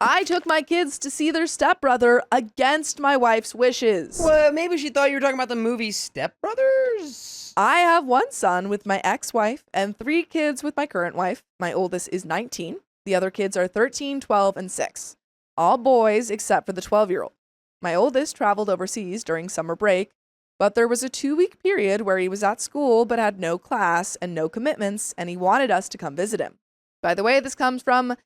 I took my kids to see their stepbrother against my wife's wishes. Well, maybe she thought you were talking about the movie Step Brothers. I have one son with my ex-wife and 3 kids with my current wife. My oldest is 19. The other kids are 13, 12, and 6. All boys except for the 12-year-old. My oldest traveled overseas during summer break, but there was a 2-week period where he was at school but had no class and no commitments, and he wanted us to come visit him. By the way, this comes from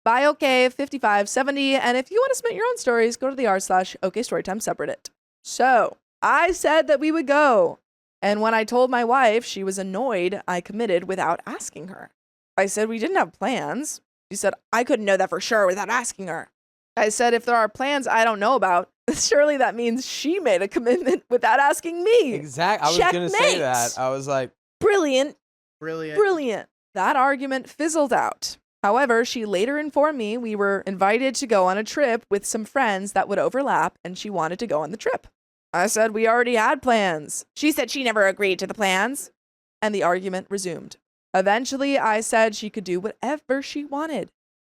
BioCave5570, and if you want to submit your own stories, go to the r/OKStorytime subreddit. So, I said that we would go, and when I told my wife she was annoyed, I committed without asking her. I said we didn't have plans. She said, I couldn't know that for sure without asking her. I said, if there are plans I don't know about, surely that means she made a commitment without asking me. Exactly. I was going to say that. I was like, Brilliant. Brilliant. That argument fizzled out. However, she later informed me we were invited to go on a trip with some friends that would overlap, and she wanted to go on the trip. I said we already had plans. She said she never agreed to the plans, and the argument resumed. Eventually, I said she could do whatever she wanted,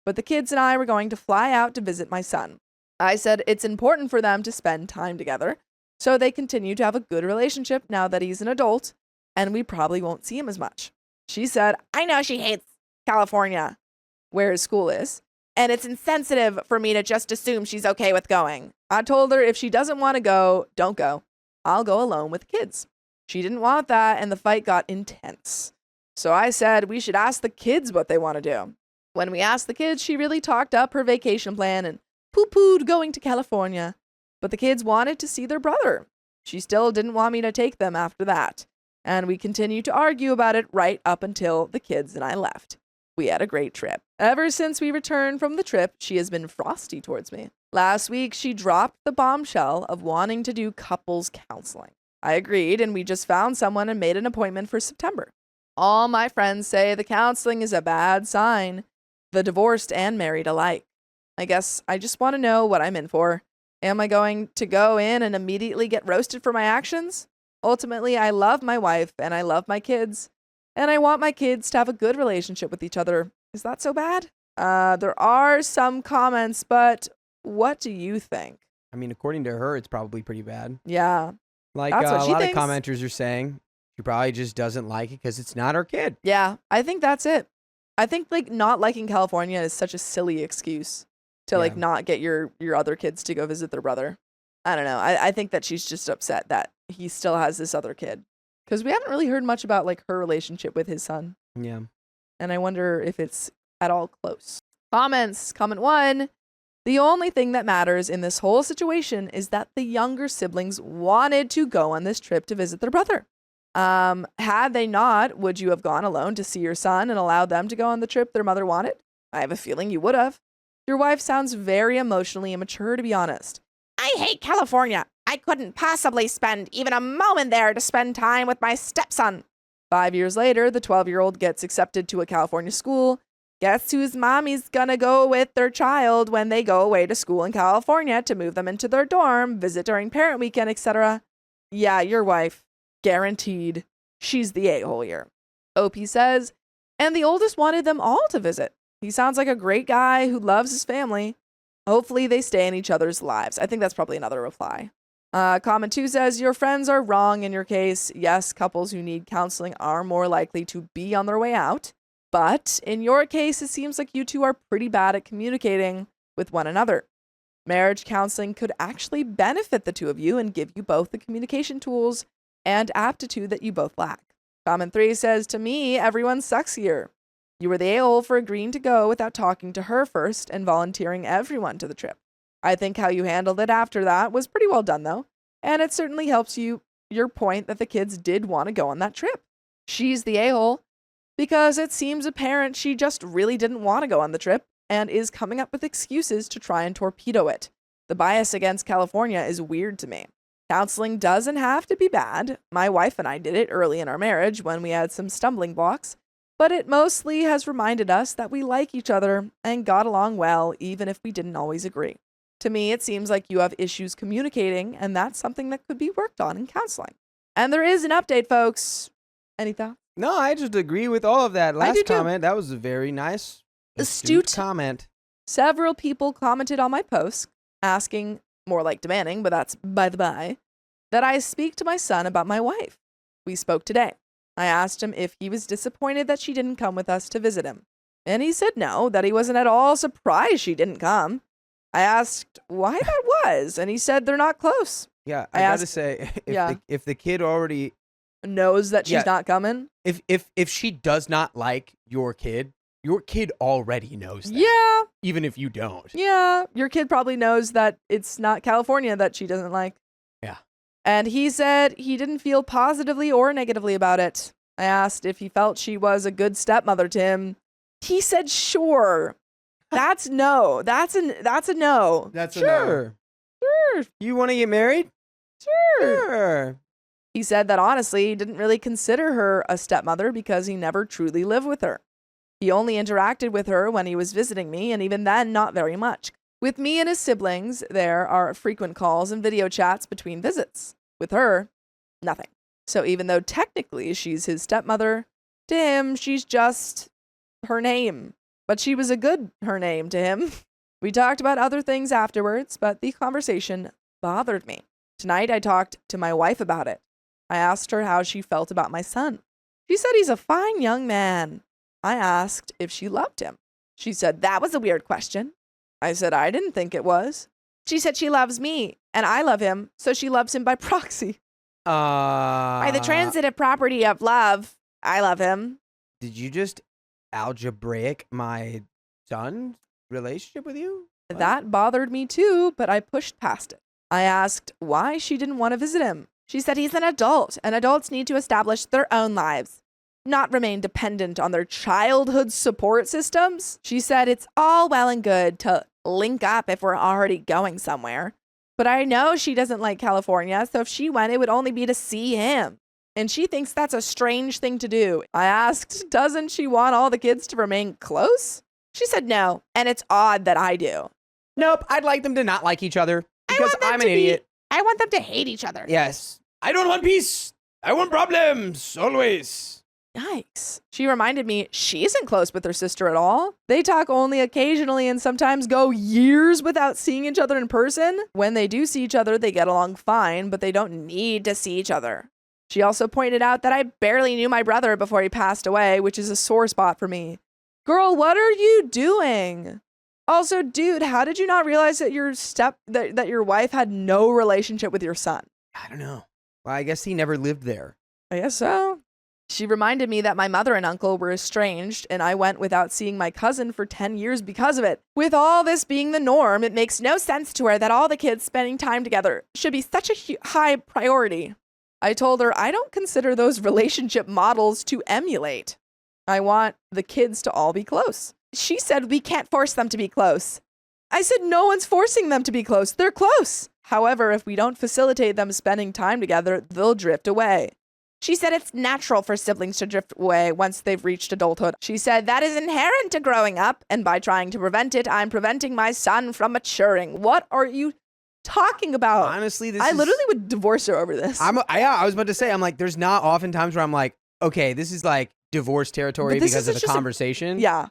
but the kids and I were going to fly out to visit my son. I said it's important for them to spend time together, so they continue to have a good relationship now that he's an adult, and we probably won't see him as much. She said, I know she hates California, where his school is, and it's insensitive for me to just assume she's okay with going. I told her if she doesn't want to go, don't go. I'll go alone with the kids. She didn't want that, and the fight got intense. So I said we should ask the kids what they want to do. When we asked the kids, she really talked up her vacation plan and poo-pooed going to California. But the kids wanted to see their brother. She still didn't want me to take them after that. And we continued to argue about it right up until the kids and I left. We had a great trip. Ever since we returned from the trip, she has been frosty towards me. Last week, she dropped the bombshell of wanting to do couples counseling. I agreed, and we just found someone and made an appointment for September. All my friends say the counseling is a bad sign, the divorced and married alike. I guess I just want to know what I'm in for. Am I going to go in and immediately get roasted for my actions? Ultimately, I love my wife and I love my kids, and I want my kids to have a good relationship with each other. Is that so bad? There are some comments, but what do you think? I mean, according to her, it's probably pretty bad. Yeah. Like That's what a she lot thinks. of commenters are saying, she probably just doesn't like it because it's not her kid. Yeah, I think that's it. I think like not liking California is such a silly excuse to like Yeah. not get your other kids to go visit their brother. I don't know. I think that she's just upset that he still has this other kid. Because we haven't really heard much about like her relationship with his son. Yeah. And I wonder if it's at all close. Comments. Comment 1. The only thing that matters in this whole situation is that the younger siblings wanted to go on this trip to visit their brother. Had they not, would you have gone alone to see your son and allowed them to go on the trip their mother wanted? I have a feeling you would have. Your wife sounds very emotionally immature, to be honest. I hate California. I couldn't possibly spend even a moment there to spend time with my stepson. 5 years later, the 12-year-old gets accepted to a California school. Guess whose mommy's gonna go with their child when they go away to school in California to move them into their dorm, visit during parent weekend, etc.? Yeah, your wife. Guaranteed. She's the a-hole here. OP says, and the oldest wanted them all to visit. He sounds like a great guy who loves his family. Hopefully they stay in each other's lives. I think that's probably another reply. Comment 2 says, your friends are wrong in your case. Yes, couples who need counseling are more likely to be on their way out. But in your case, it seems like you two are pretty bad at communicating with one another. Marriage counseling could actually benefit the two of you and give you both the communication tools and aptitude that you both lack. Comment 3 says, to me, everyone sucks here. You were the a-hole for agreeing to go without talking to her first and volunteering everyone to the trip. I think how you handled it after that was pretty well done, though, and it certainly helps your point that the kids did want to go on that trip. She's the a-hole because it seems apparent she just really didn't want to go on the trip and is coming up with excuses to try and torpedo it. The bias against California is weird to me. Counseling doesn't have to be bad. My wife and I did it early in our marriage when we had some stumbling blocks, but it mostly has reminded us that we like each other and got along well, even if we didn't always agree. To me, it seems like you have issues communicating, and that's something that could be worked on in counseling. And there is an update, folks. Any thoughts? No, I just agree with all of that. I do Last too. comment, that was a very nice, Astute comment. Several people commented on my posts, asking, more like demanding, but that's by the by, that I speak to my son about my wife. We spoke today. I asked him if he was disappointed that she didn't come with us to visit him. And he said no, that he wasn't at all surprised she didn't come. I asked why that was, and he said they're not close. Yeah, I I gotta asked- say, Yeah. if the kid already, Knows that she's Yeah. not coming. if she does not like your kid already knows that. Yeah, Even if you don't. yeah. Your kid probably knows that it's not California that she doesn't like. Yeah. And he said he didn't feel positively or negatively about it. I asked if he felt she was a good stepmother to him. He said sure. That's no. That's a no. That's Sure. Sure. You want to get married? Sure. He said that honestly, he didn't really consider her a stepmother because he never truly lived with her. He only interacted with her when he was visiting me, and even then, not very much. With me and his siblings, there are frequent calls and video chats between visits. With her, nothing. So even though technically she's his stepmother, to him, she's just her name. But she was a good her name to him. We talked about other things afterwards, but the conversation bothered me. Tonight, I talked to my wife about it. I asked her how she felt about my son. She said he's a fine young man. I asked if she loved him. She said that was a weird question. I said I didn't think it was. She said she loves me, and I love him, so she loves him by proxy. By the transitive property of love, I love him. Did you just algebraic my son's relationship with you? What? That bothered me too, but I pushed past it. I asked why she didn't want to visit him. She said he's an adult, and adults need to establish their own lives, not remain dependent on their childhood support systems. She said it's all well and good to link up if we're already going somewhere. But I know she doesn't like California, so if she went, it would only be to see him. And she thinks that's a strange thing to do. I asked, doesn't she want all the kids to remain close? She said no, and it's odd that I do. Nope, I'd like them to not like each other because want them I'm an to be- idiot. I want them to hate each other. Yes. I don't want peace. I want problems, always. Yikes. She reminded me she isn't close with her sister at all. They talk only occasionally and sometimes go years without seeing each other in person. When they do see each other, they get along fine, but they don't need to see each other. She also pointed out that I barely knew my brother before he passed away, which is a sore spot for me. Girl, what are you doing? Also, dude, how did you not realize that that your wife had no relationship with your son? I don't know. Well, I guess he never lived there. I guess so. She reminded me that my mother and uncle were estranged, and I went without seeing my cousin for 10 years because of it. With all this being the norm, it makes no sense to her that all the kids spending time together should be such a high priority. I told her I don't consider those relationship models to emulate. I want the kids to all be close. She said we can't force them to be close. I said no one's forcing them to be close. They're close. However, if we don't facilitate them spending time together, they'll drift away. She said it's natural for siblings to drift away once they've reached adulthood. She said that is inherent to growing up, and by trying to prevent it, I'm preventing my son from maturing. What are you talking about? Honestly, I literally would divorce her over this. I was about to say, I'm like, there's not often times where I'm like, okay, this is like divorce territory But this because is of the just a- conversation. Yeah,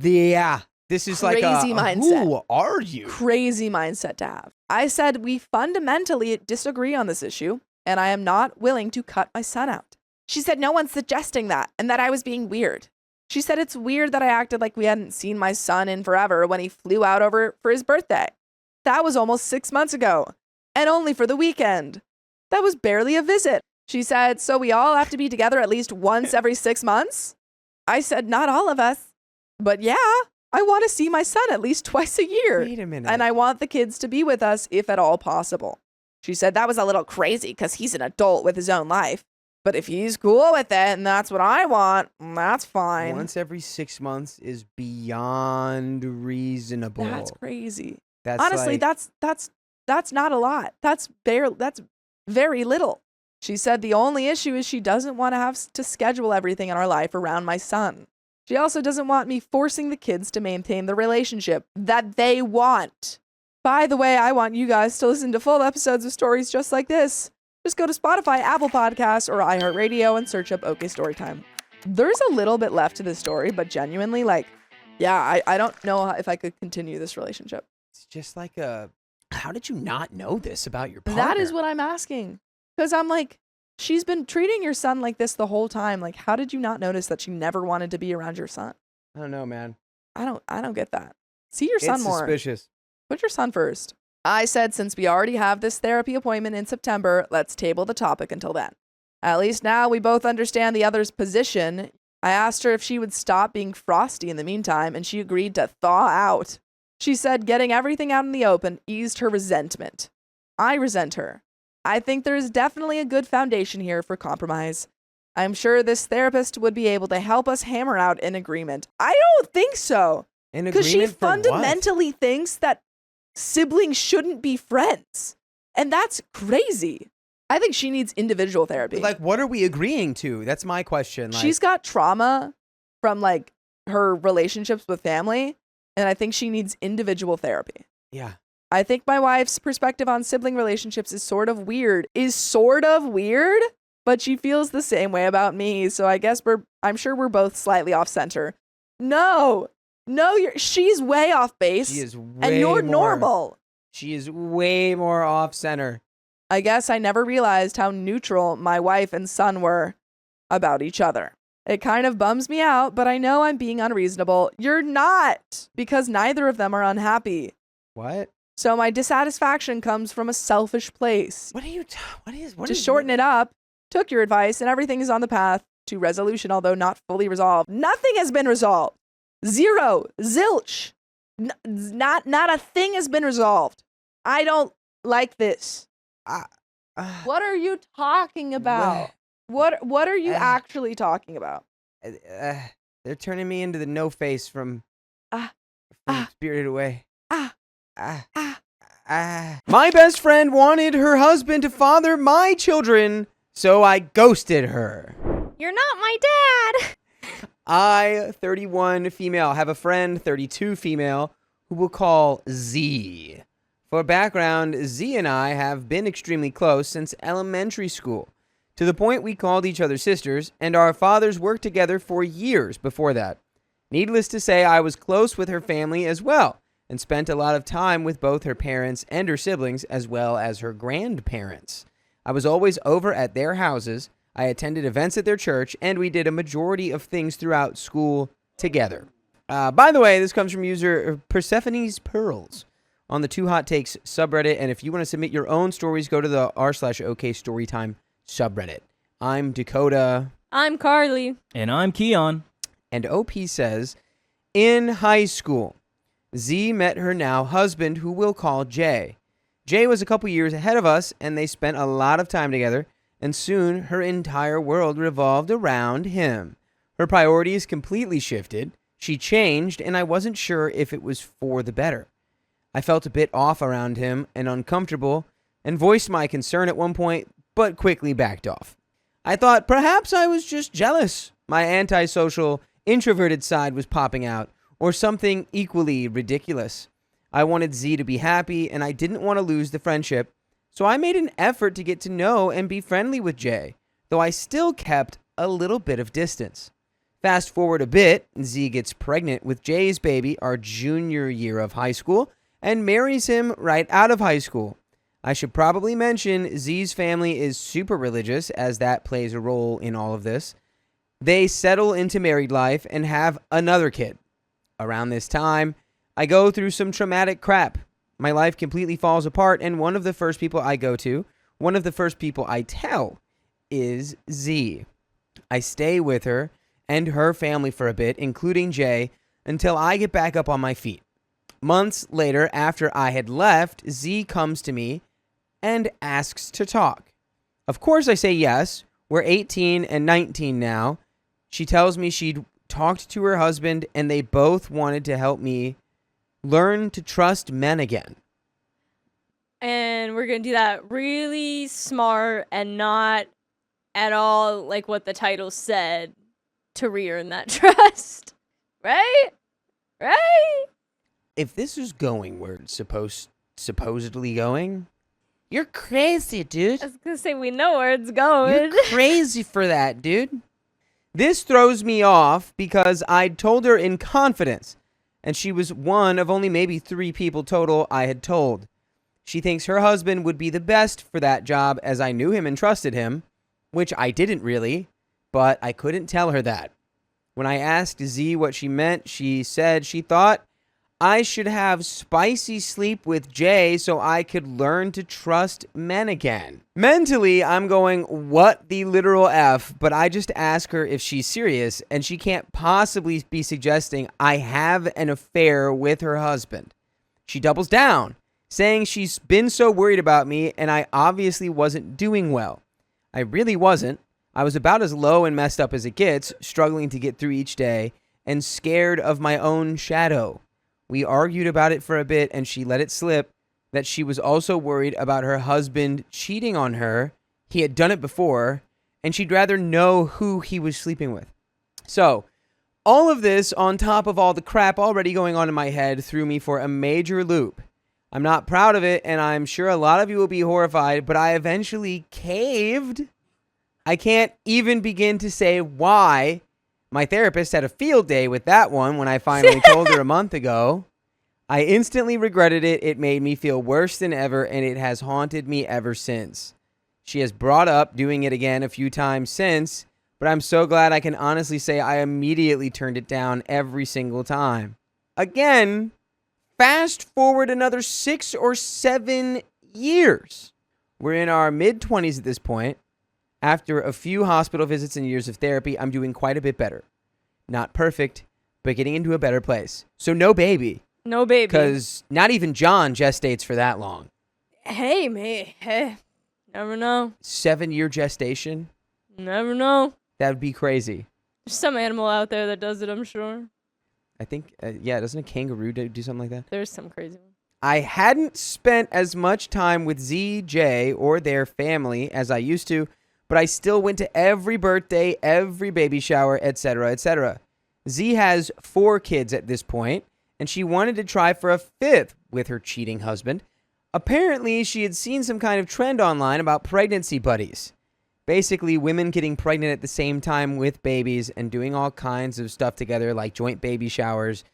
Yeah. This is like Crazy a mindset. who are you? crazy mindset to have. I said we fundamentally disagree on this issue, and I am not willing to cut my son out. She said no one's suggesting that, and that I was being weird. She said it's weird that I acted like we hadn't seen my son in forever when he flew out over for his birthday. That was almost 6 months ago, and only for the weekend. That was barely a visit. She said, so we all have to be together at least once every 6 months? I said, not all of us. But yeah, I want to see my son at least twice a year. Wait a minute. And I want the kids to be with us if at all possible. She said that was a little crazy because he's an adult with his own life. But if he's cool with it and that's what I want, that's fine. Once every 6 months is beyond reasonable. That's crazy. That's Honestly, like, that's not a lot. That's very little. She said the only issue is she doesn't want to have to schedule everything in our life around my son. She also doesn't want me forcing the kids to maintain the relationship that they want. By the way, I want you guys to listen to full episodes of stories just like this. Just go to Spotify, Apple Podcasts, or iHeartRadio and search up OK Storytime. There's a little bit left to this story, but genuinely, like, Yeah, I don't know if I could continue this relationship. It's just like how did you not know this about your partner? That is what I'm asking. Because I'm like, she's been treating your son like this the whole time. Like, how did you not notice that she never wanted to be around your son? I don't know, man. I don't get that. See your son It's more. suspicious. Put your son first. I said, since we already have this therapy appointment in September, let's table the topic until then. At least now we both understand the other's position. I asked her if she would stop being frosty in the meantime, and she agreed to thaw out. She said getting everything out in the open eased her resentment. I resent her. I think there is definitely a good foundation here for compromise. I'm sure this therapist would be able to help us hammer out an agreement. I don't think so. An Because she agreement for what? fundamentally thinks that siblings shouldn't be friends. And that's crazy. I think she needs individual therapy. Like, what are we agreeing to? That's my question. Like, She's got trauma from like her relationships with family, and I think she needs individual therapy. yeah. I think my wife's perspective on sibling relationships is sort of weird, but she feels the same way about me. So I guess I'm sure we're both slightly off center. No, she's way off base. She is way and you're more, normal. She is way more off center. I guess I never realized how neutral my wife and son were about each other. It kind of bums me out, but I know I'm being unreasonable. You're not, because neither of them are unhappy. What? So my dissatisfaction comes from a selfish place. What are you? To shorten it up, took your advice, and everything is on the path to resolution, although not fully resolved. Nothing has been resolved. Zero. Zilch. Not a thing has been resolved. I don't like this. What are you talking about? What are you actually talking about? They're turning me into the no face from Spirited Away. My best friend wanted her husband to father my children, so I ghosted her. You're not my dad. I, 31 female, have a friend, 32 female, who we'll call Z. For background, Z and I have been extremely close since elementary school, to the point we called each other sisters, and our fathers worked together for years before that. Needless to say, I was close with her family as well, and spent a lot of time with both her parents and her siblings, as well as her grandparents. I was always over at their houses, I attended events at their church, and we did a majority of things throughout school together. By the way, this comes from user Persephone's Pearls on the Two Hot Takes subreddit, and if you want to submit your own stories, go to the r/OKStorytime subreddit. I'm Dakota. I'm Carly. And I'm Keon. And OP says, in high school, Z met her now husband, who we'll call Jay. Jay was a couple years ahead of us, and they spent a lot of time together, and soon her entire world revolved around him. Her priorities completely shifted. She changed, and I wasn't sure if it was for the better. I felt a bit off around him and uncomfortable, and voiced my concern at one point, but quickly backed off. I thought perhaps I was just jealous. My antisocial, introverted side was popping out, or something equally ridiculous. I wanted Z to be happy, and I didn't want to lose the friendship, so I made an effort to get to know and be friendly with Jay, though I still kept a little bit of distance. Fast forward a bit, Z gets pregnant with Jay's baby our junior year of high school, and marries him right out of high school. I should probably mention Z's family is super religious, as that plays a role in all of this. They settle into married life and have another kid. Around this time, I go through some traumatic crap. My life completely falls apart, and one of the first people I tell, is Z. I stay with her and her family for a bit, including Jay, until I get back up on my feet. Months later, after I had left, Z comes to me and asks to talk. Of course I say yes. We're 18 and 19 now. She tells me she'd talked to her husband and they both wanted to help me learn to trust men again. And we're going to do that really smart and not at all like what the title said, to re-earn that trust. Right? Right? If this is going where it's supposedly going, you're crazy, dude. I was going to say, we know where it's going. You're crazy for that, dude. This throws me off because I'd told her in confidence and she was one of only maybe 3 people total I had told. She thinks her husband would be the best for that job as I knew him and trusted him, which I didn't really, but I couldn't tell her that. When I asked Z what she meant, she said she thought I should have spicy sleep with Jay so I could learn to trust men again. Mentally, I'm going, what the literal F, but I just ask her if she's serious, and she can't possibly be suggesting I have an affair with her husband. She doubles down, saying she's been so worried about me and I obviously wasn't doing well. I really wasn't. I was about as low and messed up as it gets, struggling to get through each day and scared of my own shadow. We argued about it for a bit and she let it slip that she was also worried about her husband cheating on her. He had done it before and she'd rather know who he was sleeping with. So, all of this on top of all the crap already going on in my head threw me for a major loop. I'm not proud of it, and I'm sure a lot of you will be horrified, but I eventually caved. I can't even begin to say why. My therapist had a field day with that one when I finally told her a month ago. I instantly regretted it. It made me feel worse than ever, and it has haunted me ever since. She has brought up doing it again a few times since, but I'm so glad I can honestly say I immediately turned it down every single time. Again, fast forward another 6 or 7 years. We're in our mid-20s at this point. After a few hospital visits and years of therapy, I'm doing quite a bit better. Not perfect, but getting into a better place. So no baby. No baby. Because not even John gestates for that long. Hey, mate. Hey. Never know. 7-year gestation? Never know. That would be crazy. There's some animal out there that does it, I'm sure. I think, doesn't a kangaroo do something like that? There's some crazy one. I hadn't spent as much time with ZJ or their family as I used to, but I still went to every birthday, every baby shower, etc., etc. Z has 4 kids at this point, and she wanted to try for a 5th with her cheating husband. Apparently, she had seen some kind of trend online about pregnancy buddies. Basically, women getting pregnant at the same time with babies and doing all kinds of stuff together like joint baby showers,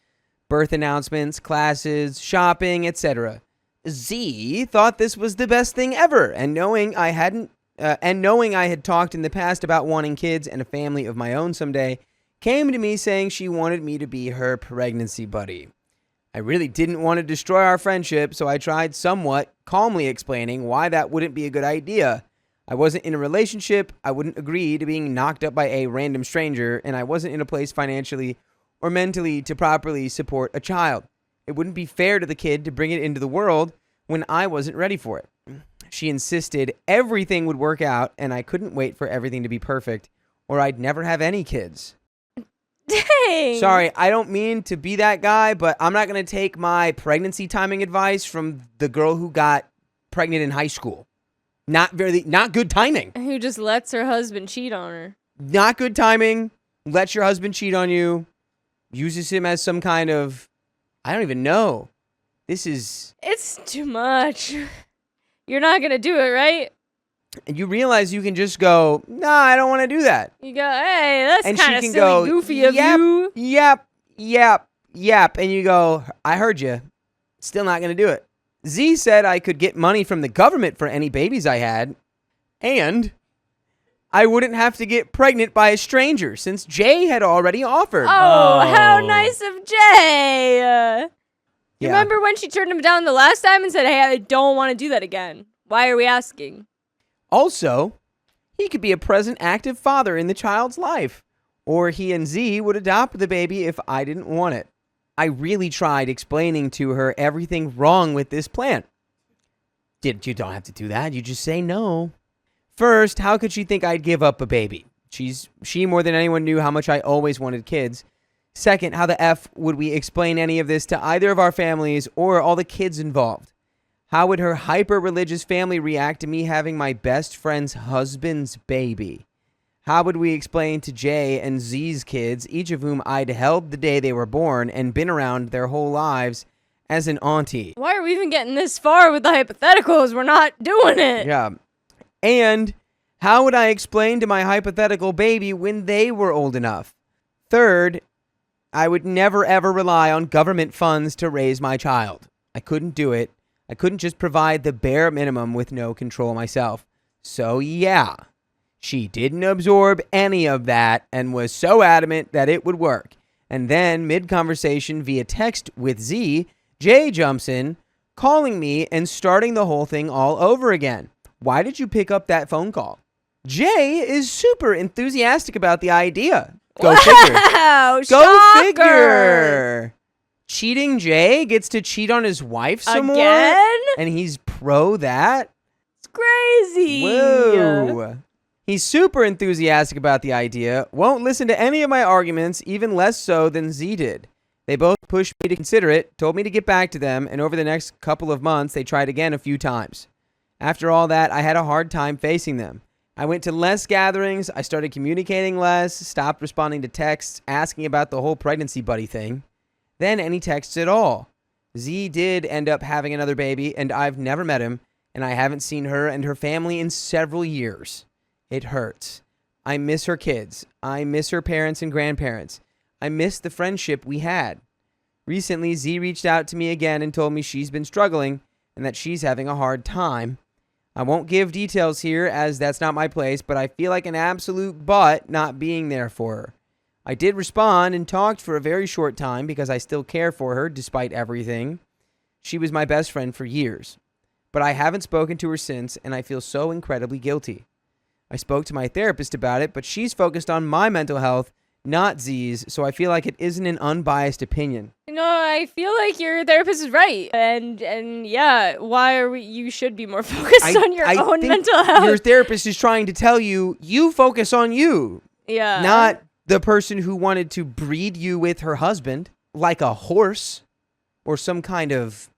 birth announcements, classes, shopping, etc. Z thought this was the best thing ever, and knowing I had talked in the past about wanting kids and a family of my own someday, came to me saying she wanted me to be her pregnancy buddy. I really didn't want to destroy our friendship, so I tried somewhat calmly explaining why that wouldn't be a good idea. I wasn't in a relationship, I wouldn't agree to being knocked up by a random stranger, and I wasn't in a place financially or mentally to properly support a child. It wouldn't be fair to the kid to bring it into the world when I wasn't ready for it. She insisted everything would work out, and I couldn't wait for everything to be perfect, or I'd never have any kids. Dang. Sorry, I don't mean to be that guy, but I'm not going to take my pregnancy timing advice from the girl who got pregnant in high school. Not good timing. Who just lets her husband cheat on her. Not good timing. Lets your husband cheat on you. Uses him as some kind of, I don't even know. It's too much. You're not going to do it, right? And you realize you can just go, nah, I don't want to do that. You go, hey, that's kind of silly, go, goofy of you. Yep. And you go, I heard you. Still not going to do it. Z said I could get money from the government for any babies I had, and I wouldn't have to get pregnant by a stranger since Jay had already offered. Oh, how nice of Jay. You Yeah. remember when she turned him down the last time and said, hey, I don't want to do that again? Why are we asking? Also, he could be a present active father in the child's life, or he and Z would adopt the baby if I didn't want it. I really tried explaining to her everything wrong with this plan. You don't have to do that. You just say no. First, how could she think I'd give up a baby? She more than anyone knew how much I always wanted kids. Second, how the F would we explain any of this to either of our families or all the kids involved? How would her hyper-religious family react to me having my best friend's husband's baby? How would we explain to Jay and Z's kids, each of whom I'd held the day they were born and been around their whole lives, as an auntie? Why are we even getting this far with the hypotheticals? We're not doing it. Yeah. And how would I explain to my hypothetical baby when they were old enough? Third, I would never ever rely on government funds to raise my child. I couldn't do it. I couldn't just provide the bare minimum with no control myself. So yeah, she didn't absorb any of that and was so adamant that it would work. And then mid-conversation via text with Z, Jay jumps in, calling me and starting the whole thing all over again. Why did you pick up that phone call? Jay is super enthusiastic about the idea. Go figure. Wow, Go shocker. figure. Cheating Jay gets to cheat on his wife some more? Again? And he's pro that? It's crazy. Whoa. He's super enthusiastic about the idea, won't listen to any of my arguments, even less so than Z did. They both pushed me to consider it, told me to get back to them, and over the next couple of months, they tried again a few times. After all that, I had a hard time facing them. I went to less gatherings, I started communicating less, stopped responding to texts, asking about the whole pregnancy buddy thing. Then any texts at all. Z did end up having another baby, and I've never met him, and I haven't seen her and her family in several years. It hurts. I miss her kids. I miss her parents and grandparents. I miss the friendship we had. Recently, Z reached out to me again and told me she's been struggling and that she's having a hard time. I won't give details here as that's not my place, but I feel like an absolute butt not being there for her. I did respond and talked for a very short time because I still care for her despite everything. She was my best friend for years, but I haven't spoken to her since and I feel so incredibly guilty. I spoke to my therapist about it, but she's focused on my mental health, not Z's, so I feel like it isn't an unbiased opinion. No, I feel like your therapist is right. And yeah, why are you should be more focused on your own think mental health. Your therapist is trying to tell you, you focus on you, Yeah. not the person who wanted to breed you with her husband like a horse or some kind of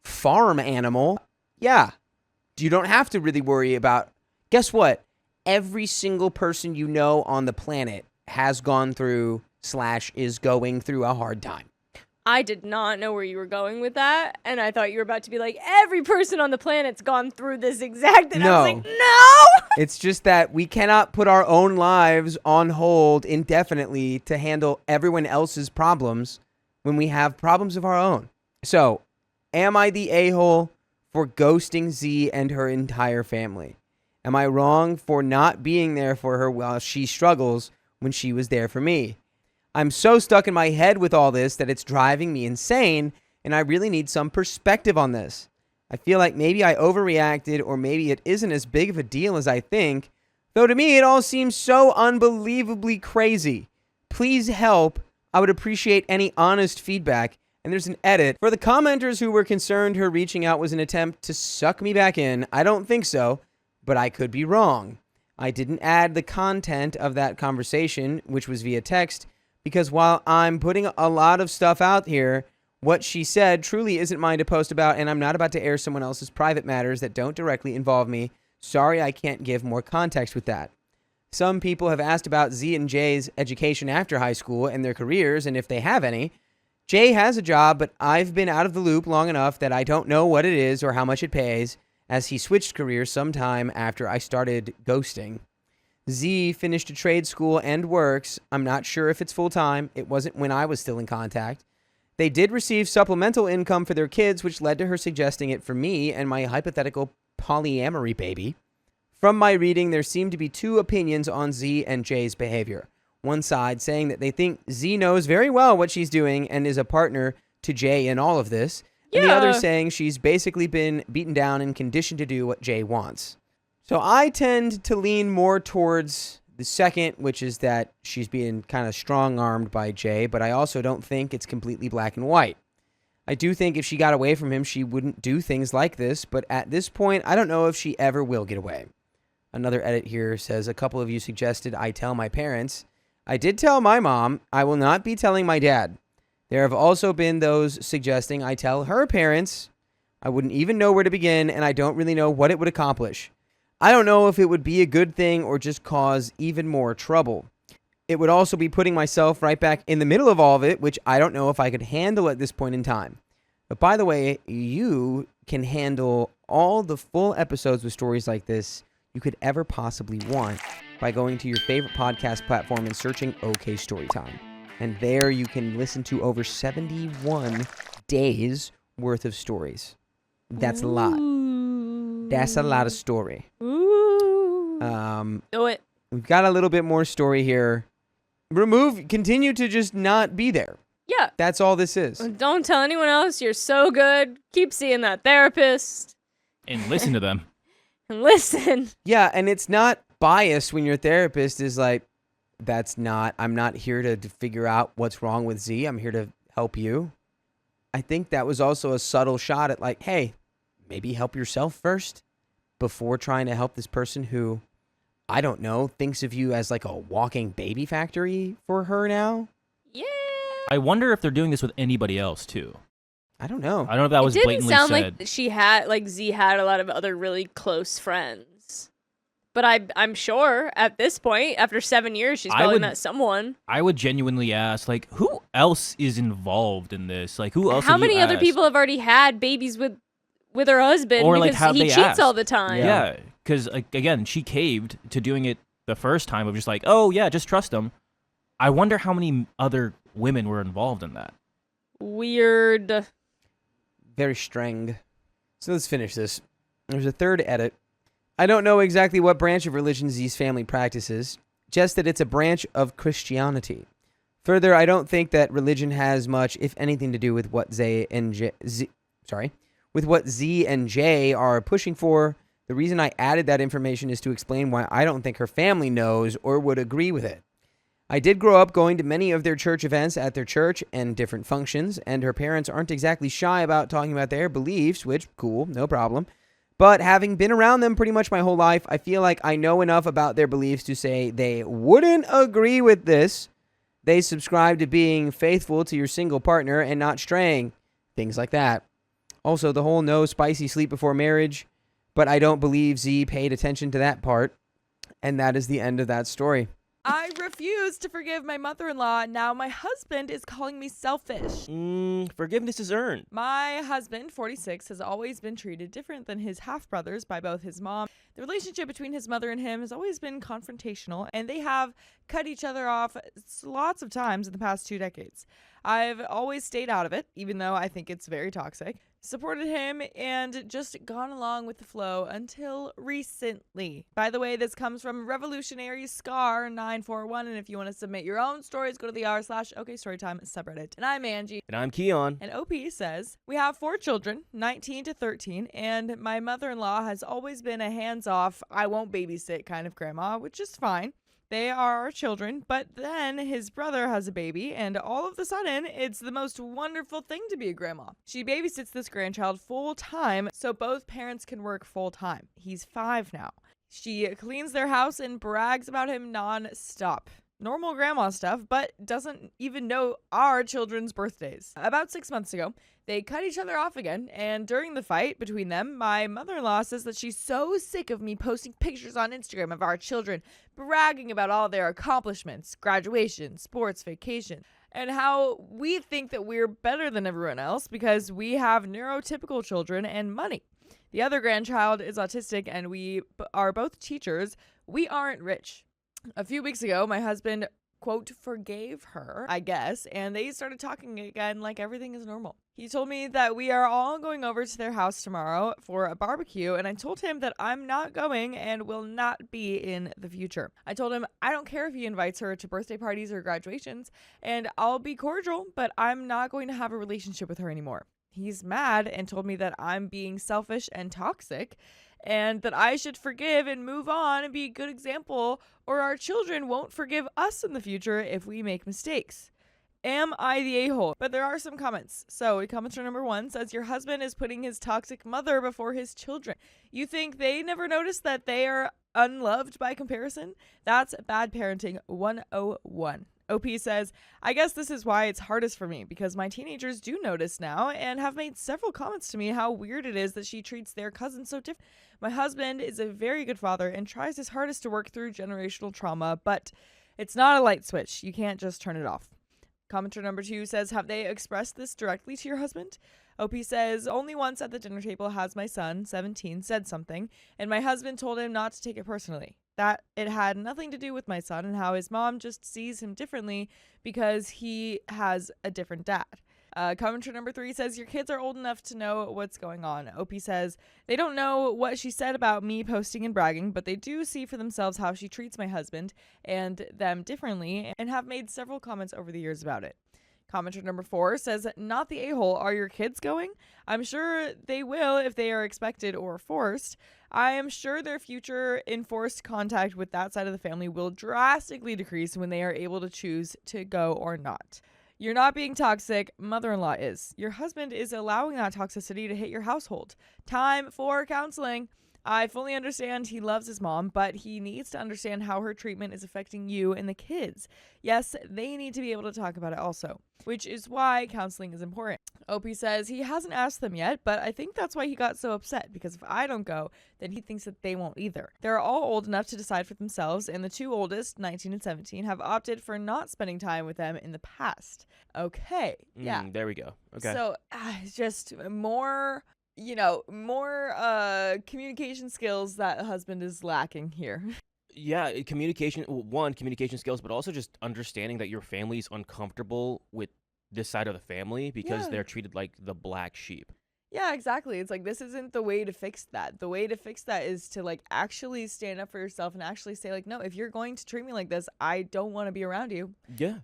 farm animal. Yeah, you don't have to really worry about, guess what? Every single person you know on the planet has gone through / is going through a hard time. I did not know where you were going with that, and I thought you were about to be like, every person on the planet's gone through this exact, and I was like, no! It's just that we cannot put our own lives on hold indefinitely to handle everyone else's problems when we have problems of our own. So, am I the a-hole for ghosting Z and her entire family? Am I wrong for not being there for her while she struggles when she was there for me? I'm so stuck in my head with all this that it's driving me insane, and I really need some perspective on this. I feel like maybe I overreacted, or maybe it isn't as big of a deal as I think, though to me it all seems so unbelievably crazy. Please help. I would appreciate any honest feedback. And there's an edit. For the commenters who were concerned her reaching out was an attempt to suck me back in, I don't think so, but I could be wrong. I didn't add the content of that conversation, which was via text, because while I'm putting a lot of stuff out here, what she said truly isn't mine to post about, and I'm not about to air someone else's private matters that don't directly involve me. Sorry, I can't give more context with that. Some people have asked about Z and Jay's education after high school and their careers, and if they have any. Jay has a job, but I've been out of the loop long enough that I don't know what it is or how much it pays, as he switched careers sometime after I started ghosting. Z finished a trade school and works. I'm not sure if it's full-time. It wasn't when I was still in contact. They did receive supplemental income for their kids, which led to her suggesting it for me and my hypothetical polyamory baby. From my reading, there seem to be two opinions on Z and Jay's behavior. One side saying that they think Z knows very well what she's doing and is a partner to Jay in all of this. And the other saying she's basically been beaten down and conditioned to do what Jay wants. So I tend to lean more towards the second, which is that she's being kind of strong-armed by Jay, but I also don't think it's completely black and white. I do think if she got away from him, she wouldn't do things like this, but at this point, I don't know if she ever will get away. Another edit here says, a couple of you suggested I tell my parents. I did tell my mom. I will not be telling my dad. There have also been those suggesting I tell her parents. I wouldn't even know where to begin, and I don't really know what it would accomplish. I don't know if it would be a good thing or just cause even more trouble. It would also be putting myself right back in the middle of all of it, which I don't know if I could handle at this point in time. But by the way, you can handle all the full episodes with stories like this you could ever possibly want by going to your favorite podcast platform and searching OK Storytime. And there you can listen to over 71 days worth of stories. That's a lot. That's a lot of story. Ooh. Do it. We've got a little bit more story here. Continue to just not be there. Yeah. That's all this is. Don't tell anyone else. You're so good. Keep seeing that therapist. And listen to them. And listen. Yeah, and it's not biased when your therapist is like, I'm not here to figure out what's wrong with Z. I'm here to help you. I think that was also a subtle shot at like, hey, maybe help yourself first before trying to help this person who, I don't know, thinks of you as like a walking baby factory for her now. Yeah. I wonder if they're doing this with anybody else too. I don't know. I don't know if that was It didn't blatantly sound said. like she had, like Z had a lot of other really close friends. But I'm sure at this point, after 7 years, she's probably met someone. I would genuinely ask, like, who else is involved in this? Like, who else? How have you many other asked? people have already had babies with her husband Or, like, because have he they cheats asked? all the time? Yeah, because again, she caved to doing it the first time of just like, oh yeah, just trust him. I wonder how many other women were involved in that. Weird. Very strange. So let's finish this. There's a third edit. I don't know exactly what branch of religion Z's family practices, just that it's a branch of Christianity. Further, I don't think that religion has much, if anything, to do with what Z and J are pushing for. The reason I added that information is to explain why I don't think her family knows or would agree with it. I did grow up going to many of their church events at their church and different functions, and her parents aren't exactly shy about talking about their beliefs, which, cool, no problem. But having been around them pretty much my whole life, I feel like I know enough about their beliefs to say they wouldn't agree with this. They subscribe to being faithful to your single partner and not straying. Things like that. Also, the whole no spicy sleep before marriage, but I don't believe Z paid attention to that part. And that is the end of that story. I refuse to forgive my mother-in-law. Now my husband is calling me selfish. Forgiveness is earned. My husband, 46, has always been treated different than his half-brothers by both his mom. The relationship between his mother and him has always been confrontational, and they have cut each other off lots of times in the past 2 decades. I've always stayed out of it, even though I think it's very toxic. Supported him and just gone along with the flow until recently. By the way, this comes from Revolutionary Scar 941, and if you want to submit your own stories, go to the r/OKStorytime subreddit. And I'm Angie. And I'm Keon. And OP says, we have 4 children, 19 to 13, and my mother-in-law has always been a hands-off, I won't babysit kind of grandma, which is fine. They are our children, but then his brother has a baby, and all of a sudden, it's the most wonderful thing to be a grandma. She babysits this grandchild full-time, so both parents can work full-time. He's 5 now. She cleans their house and brags about him non-stop. Normal grandma stuff, but doesn't even know our children's birthdays. About 6 months ago, they cut each other off again, and during the fight between them, my mother-in-law says that she's so sick of me posting pictures on Instagram of our children, bragging about all their accomplishments, graduation, sports, vacation, and how we think that we're better than everyone else because we have neurotypical children and money. The other grandchild is autistic, and we are both teachers. We aren't rich. A few weeks ago, my husband, quote, forgave her, I guess, and they started talking again like everything is normal. He told me that we are all going over to their house tomorrow for a barbecue, and I told him that I'm not going and will not be in the future. I told him I don't care if he invites her to birthday parties or graduations, and I'll be cordial, but I'm not going to have a relationship with her anymore. He's mad and told me that I'm being selfish and toxic, and that I should forgive and move on and be a good example, or our children won't forgive us in the future if we make mistakes. Am I the a-hole? But there are some comments. So commenter number 1 says, your husband is putting his toxic mother before his children. You think they never noticed that they are unloved by comparison? That's bad parenting 101. OP says, I guess this is why it's hardest for me, because my teenagers do notice now and have made several comments to me how weird it is that she treats their cousin so different. My husband is a very good father and tries his hardest to work through generational trauma, but it's not a light switch. You can't just turn it off. Commenter number 2 says, have they expressed this directly to your husband? OP says, only once at the dinner table has my son, 17, said something, and my husband told him not to take it personally. that it had nothing to do with my son and how his mom just sees him differently because he has a different dad. Commenter number 3 says, your kids are old enough to know what's going on. Opie says, they don't know what she said about me posting and bragging, but they do see for themselves how she treats my husband and them differently and have made several comments over the years about it. Commenter number 4 says, not the a-hole, are your kids going? I'm sure they will if they are expected or forced. I am sure their future enforced contact with that side of the family will drastically decrease when they are able to choose to go or not. You're not being toxic, mother-in-law is. Your husband is allowing that toxicity to hit your household. Time for counseling. I fully understand he loves his mom, but he needs to understand how her treatment is affecting you and the kids. Yes, they need to be able to talk about it also, which is why counseling is important. Opie says he hasn't asked them yet, but I think that's why he got so upset, because if I don't go, then he thinks that they won't either. They're all old enough to decide for themselves, and the two oldest, 19 and 17, have opted for not spending time with them in the past. Okay, yeah. There we go. Okay. So just more communication skills that husband is lacking here. Yeah, communication skills, but also just understanding that your family's uncomfortable with this side of the family because they're treated like the black sheep. Yeah, exactly. It's like, this isn't the way to fix that. The way to fix that is to like actually stand up for yourself and actually say like, no, if you're going to treat me like this, I don't want to be around you. Yeah.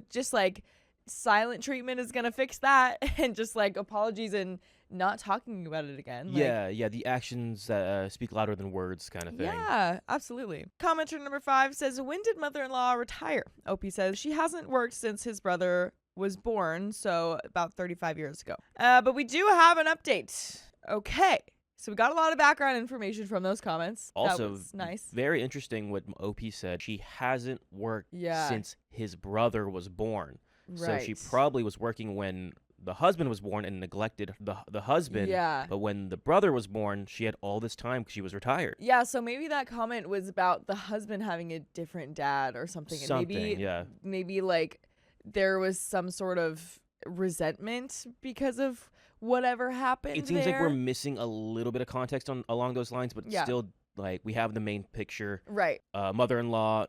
Just like silent treatment is gonna fix that, and just like apologies and not talking about it again. The actions speak louder than words kind of thing. Yeah, absolutely. Commenter number 5 says, when did mother-in-law retire? Opie says she hasn't worked since his brother was born, so about 35 years ago. But we do have an update. Okay. So we got a lot of background information from those comments. Also, that was nice. Very interesting what OP said. She hasn't worked since his brother was born. Right. So she probably was working when the husband was born and neglected the husband. Yeah. But when the brother was born, she had all this time because she was retired. Yeah, so maybe that comment was about the husband having a different dad or something. And maybe like there was some sort of resentment because of whatever happened. It seems like we're missing a little bit of context along those lines, but still, like, we have the main picture. Right. Mother-in-law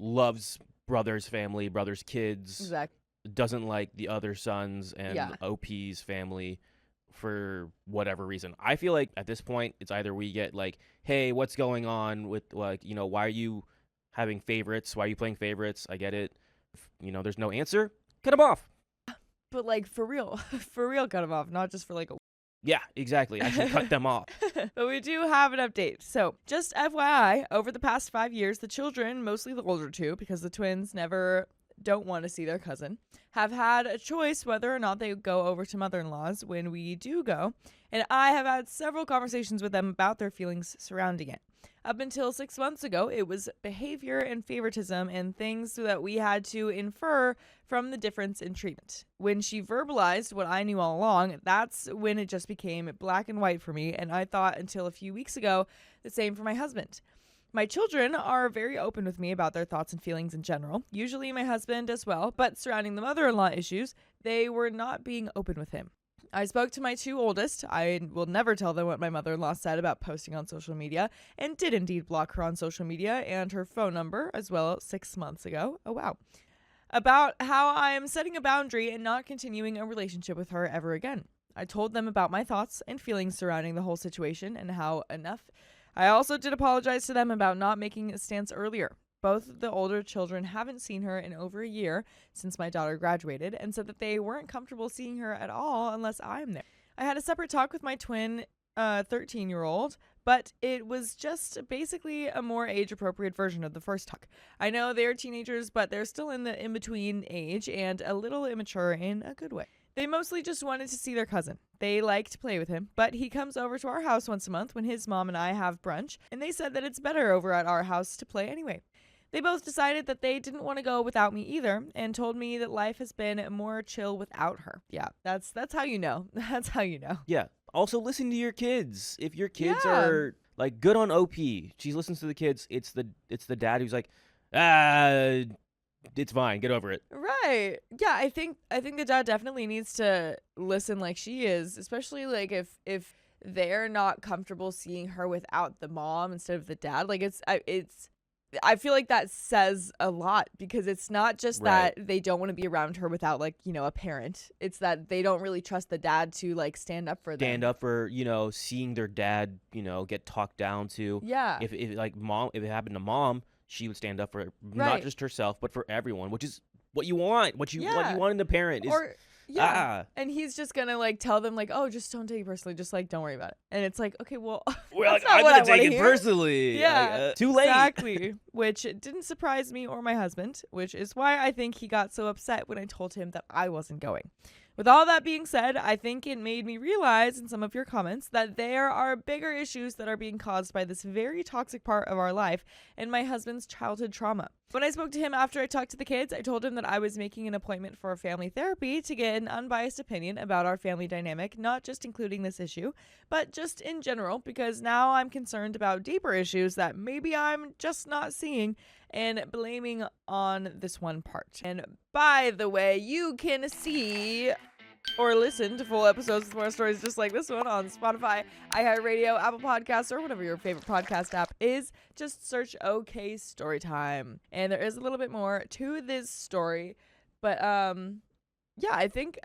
loves brother's family, brother's kids. Exactly. Doesn't like the other sons and OP's family for whatever reason. I feel like at this point, it's either we get like, hey, what's going on with, like, why are you having favorites? Why are you playing favorites? I get it. There's no answer. Cut them off. But like for real cut them off, not just for like a Yeah, exactly. I should cut them off. But we do have an update. So just FYI, over the past 5 years, the children, mostly the older two, because the twins don't want to see their cousin, have had a choice whether or not they go over to mother-in-law's when we do go, and I have had several conversations with them about their feelings surrounding it. Up until 6 months ago, it was behavior and favoritism and things that we had to infer from the difference in treatment. When she verbalized what I knew all along, that's when it just became black and white for me, and I thought until a few weeks ago the same for my husband. My children are very open with me about their thoughts and feelings in general, usually my husband as well, but surrounding the mother-in-law issues, they were not being open with him. I spoke to my two oldest. I will never tell them what my mother-in-law said about posting on social media, and did indeed block her on social media and her phone number as well 6 months ago. Oh, wow. About how I am setting a boundary and not continuing a relationship with her ever again. I told them about my thoughts and feelings surrounding the whole situation and how enough. I also did apologize to them about not making a stance earlier. Both the older children haven't seen her in over a year since my daughter graduated, and said that they weren't comfortable seeing her at all unless I'm there. I had a separate talk with my twin 13-year-old, but it was just basically a more age-appropriate version of the first talk. I know they're teenagers, but they're still in the in-between age and a little immature in a good way. They mostly just wanted to see their cousin. They like to play with him, but he comes over to our house once a month when his mom and I have brunch, and they said that it's better over at our house to play anyway. They both decided that they didn't want to go without me either, and told me that life has been more chill without her. Yeah, that's how you know. That's how you know. Yeah. Also, listen to your kids. If your kids are like good on OP, she listens to the kids. It's the dad who's like, it's fine. Get over it. Right. Yeah, I think the dad definitely needs to listen like she is, especially like if they're not comfortable seeing her without the mom instead of the dad. Like I feel like that says a lot, because it's not just Right. that they don't want to be around her without, like, you know, a parent. It's that they don't really trust the dad to, like, stand up for them. Stand up for, you know, seeing their dad, you know, get talked down to. Yeah. If it happened to mom, she would stand up for not Right. just herself, but for everyone, which is what you want. What you Yeah. want in a parent is And he's just gonna, like, tell them, like, oh, just don't take it personally, just, like, don't worry about it. And it's like, okay, well, Well, that's like, not I'm what gonna I wanna take it hear. personally. Yeah, too late. exactly. Which didn't surprise me or my husband, which is why I think he got so upset when I told him that I wasn't going. With all that being said, I think it made me realize in some of your comments that there are bigger issues that are being caused by this very toxic part of our life and my husband's childhood trauma. When I spoke to him after I talked to the kids, I told him that I was making an appointment for family therapy to get an unbiased opinion about our family dynamic, not just including this issue, but just in general, because now I'm concerned about deeper issues that maybe I'm just not seeing and blaming on this one part. And by the way, you can see or listen to full episodes with more stories just like this one on Spotify, iHeartRadio, Apple Podcasts, or whatever your favorite podcast app is. Just search OK Storytime. And there is a little bit more to this story, but yeah, I think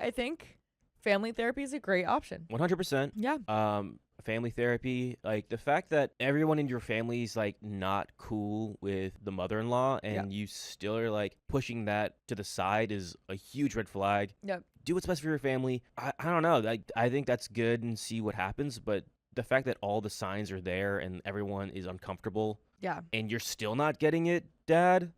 family therapy is a great option. 100%. Yeah. Family therapy, like the fact that everyone in your family is like not cool with the mother-in-law and you still are like pushing that to the side is a huge red flag. Yep. Do what's best for your family. I don't know. I think that's good and see what happens, but the fact that all the signs are there and everyone is uncomfortable. Yeah. And you're still not getting it, Dad.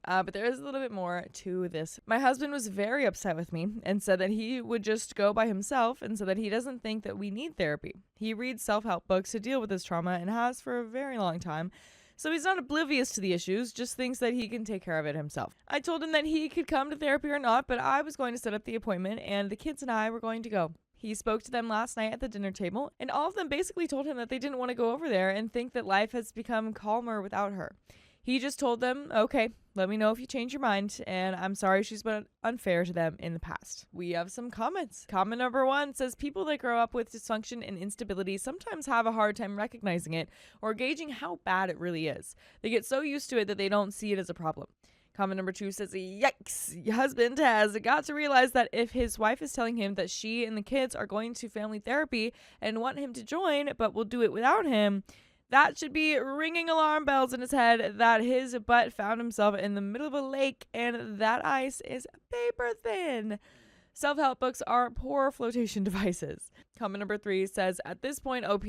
But there is a little bit more to this. My husband was very upset with me and said that he would just go by himself and said that he doesn't think that we need therapy. He reads self-help books to deal with his trauma and has for a very long time. So he's not oblivious to the issues, just thinks that he can take care of it himself. I told him that he could come to therapy or not, but I was going to set up the appointment and the kids and I were going to go. He spoke to them last night at the dinner table, and all of them basically told him that they didn't want to go over there and think that life has become calmer without her. He just told them, okay, let me know if you change your mind, and I'm sorry she's been unfair to them in the past. We have some comments. Comment number 1 says, people that grow up with dysfunction and instability sometimes have a hard time recognizing it or gauging how bad it really is. They get so used to it that they don't see it as a problem. Comment number 2 says, yikes, your husband has got to realize that if his wife is telling him that she and the kids are going to family therapy and want him to join, but will do it without him, that should be ringing alarm bells in his head that his butt found himself in the middle of a lake and that ice is paper thin. Self-help books are poor flotation devices. Comment number 3 says, at this point, OP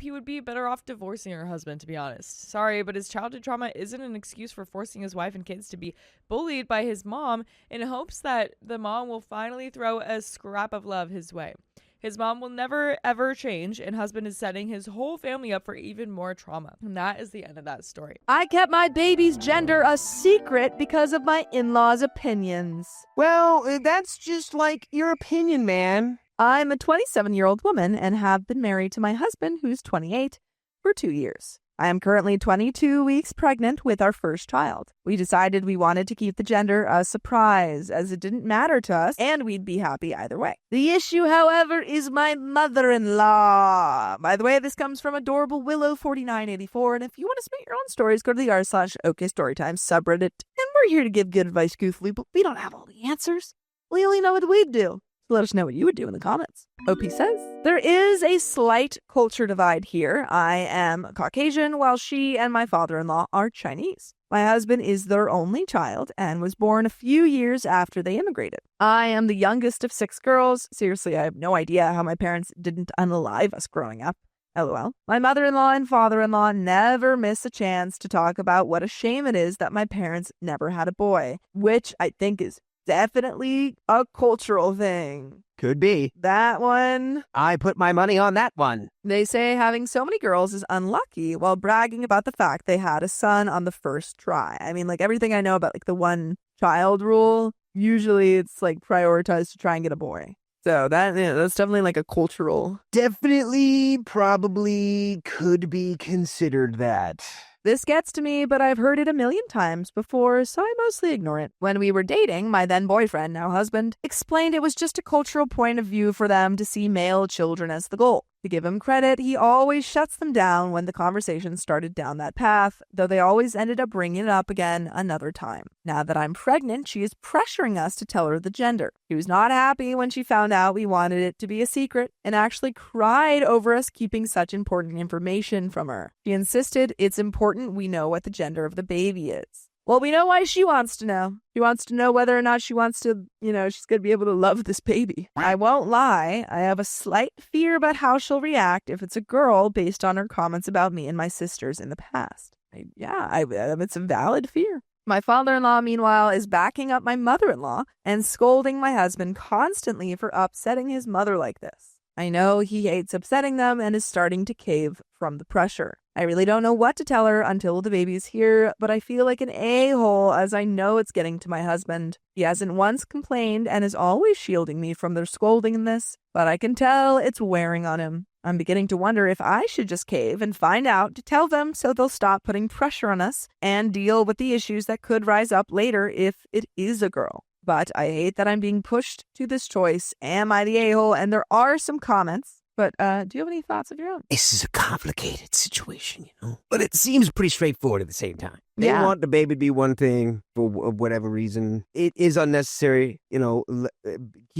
would be better off divorcing her husband, to be honest. Sorry, but his childhood trauma isn't an excuse for forcing his wife and kids to be bullied by his mom in hopes that the mom will finally throw a scrap of love his way. His mom will never, ever change, and husband is setting his whole family up for even more trauma. And that is the end of that story. I kept my baby's gender a secret because of my in-laws' opinions. Well, that's just like your opinion, man. I'm a 27-year-old woman and have been married to my husband, who's 28, for 2 years. I am currently 22 weeks pregnant with our first child. We decided we wanted to keep the gender a surprise, as it didn't matter to us, and we'd be happy either way. The issue, however, is my mother-in-law. By the way, this comes from adorable Willow4984, and if you want to submit your own stories, go to the r/OKStorytime subreddit, and we're here to give good advice goofily, but we don't have all the answers. We only know what we'd do. Let us know what you would do in the comments. OP says, there is a slight culture divide here. I am Caucasian, while she and my father-in-law are Chinese. My husband is their only child and was born a few years after they immigrated. I am the youngest of 6 girls. Seriously, I have no idea how my parents didn't unalive us growing up. LOL. My mother-in-law and father-in-law never miss a chance to talk about what a shame it is that my parents never had a boy, which I think is definitely a cultural thing. Could be. That one. I put my money on that one. They say having so many girls is unlucky while bragging about the fact they had a son on the first try. I mean, like everything I know about like the one child rule, usually it's like prioritized to try and get a boy. So that's definitely like a cultural. Definitely, probably could be considered that. This gets to me, but I've heard it a million times before, so I mostly ignore it. When we were dating, my then boyfriend, now husband, explained it was just a cultural point of view for them to see male children as the goal. To give him credit, he always shuts them down when the conversation started down that path, though they always ended up bringing it up again another time. Now that I'm pregnant, she is pressuring us to tell her the gender. She was not happy when she found out we wanted it to be a secret and actually cried over us keeping such important information from her. She insisted it's important we know what the gender of the baby is. Well, we know why she wants to know. She wants to know whether or not she wants to, she's going to be able to love this baby. I won't lie. I have a slight fear about how she'll react if it's a girl based on her comments about me and my sisters in the past. It's a valid fear. My father-in-law, meanwhile, is backing up my mother-in-law and scolding my husband constantly for upsetting his mother like this. I know he hates upsetting them and is starting to cave from the pressure. I really don't know what to tell her until the baby's here, but I feel like an a-hole as I know it's getting to my husband. He hasn't once complained and is always shielding me from their scolding in this, but I can tell it's wearing on him. I'm beginning to wonder if I should just cave and find out to tell them so they'll stop putting pressure on us and deal with the issues that could rise up later if it is a girl. But I hate that I'm being pushed to this choice. Am I the a-hole? And there are some comments. But do you have any thoughts of your own? This is a complicated situation, But it seems pretty straightforward at the same time. They Yeah. want the baby to be one thing for whatever reason. It is unnecessary, keep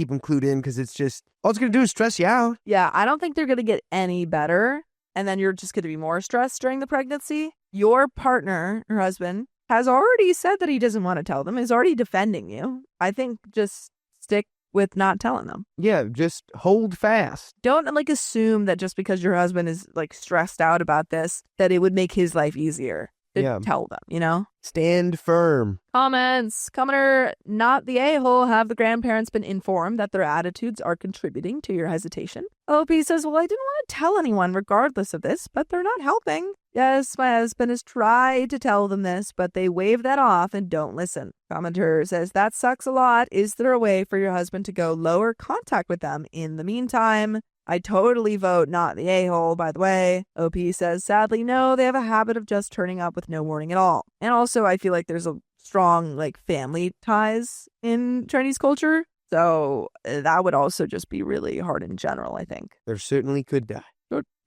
them clued in because it's just, all it's going to do is stress you out. Yeah, I don't think they're going to get any better. And then you're just going to be more stressed during the pregnancy. Your partner, your husband, has already said that he doesn't want to tell them. He's already defending you. I think just stick with not telling them. Yeah, just hold fast. Don't assume that just because your husband is stressed out about this, that it would make his life easier to tell them, Stand firm. Comments. Commenter, not the a-hole. Have the grandparents been informed that their attitudes are contributing to your hesitation? OP says, well, I didn't want to tell anyone regardless of this, but they're not helping. Yes, my husband has tried to tell them this, but they wave that off and don't listen. Commenter says, that sucks a lot. Is there a way for your husband to go lower contact with them in the meantime? I totally vote not the a-hole, by the way. OP says, sadly, no, they have a habit of just turning up with no warning at all. And also, I feel like there's a strong, family ties in Chinese culture. So that would also just be really hard in general, I think. They certainly could die.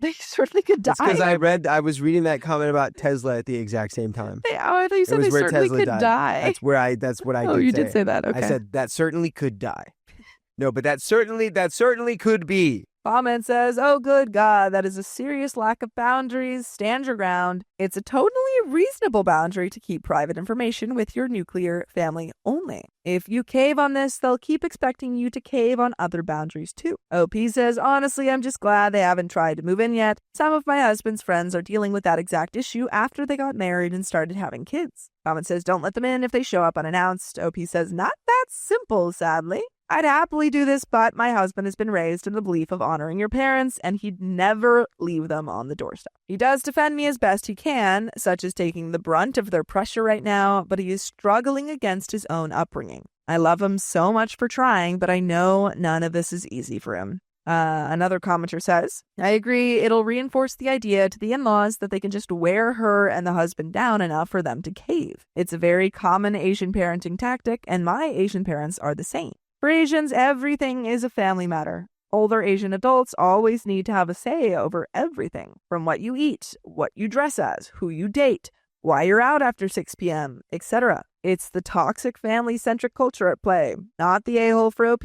They certainly could die. That's because I was reading that comment about Tesla at the exact same time. I thought you said they certainly could die. That's what I did Oh, you did say that, okay. I said that certainly could die. No, but that certainly could be. Comment says, oh, good God, that is a serious lack of boundaries. Stand your ground. It's a totally reasonable boundary to keep private information with your nuclear family only. If you cave on this, they'll keep expecting you to cave on other boundaries too. OP says, honestly, I'm just glad they haven't tried to move in yet. Some of my husband's friends are dealing with that exact issue after they got married and started having kids. Comment says, don't let them in if they show up unannounced. OP says, not that simple, sadly. I'd happily do this, but my husband has been raised in the belief of honoring your parents, and he'd never leave them on the doorstep. He does defend me as best he can, such as taking the brunt of their pressure right now, but he is struggling against his own upbringing. I love him so much for trying, but I know none of this is easy for him. Another commenter says, I agree, it'll reinforce the idea to the in-laws that they can just wear her and the husband down enough for them to cave. It's a very common Asian parenting tactic, and my Asian parents are the same. For Asians, everything is a family matter. Older Asian adults always need to have a say over everything, from what you eat, what you dress as, who you date, why you're out after 6 p.m., etc. It's the toxic family-centric culture at play, not the a-hole for OP.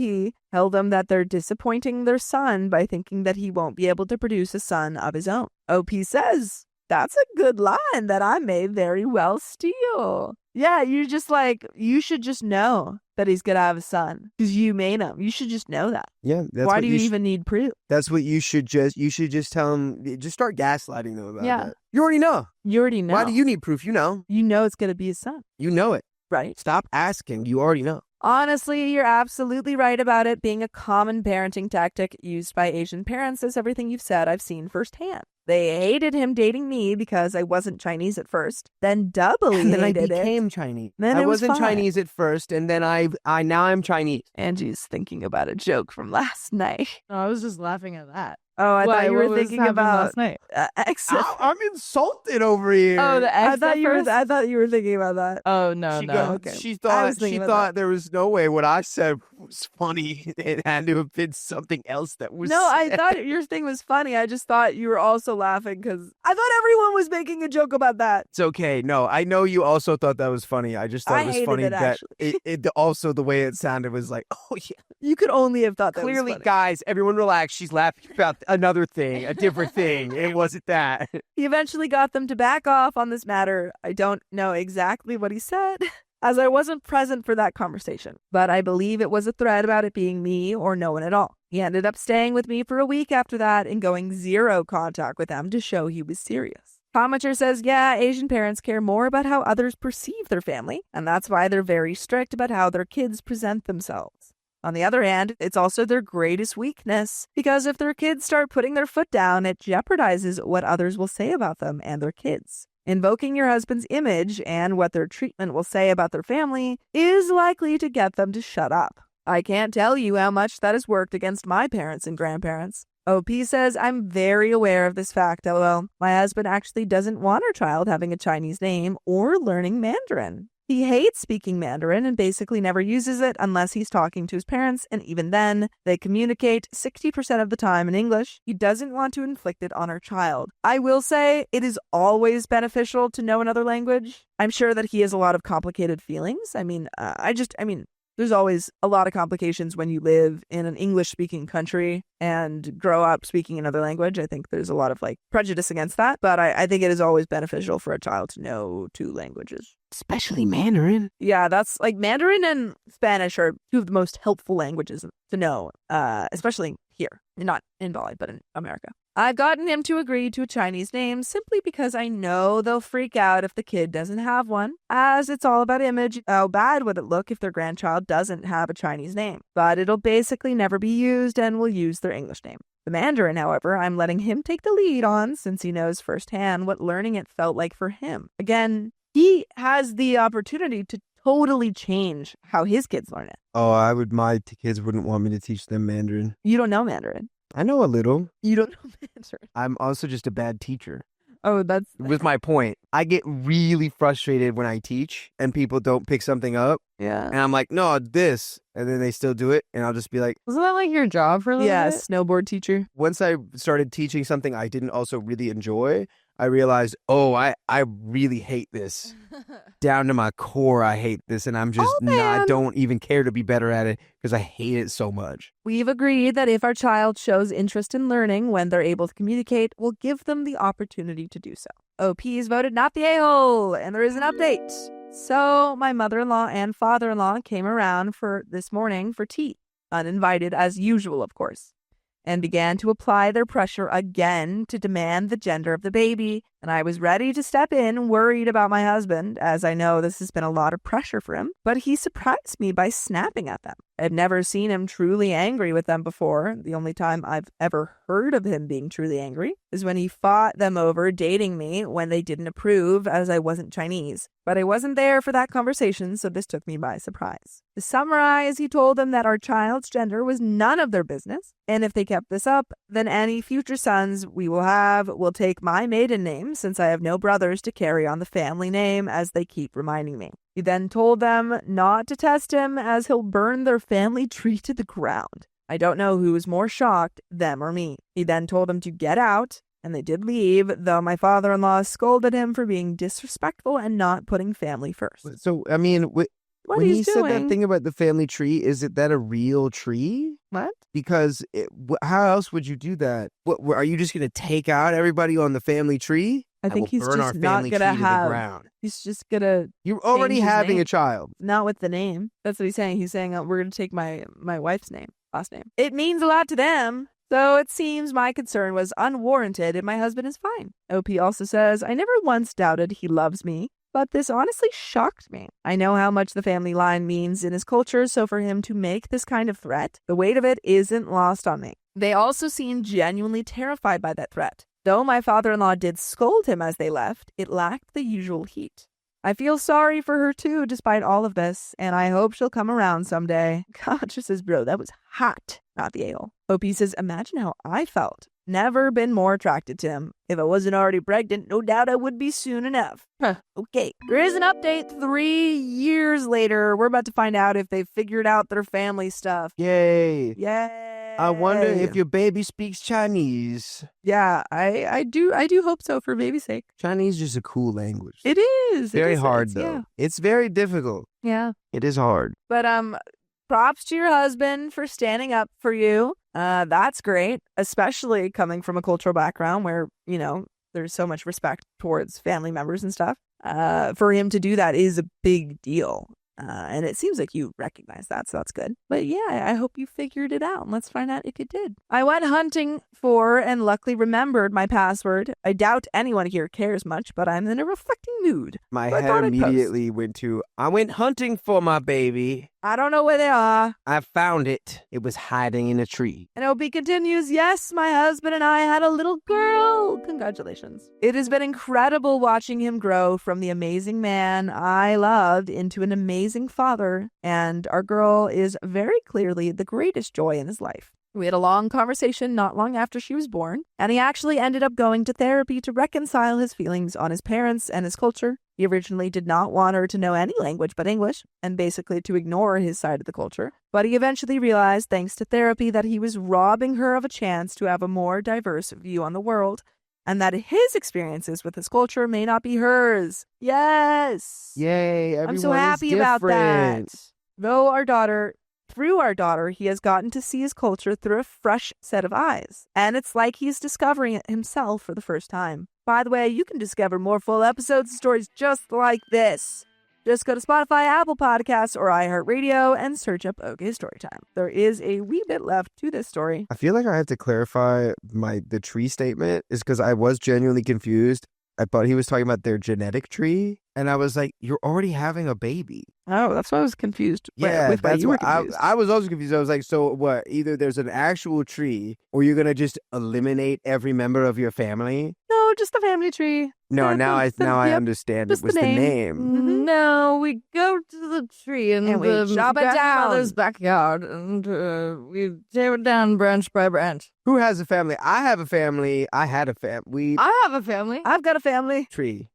Tell them that they're disappointing their son by thinking that he won't be able to produce a son of his own. OP says, that's a good line that I may very well steal. Yeah, you're just you should just know that he's going to have a son because you made him. You should just know that. Yeah. Why do you even need proof? That's what you should just tell him. Just start gaslighting them about that. You already know. Why do you need proof? You know. You know it's going to be his son. You know it. Right. Stop asking. You already know. Honestly, you're absolutely right about it being a common parenting tactic used by Asian parents, as everything you've said I've seen firsthand. They hated him dating me because I wasn't Chinese at first, then doubly and then hated I became Chinese. Then I it was wasn't fine. Chinese at first, and then now I'm Chinese. Angie's thinking about a joke from last night. I was just laughing at that. Oh, I Why, thought you what were was thinking happening about last night. ex. I'm insulted over here. Oh, the ex. I thought you were thinking about that. Oh no, She no. got- okay. She I thought was thinking she about thought there was no way what I said was funny. It had to have been something else that was. No, I said. thought your thing was funny. I just thought you were also laughing because I thought everyone was making a joke about that. It's okay. No, I know you also thought that was funny. I just thought I it was hated funny it, that actually. also the way it sounded was like, oh yeah. You could only have thought that Clearly, was funny. guys, everyone relax. She's laughing about another thing, a different thing. It wasn't that. He eventually got them to back off on this matter. I don't know exactly what he said, as I wasn't present for that conversation, but I believe it was a thread about it being me or no one at all. He ended up staying with me for a week after that and going zero contact with them to show he was serious. Commenter says, yeah, Asian parents care more about how others perceive their family, and that's why they're very strict about how their kids present themselves. On the other hand, it's also their greatest weakness, because if their kids start putting their foot down, it jeopardizes what others will say about them and their kids. Invoking your husband's image and what their treatment will say about their family is likely to get them to shut up. I can't tell you how much that has worked against my parents and grandparents. OP says, I'm very aware of this fact, lol. My husband actually doesn't want our child having a Chinese name or learning Mandarin. He hates speaking Mandarin and basically never uses it unless he's talking to his parents, and even then, they communicate 60% of the time in English. He doesn't want to inflict it on our child. I will say it is always beneficial to know another language. I'm sure that he has a lot of complicated feelings. There's always a lot of complications when you live in an English-speaking country and grow up speaking another language. I think there's a lot of prejudice against that, but I think it is always beneficial for a child to know two languages. Especially Mandarin. Yeah, that's Mandarin and Spanish are two of the most helpful languages to know, especially here, not in Bali, but in America. I've gotten him to agree to a Chinese name simply because I know they'll freak out if the kid doesn't have one, as it's all about image. How bad would it look if their grandchild doesn't have a Chinese name? But it'll basically never be used and will use their English name. The Mandarin, however, I'm letting him take the lead on since he knows firsthand what learning it felt like for him. Again, he has the opportunity to totally change how his kids learn it. Oh, my kids wouldn't want me to teach them Mandarin. You don't know Mandarin. I know a little. You don't know Mandarin. I'm also just a bad teacher. Oh, that's With my point. I get really frustrated when I teach and people don't pick something up. yeah. And I'm like, no, this. And then they still do it. And I'll just be like, Wasn't that like your job for a little Yeah, bit? snowboard teacher. once I started teaching something I didn't also really enjoy, I realized, I really hate this. Down to my core, I hate this. And I'm just man. I don't even care to be better at it because I hate it so much. We've agreed that if our child shows interest in learning when they're able to communicate, we'll give them the opportunity to do so. OP's voted not the a-hole, and there is an update. So my mother-in-law and father-in-law came around for this morning for tea, uninvited as usual, of course, and began to apply their pressure again to demand the gender of the baby. And I was ready to step in, worried about my husband, as I know this has been a lot of pressure for him, but he surprised me by snapping at them. I've never seen him truly angry with them before. The only time I've ever heard of him being truly angry is when he fought them over dating me when they didn't approve, as I wasn't Chinese. But I wasn't there for that conversation, so this took me by surprise. To summarize, he told them that our child's gender was none of their business, and if they kept this up, then any future sons we will have will take my maiden name, since I have no brothers to carry on the family name, as they keep reminding me. He then told them not to test him, as he'll burn their family tree to the ground. I don't know who was more shocked, them or me. He then told them to get out, and they did leave, though my father-in-law scolded him for being disrespectful and not putting family first. So, I mean, What when he he's said that doing? thing about the family tree, is that a real tree? What? Because how else would you do that? Are you just going to take out everybody on the family tree? I think will he's burn our just not family gonna tree to the have. ground. He's just gonna You're already change his having name. a child. not with the name. That's what he's saying. He's saying we're gonna take my wife's name, last name. It means a lot to them. So it seems my concern was unwarranted and my husband is fine. OP also says, I never once doubted he loves me, but this honestly shocked me. I know how much the family line means in his culture, so for him to make this kind of threat, the weight of it isn't lost on me. They also seem genuinely terrified by that threat. Though my father-in-law did scold him as they left, it lacked the usual heat. I feel sorry for her too, despite all of this, and I hope she'll come around someday. God, just says, bro, that was hot, not the ale. OP says, imagine how I felt. never been more attracted to him. If I wasn't already pregnant, no doubt I would be soon enough. Okay. There is an update 3 years later. We're about to find out if they've figured out their family stuff. Yay. Yay. I wonder if your baby speaks Chinese. Yeah, I do hope so for baby's sake. Chinese is just a cool language. It is. Very It is, hard, though. Yeah. It's very difficult. Yeah. It is hard. But props to your husband for standing up for you. That's great, especially coming from a cultural background where, there's so much respect towards family members and stuff. For him to do that is a big deal. And it seems like you recognize that, so that's good. But yeah, I hope you figured it out, and let's find out if you did. I went hunting for and luckily remembered my password. I doubt anyone here cares much, but I'm in a reflecting mood. My So I head thought I'd post. immediately went to, I went hunting for my baby. I don't know where they are. I found it. It was hiding in a tree. And OP continues, yes, my husband and I had a little girl. Congratulations. It has been incredible watching him grow from the amazing man I loved into an amazing father. And our girl is very clearly the greatest joy in his life. We had a long conversation not long after she was born, and he actually ended up going to therapy to reconcile his feelings on his parents and his culture. He originally did not want her to know any language but English, and basically to ignore his side of the culture. But he eventually realized, thanks to therapy, that he was robbing her of a chance to have a more diverse view on the world, and that his experiences with his culture may not be hers. Yes! Yay, everyone I'm so happy about that. Through our daughter, he has gotten to see his culture through a fresh set of eyes. And it's like he's discovering it himself for the first time. By the way, you can discover more full episodes and stories just like this. Just go to Spotify, Apple Podcasts, or iHeartRadio and search up OK Storytime. There is a wee bit left to this story. I feel like I have to clarify the tree statement is because I was genuinely confused. I thought he was talking about their genetic tree. And I was like, you're already having a baby. Oh, that's why I was confused. Yeah, with why that's you were what confused. I was also confused. I was like, so what? Either there's an actual tree or you're going to just eliminate every member of your family? No, just the family tree. No, Yeah, now I yep, understand just it was the name. Mhm. No, we go to the tree in And we the chop it down. grandmother's backyard, and we tear it down branch by branch. Who has a family? I have a family. I had a family. I have a family. I've got a family. Tree.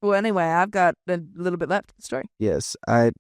Well, anyway, I've got a little bit left of the story. Yes, I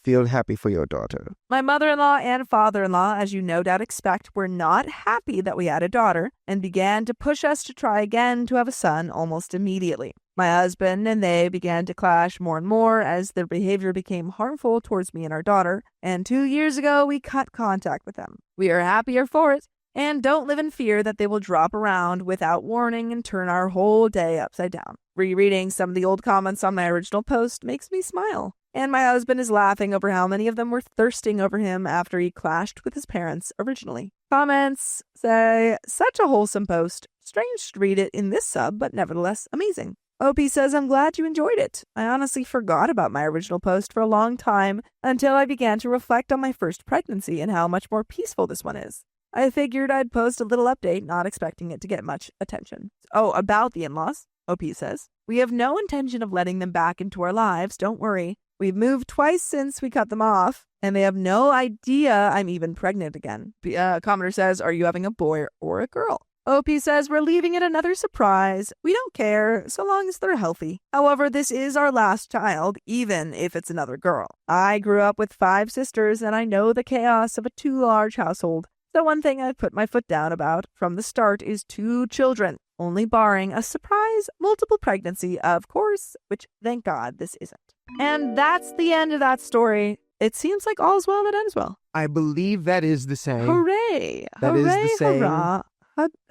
feel happy for your daughter. My mother-in-law and father-in-law, as you no doubt expect, were not happy that we had a daughter and began to push us to try again to have a son almost immediately. My husband and they began to clash more and more as their behavior became harmful towards me and our daughter, and 2 years ago we cut contact with them. We are happier for it and don't live in fear that they will drop around without warning and turn our whole day upside down. Rereading some of the old comments on my original post makes me smile. And my husband is laughing over how many of them were thirsting over him after he clashed with his parents originally. Comments say, such a wholesome post. Strange to read it in this sub, but nevertheless amazing. OP says, I'm glad you enjoyed it. I honestly forgot about my original post for a long time until I began to reflect on my first pregnancy and how much more peaceful this one is. I figured I'd post a little update, not expecting it to get much attention. Oh, about the in-laws, OP says, we have no intention of letting them back into our lives, don't worry. We've moved twice since we cut them off, and they have no idea I'm even pregnant again. Commenter says, are you having a boy or a girl? OP says, we're leaving it another surprise. We don't care, so long as they're healthy. However, this is our last child, even if it's another girl. I grew up with 5 sisters, and I know the chaos of a too large household. So one thing I've put my foot down about from the start is 2 children, only barring a surprise multiple pregnancy, of course, which thank God this isn't. And that's the end of that story. It seems like all's well that ends well. I believe that is the same. Hooray! That is Hooray, the same. hurrah!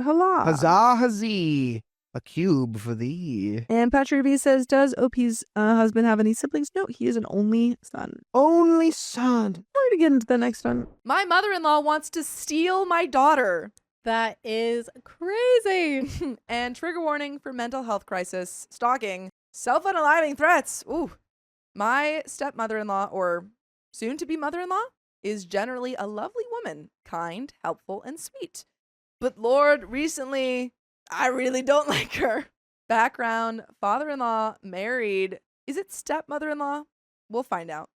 Holla! Huzzah, huzzee. A cube for thee. And Patrick V says, does OP's husband have any siblings? No, he is an only son. Only son. We're going to get into the next one. My mother-in-law wants to steal my daughter. That is crazy. And trigger warning for mental health crisis, stalking, self-unaliving threats. Ooh. My stepmother-in-law, or soon-to-be mother-in-law, is generally a lovely woman, kind, helpful, and sweet. But Lord, recently, I really don't like her. Background, father-in-law married, is it stepmother-in-law? We'll find out.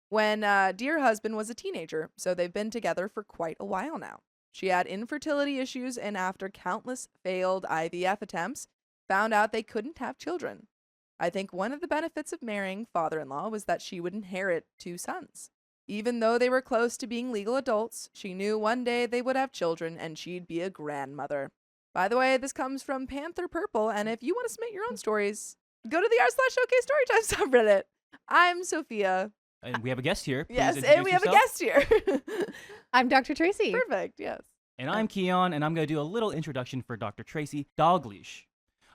When dear husband was a teenager, so they've been together for quite a while now. She had infertility issues, and after countless failed IVF attempts, found out they couldn't have children. I think one of the benefits of marrying father-in-law was that she would inherit 2 sons. Even though they were close to being legal adults, she knew one day they would have children and she'd be a grandmother. By the way, this comes from Panther Purple, and if you want to submit your own stories, go to the r/showcase Storytime subreddit. I'm Sophia. And we have a guest here. Please Yes, and introduce we have a yourself. guest here. I'm Dr. Tracy. Perfect, yes. And I'm Keon, and I'm going to do a little introduction for Dr. Tracy Dalgleish,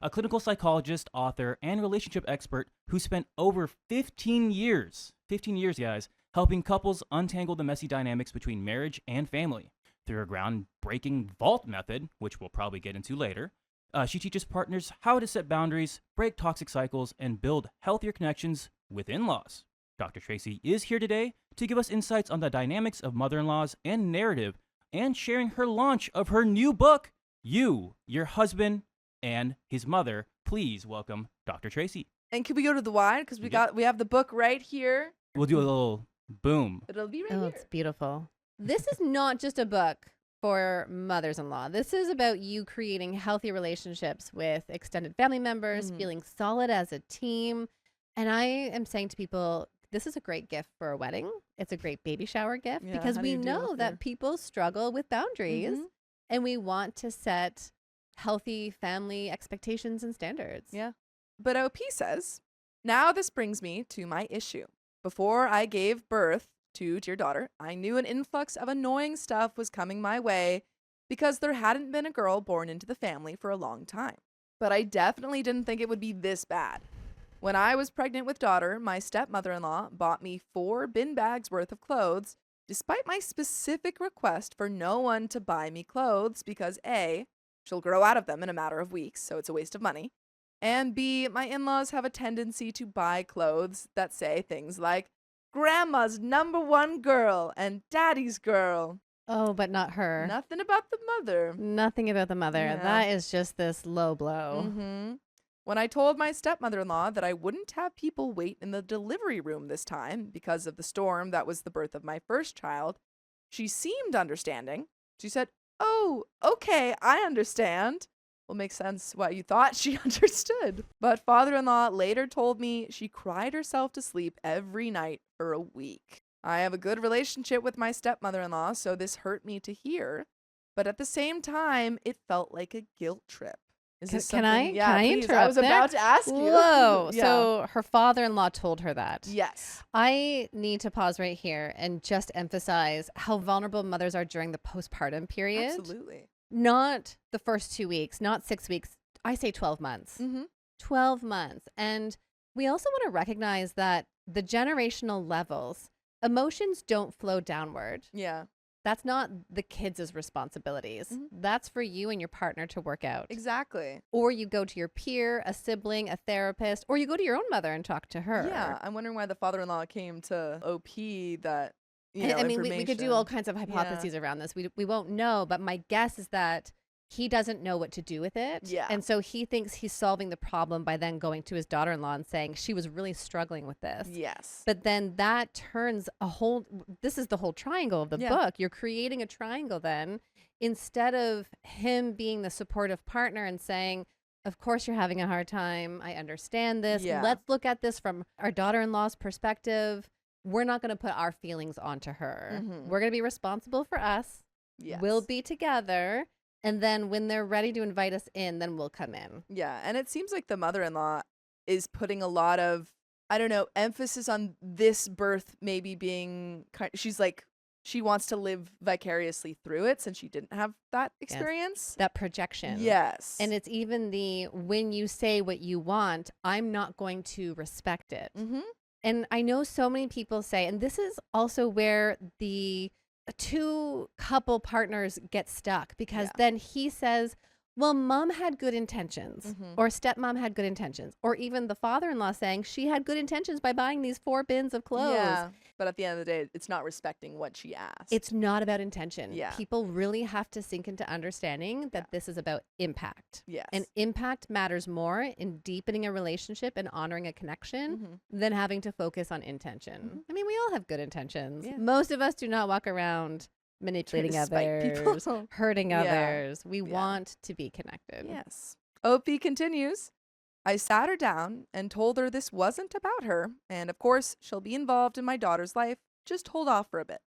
a clinical psychologist, author, and relationship expert who spent over 15 years, guys, helping couples untangle the messy dynamics between marriage and family. Through her groundbreaking Vault method, which we'll probably get into later, she teaches partners how to set boundaries, break toxic cycles, and build healthier connections with in-laws. Dr. Tracy is here today to give us insights on the dynamics of mother-in-laws and narrative, and sharing her launch of her new book, You, Your Husband, and His Mother. Please welcome Dr. Tracy. And can we go to the wide? Because we have the book right here. We'll do a little boom. It'll be right Oh, here. it's beautiful. This is not just a book for mothers-in-law. This is about you creating healthy relationships with extended family members, feeling solid as a team. And I am saying to people, this is a great gift for a wedding. It's a great baby shower gift because how do we you deal know with that people struggle with boundaries and we want to set healthy family expectations and standards. Yeah. But OP says, now this brings me to my issue. Before I gave birth to dear daughter, I knew an influx of annoying stuff was coming my way because there hadn't been a girl born into the family for a long time. But I definitely didn't think it would be this bad. When I was pregnant with daughter, my stepmother-in-law bought me 4 bin bags worth of clothes, despite my specific request for no one to buy me clothes because A, she'll grow out of them in a matter of weeks, so it's a waste of money, and B, my in-laws have a tendency to buy clothes that say things like, Grandma's #1 girl and Daddy's girl. Oh, but not her. Nothing about the mother. Nothing about the mother. Yeah. That is just this low blow. When I told my stepmother-in-law that I wouldn't have people wait in the delivery room this time because of the storm that was the birth of my first child, she seemed understanding. She said, oh, okay, I understand. Well, makes sense why you thought she understood. But father-in-law later told me she cried herself to sleep every night for a week. I have a good relationship with my stepmother-in-law, so this hurt me to hear. But at the same time, it felt like a guilt trip. Is this Can I? something- Yeah, can I please. interrupt I was there? about to ask you. Whoa. Yeah. So her father-in-law told her that. Yes. I need to pause right here and just emphasize how vulnerable mothers are during the postpartum period. Absolutely. Not the first 2 weeks, not 6 weeks. I say 12 months. 12 months. And we also want to recognize that the generational levels, emotions don't flow downward. Yeah. That's not the kids' responsibilities. That's for you and your partner to work out. Exactly. Or you go to your peer, a sibling, a therapist, or you go to your own mother and talk to her. Yeah. I'm wondering why the father-in-law came to OP that, you know, I mean, we could do all information. kinds of hypotheses around this. We won't know, but my guess is that he doesn't know what to do with it. Yeah. And so he thinks he's solving the problem by then going to his daughter-in-law and saying she was really struggling with this. Yes. But then that turns this is the whole triangle of the book. You're creating a triangle then instead of him being the supportive partner and saying, of course you're having a hard time. I understand this. Yeah. Let's look at this from our daughter-in-law's perspective. We're not going to put our feelings onto her. We're going to be responsible for us. Yes. We'll be together. And then when they're ready to invite us in, then we'll come in. Yeah. And it seems like the mother-in-law is putting a lot of, I don't know, emphasis on this birth maybe being she's like, she wants to live vicariously through it since she didn't have that experience. That projection. Yes. And it's even when you say what you want, I'm not going to respect it. And I know so many people say, and this is also where the 2 couple partners get stuck because then he says, well, mom had good intentions or stepmom had good intentions, or even the father-in-law saying she had good intentions by buying these 4 bins of clothes. Yeah. But at the end of the day, it's not respecting what she asked. It's not about intention. Yeah. People really have to sink into understanding that this is about impact. Yes. And impact matters more in deepening a relationship and honoring a connection than having to focus on intention. I mean, we all have good intentions. Yeah. Most of us do not walk around manipulating Trying to spite others, people. hurting Yeah. others. We Yeah. want to be connected. Yes. OP continues. I sat her down and told her this wasn't about her. And of course, she'll be involved in my daughter's life. Just hold off for a bit.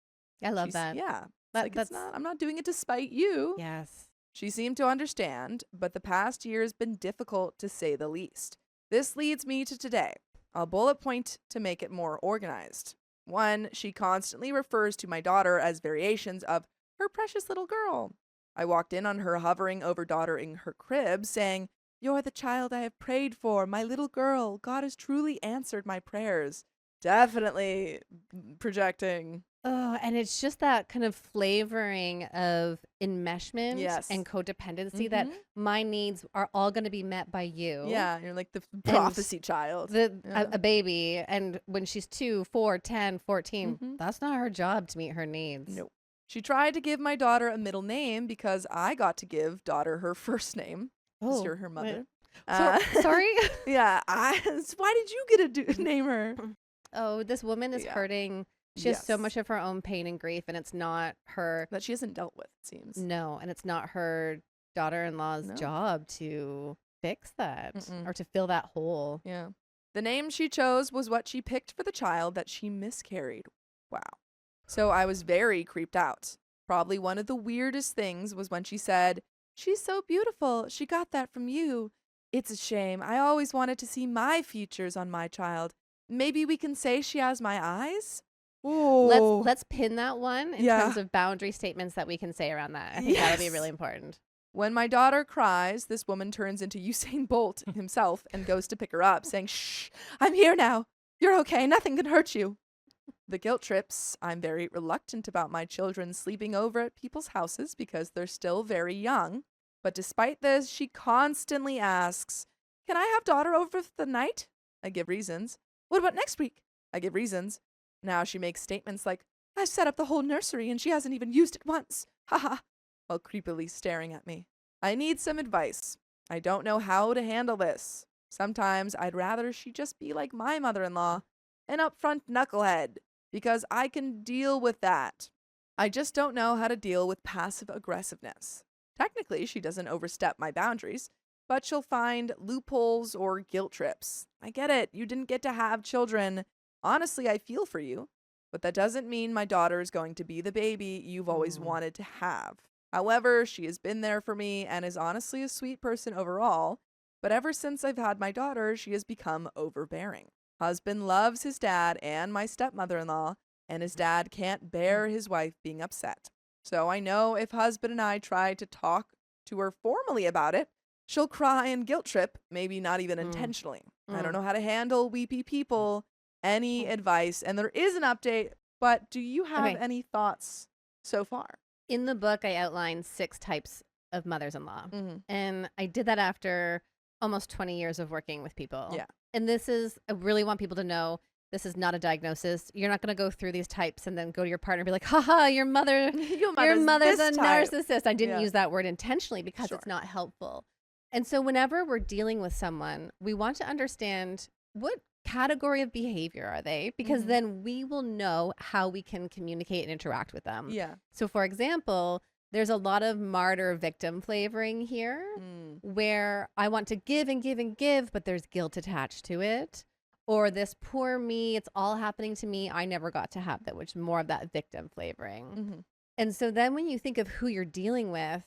I love that. Yeah. That- It's that's not, I'm not doing it to spite you. yes. She seemed to understand, but the past year has been difficult to say the least. This leads me to today. I'll bullet point to make it more organized. 1, she constantly refers to my daughter as variations of her precious little girl. I walked in on her hovering over daughter in her crib, saying, "You're the child I have prayed for, my little girl. God has truly answered my prayers." Definitely projecting. Oh, and it's just that kind of flavoring of enmeshment Yes. and codependency that my needs are all going to be met by you. Yeah, you're like the prophecy child. A baby, and when she's 2, 4, 10, 14, Mhm. that's not her job to meet her needs. Nope. She tried to give my daughter a middle name because I got to give daughter her first name. 'Cause you're her mother. Sorry? Yeah. Why did you get to name her? Oh, this woman is Yeah. hurting. She has so Yes. much of her own pain and grief, and it's not her. That she hasn't dealt with, it seems. No, and it's not her daughter-in-law's No. job to fix that Mm-mm. or to fill that hole. Yeah. The name she chose was what she picked for the child that she miscarried. Wow. So I was very creeped out. Probably one of the weirdest things was when she said, "She's so beautiful. She got that from you. It's a shame. I always wanted to see my features on my child. Maybe we can say she has my eyes?" Ooh. Let's pin that one in Yeah. terms of boundary statements that we can say around that. I think that would be Yes. really important. When my daughter cries, this woman turns into Usain Bolt himself and goes to pick her up, saying, "Shh, I'm here now. You're okay. Nothing can hurt you." The guilt trips. I'm very reluctant about my children sleeping over at people's houses because they're still very young. But despite this, she constantly asks, "Can I have daughter over for the night?" I give reasons. "What about next week?" I give reasons. Now she makes statements like, "I've set up the whole nursery and she hasn't even used it once. Haha," while creepily staring at me. I need some advice. I don't know how to handle this. Sometimes I'd rather she just be like my mother-in-law, an upfront knucklehead, because I can deal with that. I just don't know how to deal with passive aggressiveness. Technically, she doesn't overstep my boundaries, but she'll find loopholes or guilt trips. I get it. You didn't get to have children. Honestly, I feel for you. But that doesn't mean my daughter is going to be the baby you've always wanted to have. However, she has been there for me and is honestly a sweet person overall. But ever since I've had my daughter, she has become overbearing. Husband loves his dad and my stepmother-in-law, and his dad can't bear his wife being upset. So I know if husband and I try to talk to her formally about it, she'll cry and guilt trip, maybe not even intentionally. I don't know how to handle weepy people. Any advice? And there is an update, but do you have Okay. any thoughts so far? In the book, I outlined 6 types of mothers-in-law. Mm-hmm. And I did that after almost 20 years of working with people. Yeah. And I really want people to know this is not a diagnosis. You're not going to go through these types and then go to your partner and be like, haha, your mother's a this type. narcissist. I didn't Yeah. use that word intentionally because Sure. it's not helpful. And so whenever we're dealing with someone, we want to understand what category of behavior are they, because Mhm. then we will know how we can communicate and interact with them. Yeah. So for example, there's a lot of martyr victim flavoring here where I want to give and give and give, but there's guilt attached to it. Or this poor me, it's all happening to me. I never got to have that, which is more of that victim flavoring. Mm-hmm. And so then when you think of who you're dealing with,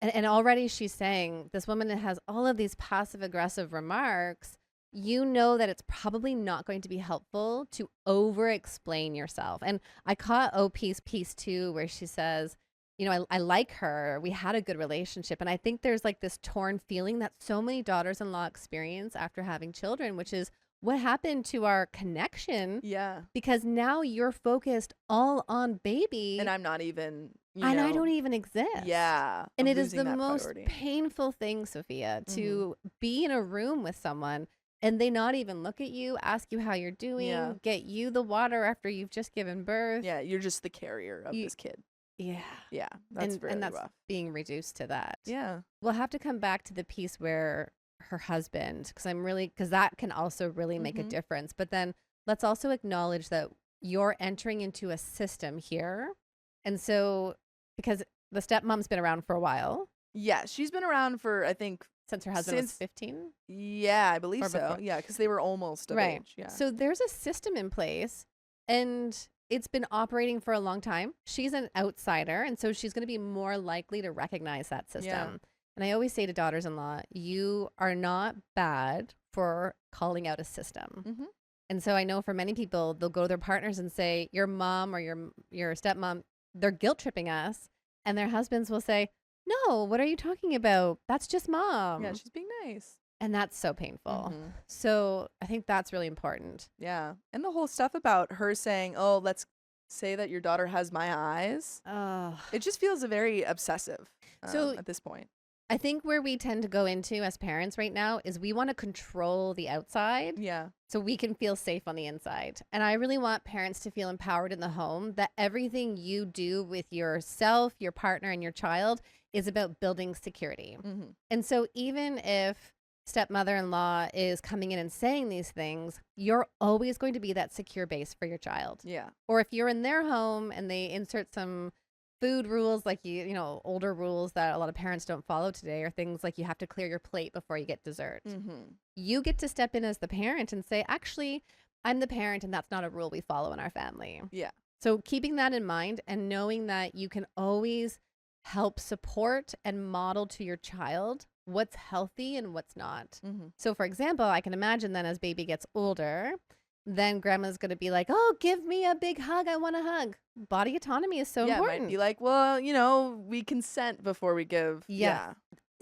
and already she's saying this woman that has all of these passive aggressive remarks, you know that it's probably not going to be helpful to over explain yourself. And I caught OP's piece too, where she says, you know, I like her. We had a good relationship. And I think there's like this torn feeling that so many daughters-in-law experience after having children, which is what happened to our connection? Yeah. Because now you're focused all on baby. And I'm not even, I don't even exist. Yeah. And I'm it is losing the that most priority. painful thing, Sophia, to be in a room with someone and they not even look at you, ask you how you're doing, Yeah. get you the water after you've just given birth. Yeah, you're just the carrier of this kid. Yeah. Yeah, that's really and that's rough. being reduced to that. Yeah. We'll have to come back to the piece where her husband, because that can also really make a Mhm. difference. But then let's also acknowledge that you're entering into a system here. And so because the stepmom's been around for a while. Yeah, she's been around for, I think, Since her husband was 15? Yeah, I believe Or so. before. Yeah, because they were almost of Right. age. Yeah. So there's a system in place, and it's been operating for a long time. She's an outsider, and so she's going to be more likely to recognize that system. Yeah. And I always say to daughters-in-law, you are not bad for calling out a system. Mm-hmm. And so I know for many people, they'll go to their partners and say, your mom or your stepmom, they're guilt tripping us. And their husbands will say, no, what are you talking about? That's just mom. Yeah, she's being nice. And that's so painful. Mhm. So I think that's really important. Yeah. And the whole stuff about her saying, oh, let's say that your daughter has my eyes. It just feels very obsessive So- at this point. I think where we tend to go into as parents right now is we want to control the outside Yeah. so we can feel safe on the inside. And I really want parents to feel empowered in the home, that everything you do with yourself, your partner, and your child is about building security. Mm-hmm. And so even if stepmother-in-law is coming in and saying these things, you're always going to be that secure base for your child. Yeah. Or if you're in their home and they insert some food rules, like you know, older rules that a lot of parents don't follow today, or things like you have to clear your plate before you get dessert. Mm-hmm. You get to step in as the parent and say, actually, I'm the parent and that's not a rule we follow in our family. Yeah. So keeping that in mind and knowing that you can always help support and model to your child what's healthy and what's not. Mm-hmm. So for example, I can imagine then as baby gets older, then grandma's going to be like, oh, give me a big hug. I want a hug. Body autonomy is so yeah, important. it might be like, well, you know, we consent before we give. Yeah.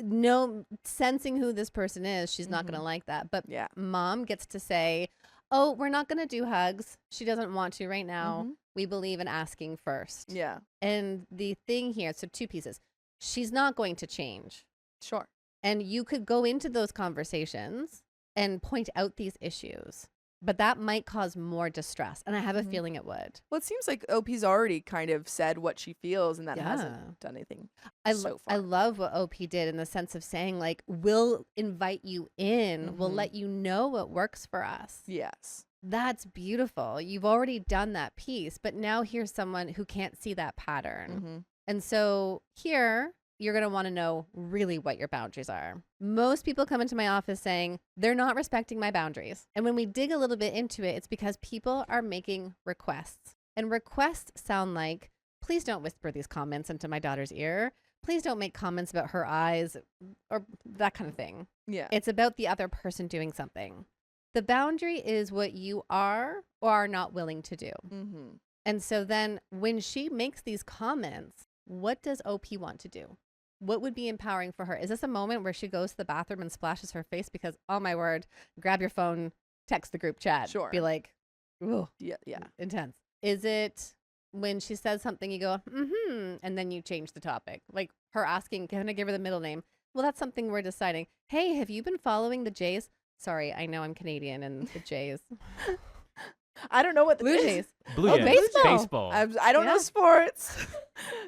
No, sensing who this person is, she's not going Mhm. to like that. But Yeah. mom gets to say, oh, we're not going to do hugs. She doesn't want to right now. Mhm. We believe in asking first. Yeah. And the thing here, so two pieces. She's not going to change. Sure. And you could go into those conversations and point out these issues, but that might cause more distress. And I have a Mhm. feeling it would. Well, it seems like OP's already kind of said what she feels, and that Yeah. hasn't done anything I so far. love what OP did in the sense of saying, like, we'll invite you in. We'll Mhm. let you know what works for us. Yes. That's beautiful. You've already done that piece, but now here's someone who can't see that pattern. Mm-hmm. And so here, you're going to want to know really what your boundaries are. Most people come into my office saying they're not respecting my boundaries. And when we dig a little bit into it, it's because people are making requests. And requests sound like, please don't whisper these comments into my daughter's ear. Please don't make comments about her eyes or that kind of thing. Yeah. It's about the other person doing something. The boundary is what you are or are not willing to do. Mm-hmm. And so then when she makes these comments, what does OP want to do? What would be empowering for her? Is this a moment where she goes to the bathroom and splashes her face because, oh my word, grab your phone, text the group chat. Sure. Be like, ooh, Yeah. Yeah. intense. Is it when she says something, you go, and then you change the topic? Like her asking, can I give her the middle name? Well, that's something we're deciding. Hey, have you been following the Jays? Sorry, I know I'm Canadian and the Jays. I don't know what the Blue Jays. Blue Oh, Jays. baseball. I don't know Yeah. sports.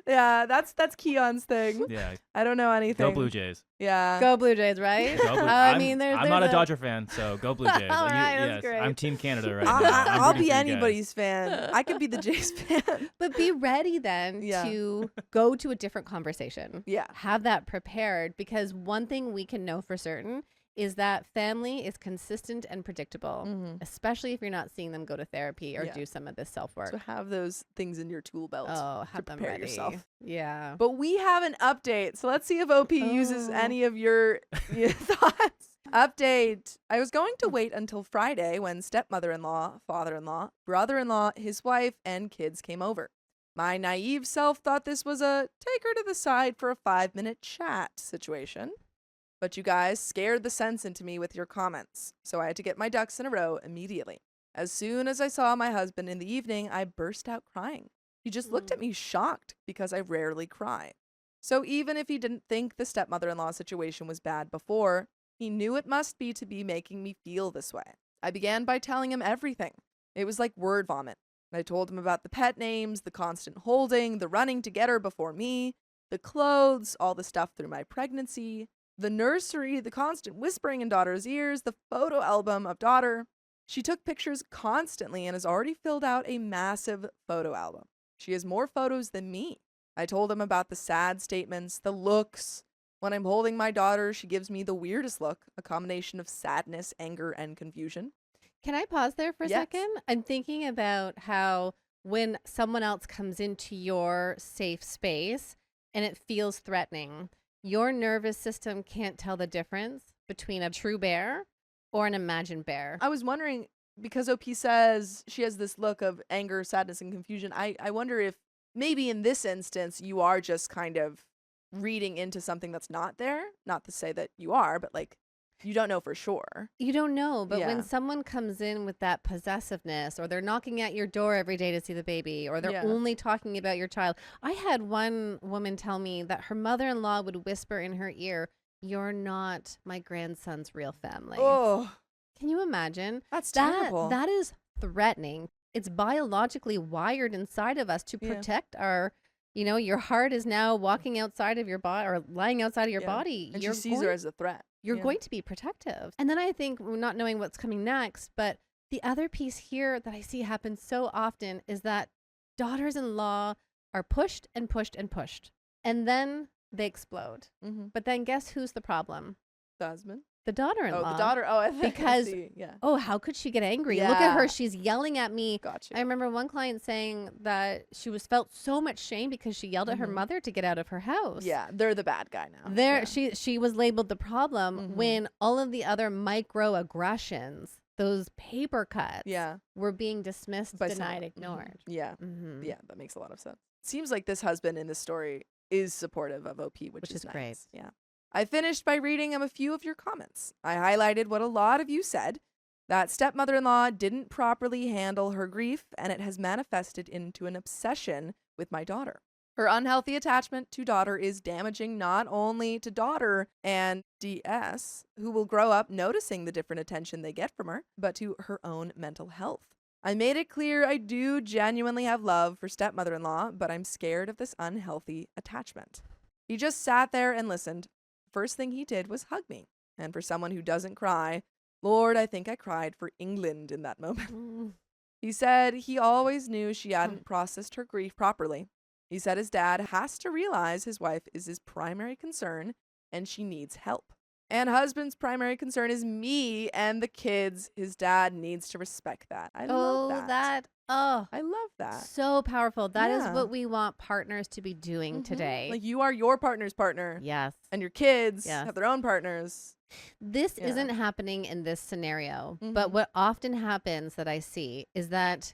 Yeah, that's Keon's thing. Yeah. I don't know anything. Go Blue Jays. Yeah. Go Blue Jays, right? Go Blue- I I'm- mean, I'm not a Dodger fan, so go Blue Jays. All You- right, that's yes, great. I'm Team Canada right now. I'm I'll rooting be for you guys. anybody's fan. I could be the Jays fan. But be ready then Yeah. to go to a different conversation. Yeah. Have that prepared, because one thing we can know for certain is that family is consistent and predictable, Mm-hmm. especially if you're not seeing them go to therapy or Yeah. do some of this self-work. So have those things in your tool belt. Oh, have them prepare ready. yourself. Yeah. But we have an update. So let's see if OP uses Oh. any of your thoughts. Update. I was going to wait until Friday when stepmother-in-law, father-in-law, brother-in-law, his wife, and kids came over. My naive self thought this was a take her to the side for a 5-minute chat situation. But you guys scared the sense into me with your comments, so I had to get my ducks in a row immediately. As soon as I saw my husband in the evening, I burst out crying. He just looked at me shocked because I rarely cry. So even if he didn't think the stepmother-in-law situation was bad before, he knew it must be to be making me feel this way. I began by telling him everything. It was like word vomit. I told him about the pet names, the constant holding, the running to get her before me, the clothes, all the stuff through my pregnancy, the nursery, the constant whispering in daughter's ears, the photo album of daughter. She took pictures constantly and has already filled out a massive photo album. She has more photos than me. I told him about the sad statements, the looks. When I'm holding my daughter, she gives me the weirdest look, a combination of sadness, anger, and confusion. Can I pause there for a Yes. second? I'm thinking about how when someone else comes into your safe space and it feels threatening, your nervous system can't tell the difference between a true bear or an imagined bear. I was wondering, because OP says she has this look of anger, sadness, and confusion, I wonder if maybe in this instance you are just kind of reading into something that's not there. Not to say that you are, but like you don't know for sure. You don't know, but Yeah. when someone comes in with that possessiveness, or they're knocking at your door every day to see the baby, or they're Yeah. only talking about your child. I had one woman tell me that her mother-in-law would whisper in her ear, "You're not my grandson's real family." Oh, Can you imagine? that's That terrible. that is threatening. It's biologically wired inside of us to Yeah. protect our, your heart is now walking outside of your body or lying outside of your Yeah. body. And You're she sees her going- as a threat. you're Yeah. going to be protective. And then I think, not knowing what's coming next, but the other piece here that I see happen so often is that daughters-in-law are pushed and pushed and pushed, and then they explode. Mm-hmm. But then guess who's the problem? The husband. The daughter-in-law. Oh, the daughter. Oh, I Because- see. Yeah. Oh, how could she get angry? Look at her. Yeah. She's yelling at me. Gotcha. I remember one client saying that she felt so much shame because she yelled at her Mhm. mother to get out of her house. Yeah, they're the bad guy now. There, Yeah. she was labeled the problem Mhm. when all of the other microaggressions, those paper cuts, Yeah. were being dismissed, By denied, someone. ignored. Yeah. Mm-hmm. Yeah, that makes a lot of sense. Seems like this husband in this story is supportive of OP, which is is great. nice. Yeah. I finished by reading a few of your comments. I highlighted what a lot of you said, that stepmother-in-law didn't properly handle her grief, and it has manifested into an obsession with my daughter. Her unhealthy attachment to daughter is damaging not only to daughter and DS, who will grow up noticing the different attention they get from her, but to her own mental health. I made it clear I do genuinely have love for stepmother-in-law, but I'm scared of this unhealthy attachment. He just sat there and listened. First thing he did was hug me. And for someone who doesn't cry, Lord, I think I cried for England in that moment. Mm. He said he always knew she hadn't processed her grief properly. He said his dad has to realize his wife is his primary concern and she needs help. And husband's primary concern is me and the kids. His dad needs to respect that. I love that. I love that. So powerful. That is Yeah. what we want partners to be doing Mhm. today. Like you are your partner's partner. Yes. And your kids Yes. have their own partners. This Yeah. isn't happening in this scenario, but Mhm. what often happens that I see is that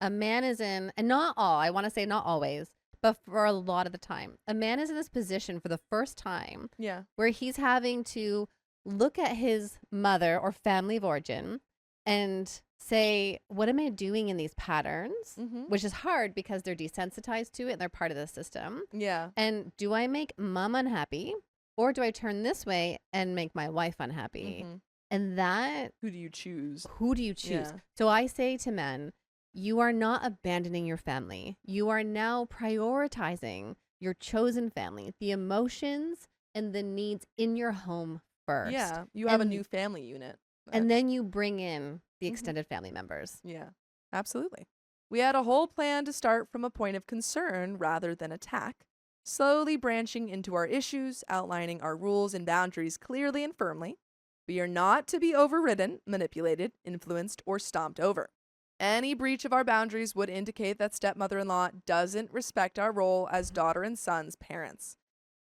a man is in, and not all, I want to say not always, but for a lot of the time, a man is in this position for the first time Yeah. where he's having to look at his mother or family of origin and say, what am I doing in these patterns? Mm-hmm. Which is hard because they're desensitized to it and they're part of the system. Yeah. And do I make mom unhappy or do I turn this way and make my wife unhappy? Mhm. And that, Who do you choose? who do you choose? Yeah. So I say to men, you are not abandoning your family. You are now prioritizing your chosen family, the emotions and the needs in your home first. Yeah. You have a And- new family unit. And then you bring in the Mhm. extended family members. Yeah, absolutely. We had a whole plan to start from a point of concern rather than attack, slowly branching into our issues, outlining our rules and boundaries clearly and firmly. We are not to be overridden, manipulated, influenced, or stomped over. Any breach of our boundaries would indicate that stepmother-in-law doesn't respect our role as daughter and son's parents.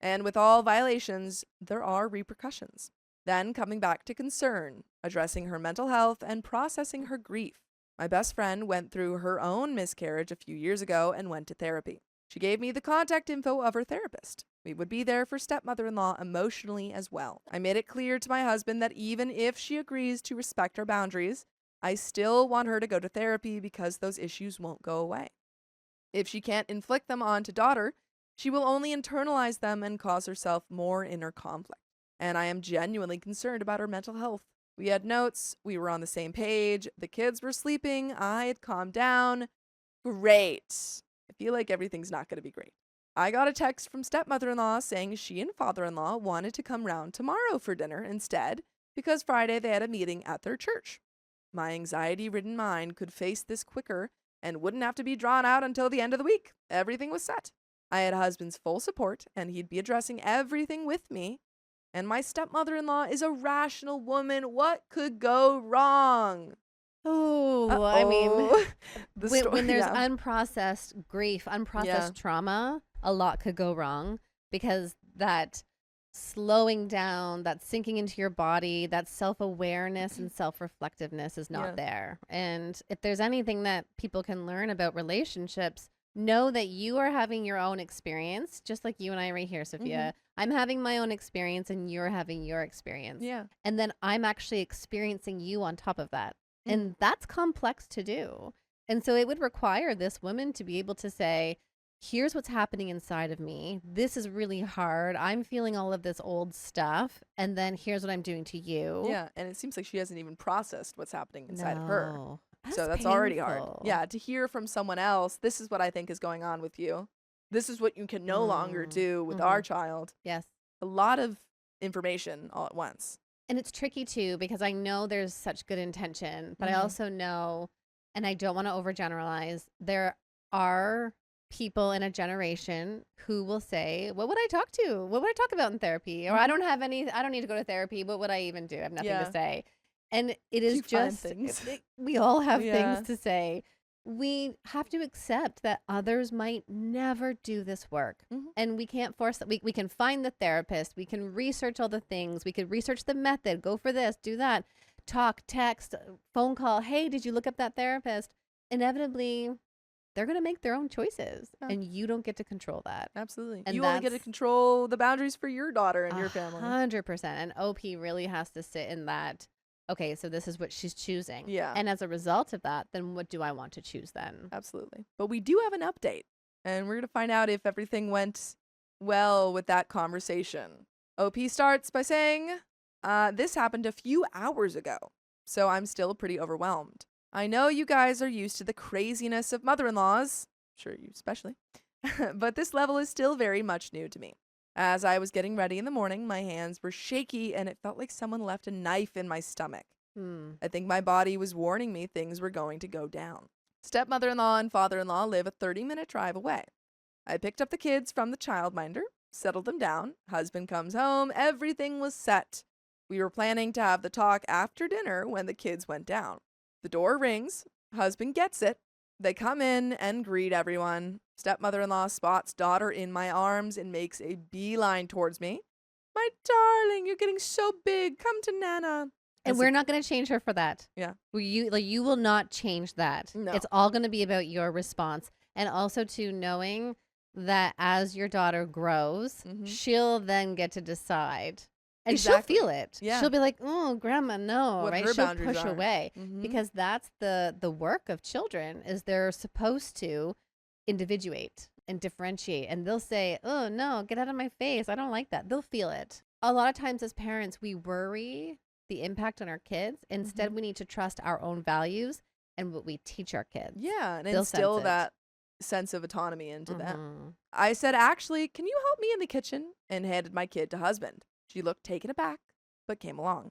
And with all violations, there are repercussions. Then coming back to concern, addressing her mental health and processing her grief. My best friend went through her own miscarriage a few years ago and went to therapy. She gave me the contact info of her therapist. We would be there for stepmother-in-law emotionally as well. I made it clear to my husband that even if she agrees to respect our boundaries, I still want her to go to therapy because those issues won't go away. If she can't inflict them onto daughter, she will only internalize them and cause herself more inner conflict. And I am genuinely concerned about her mental health. We had notes, we were on the same page, the kids were sleeping, I had calmed down. Great. I feel like everything's not going to be great. I got a text from stepmother-in-law saying she and father-in-law wanted to come round tomorrow for dinner instead because Friday they had a meeting at their church. My anxiety-ridden mind could face this quicker and wouldn't have to be drawn out until the end of the week. Everything was set. I had husband's full support, and he'd be addressing everything with me. And my stepmother-in-law is a rational woman. What could go wrong? Oh, I mean, when there's yeah. unprocessed grief, unprocessed Yeah. trauma, a lot could go wrong because that slowing down, that sinking into your body, that self-awareness and self-reflectiveness is not Yeah. there. And if there's anything that people can learn about relationships, know that you are having your own experience, just like you and I right here, Sophia. I'm having my own experience and you're having your experience. Yeah. And then I'm actually experiencing you on top of that. And that's complex to do. And so it would require this woman to be able to say, here's what's happening inside of me. This is really hard. I'm feeling all of this old stuff. And then here's what I'm doing to you. Yeah. And it seems like she hasn't even processed what's happening inside of her. No. So that's already hard. painful. Yeah. To hear from someone else, this is what I think is going on with you. This is what you can no longer do with our child. Yes. A lot of information all at once. And it's tricky too, because I know there's such good intention, but I Mhm. also know, and I don't want to overgeneralize, there are people in a generation who will say, what would I talk to? What would I talk about in therapy? Or I don't need to go to therapy. What would I even do? I have nothing Yeah. to say. And it is You find just, things. we all have Yeah. things to say. We have to accept that others might never do this work. Mhm. And we can't force that. We can find the therapist. We can research all the things. We could research the method, go for this, do that, talk, text, phone call. Hey, did you look up that therapist? Inevitably, they're going to make their own choices. Yeah. And you don't get to control that. Absolutely. And You only get to that's control the boundaries for your daughter and your family. 100%. And OP really has to sit in that. Okay, so this is what she's choosing. Yeah. And as a result of that, then what do I want to choose then? Absolutely. But we do have an update, and we're going to find out if everything went well with that conversation. OP starts by saying, this happened a few hours ago, so I'm still pretty overwhelmed. I know you guys are used to the craziness of mother-in-laws, sure you especially, but this level is still very much new to me. As I was getting ready in the morning, my hands were shaky and it felt like someone left a knife in my stomach. I think my body was warning me things were going to go down. Stepmother-in-law and father-in-law live a 30-minute drive away. I picked up the kids from the childminder, settled them down. Husband comes home. Everything was set. We were planning to have the talk after dinner when the kids went down. The door rings. Husband gets it. They come in and greet everyone. Stepmother-in-law spots daughter in my arms and makes a beeline towards me. My darling, you're getting so big. Come to Nana. And we're not going to change her for that. Yeah. You will not change that. No. It's all going to be about your response. And also to knowing that as your daughter grows, she'll then get to decide. And Exactly. she'll feel it. Yeah. She'll be like, oh, grandma, no, What right? her She'll boundaries push are. away. Mhm. Because that's the work of children is they're supposed to individuate and differentiate. And they'll say, oh, no, get out of my face. I don't like that. They'll feel it. A lot of times as parents, we worry the impact on our kids. Instead, we need to trust our own values and what we teach our kids. Yeah, and They'll instill sense it. that sense of autonomy into them. Mhm. I said, actually, can you help me in the kitchen? And handed my kid to husband. She looked taken aback, but came along.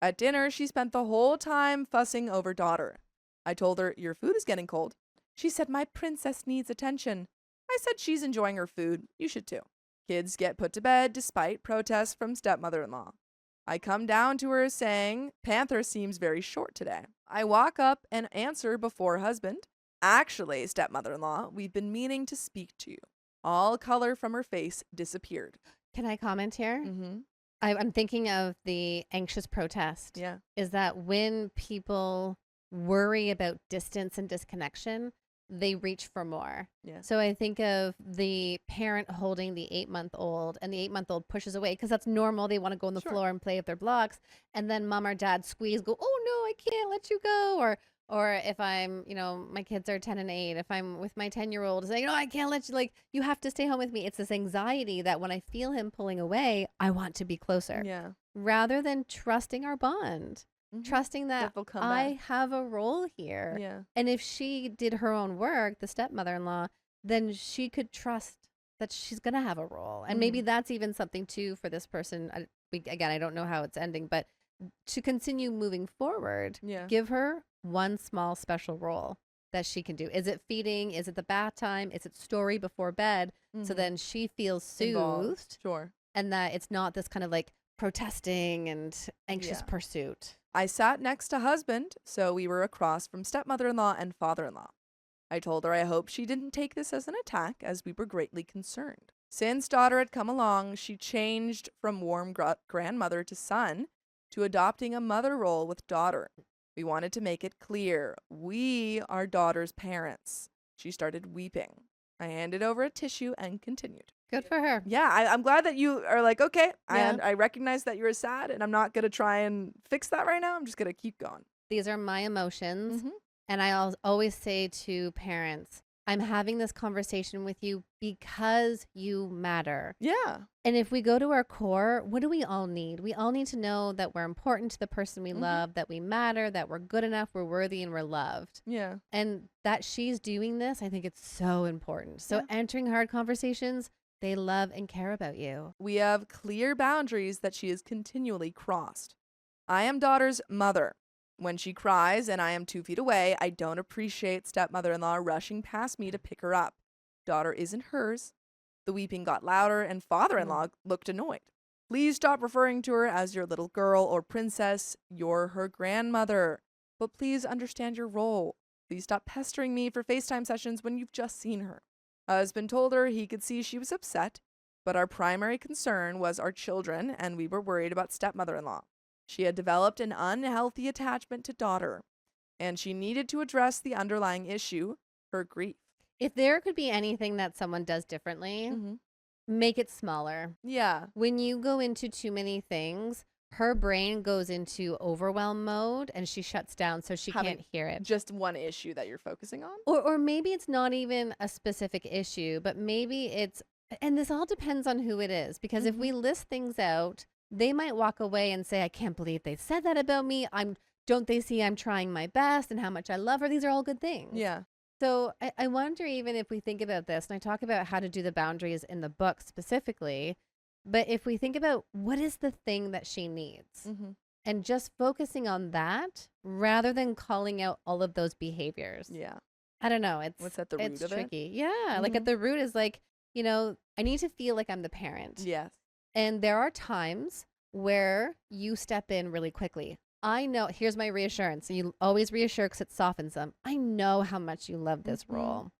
At dinner, she spent the whole time fussing over daughter. I told her, your food is getting cold. She said, my princess needs attention. I said, she's enjoying her food. You should too. Kids get put to bed despite protests from stepmother-in-law. I come down to her saying, Panther seems very short today. I walk up and answer before husband. Actually, stepmother-in-law, we've been meaning to speak to you. All color from her face disappeared. Can I comment here? Mm-hmm. I'm thinking of the anxious protest. Yeah. Is that when people worry about distance and disconnection, they reach for more. Yeah. So I think of the parent holding the 8-month-old and the 8-month-old pushes away because that's normal. They want to go on the floor and play with their blocks. And then mom or dad squeeze, go, oh no, I can't let you go. Or if I'm, my kids are 10 and 8, if I'm with my 10-year-old saying, no, I can't let you, like, you have to stay home with me. It's this anxiety that when I feel him pulling away, I want to be closer. Yeah. Rather than trusting our bond. Trusting that they'll come I back. have a role here. Yeah. And if she did her own work, the stepmother-in-law, then she could trust that she's going to have a role. And maybe that's even something too for this person. Again, I don't know how it's ending, but to continue moving forward, give her one small special role that she can do. Is it feeding? Is it the bath time? Is it story before bed? So then she feels soothed, Involved. Sure. and that it's not this kind of like protesting and anxious pursuit. I sat next to husband, so we were across from stepmother-in-law and father-in-law. I told her I hoped she didn't take this as an attack, as we were greatly concerned. Since daughter had come along, she changed from warm grandmother to son to adopting a mother role with daughter. We wanted to make it clear we are daughter's parents. She started weeping. I handed over a tissue and continued. Good for her. Yeah, I'm glad that you are like, okay, Yeah. I recognize that you're sad, and I'm not going to try and fix that right now. I'm just going to keep going. These are my emotions. Mhm. And I always say to parents, I'm having this conversation with you because you matter. Yeah. And if we go to our core, what do we all need? We all need to know that we're important to the person we love, that we matter, that we're good enough, we're worthy, and we're loved. Yeah. And that she's doing this, I think it's so important. So entering hard conversations, they love and care about you. We have clear boundaries that she has continually crossed. I am daughter's mother. When she cries and I am 2 feet away, I don't appreciate stepmother-in-law rushing past me to pick her up. Daughter isn't hers. The weeping got louder and father-in-law looked annoyed. Please stop referring to her as your little girl or princess. You're her grandmother. But please understand your role. Please stop pestering me for FaceTime sessions when you've just seen her. Husband told her he could see she was upset, but our primary concern was our children, and we were worried about stepmother-in-law. She had developed an unhealthy attachment to daughter, and she needed to address the underlying issue, her grief. If there could be anything that someone does differently, make it smaller. Yeah. When you go into too many things, her brain goes into overwhelm mode and she shuts down so she Having can't hear it. Just one issue that you're focusing on? Or maybe it's not even a specific issue, but maybe it's, and this all depends on who it is, because if we list things out, they might walk away and say, I can't believe they said that about me. Don't they see I'm trying my best and how much I love her? These are all good things. Yeah. So I wonder, even if we think about this, and I talk about how to do the boundaries in the book specifically, but if we think about what is the thing that she needs and just focusing on that rather than calling out all of those behaviors. Yeah. I don't know. What's at the root it's of it? tricky. Yeah. Like at the root is like, I need to feel like I'm the parent. Yes. And there are times where you step in really quickly. I know, here's my reassurance. And you always reassure because it softens them. I know how much you love this role.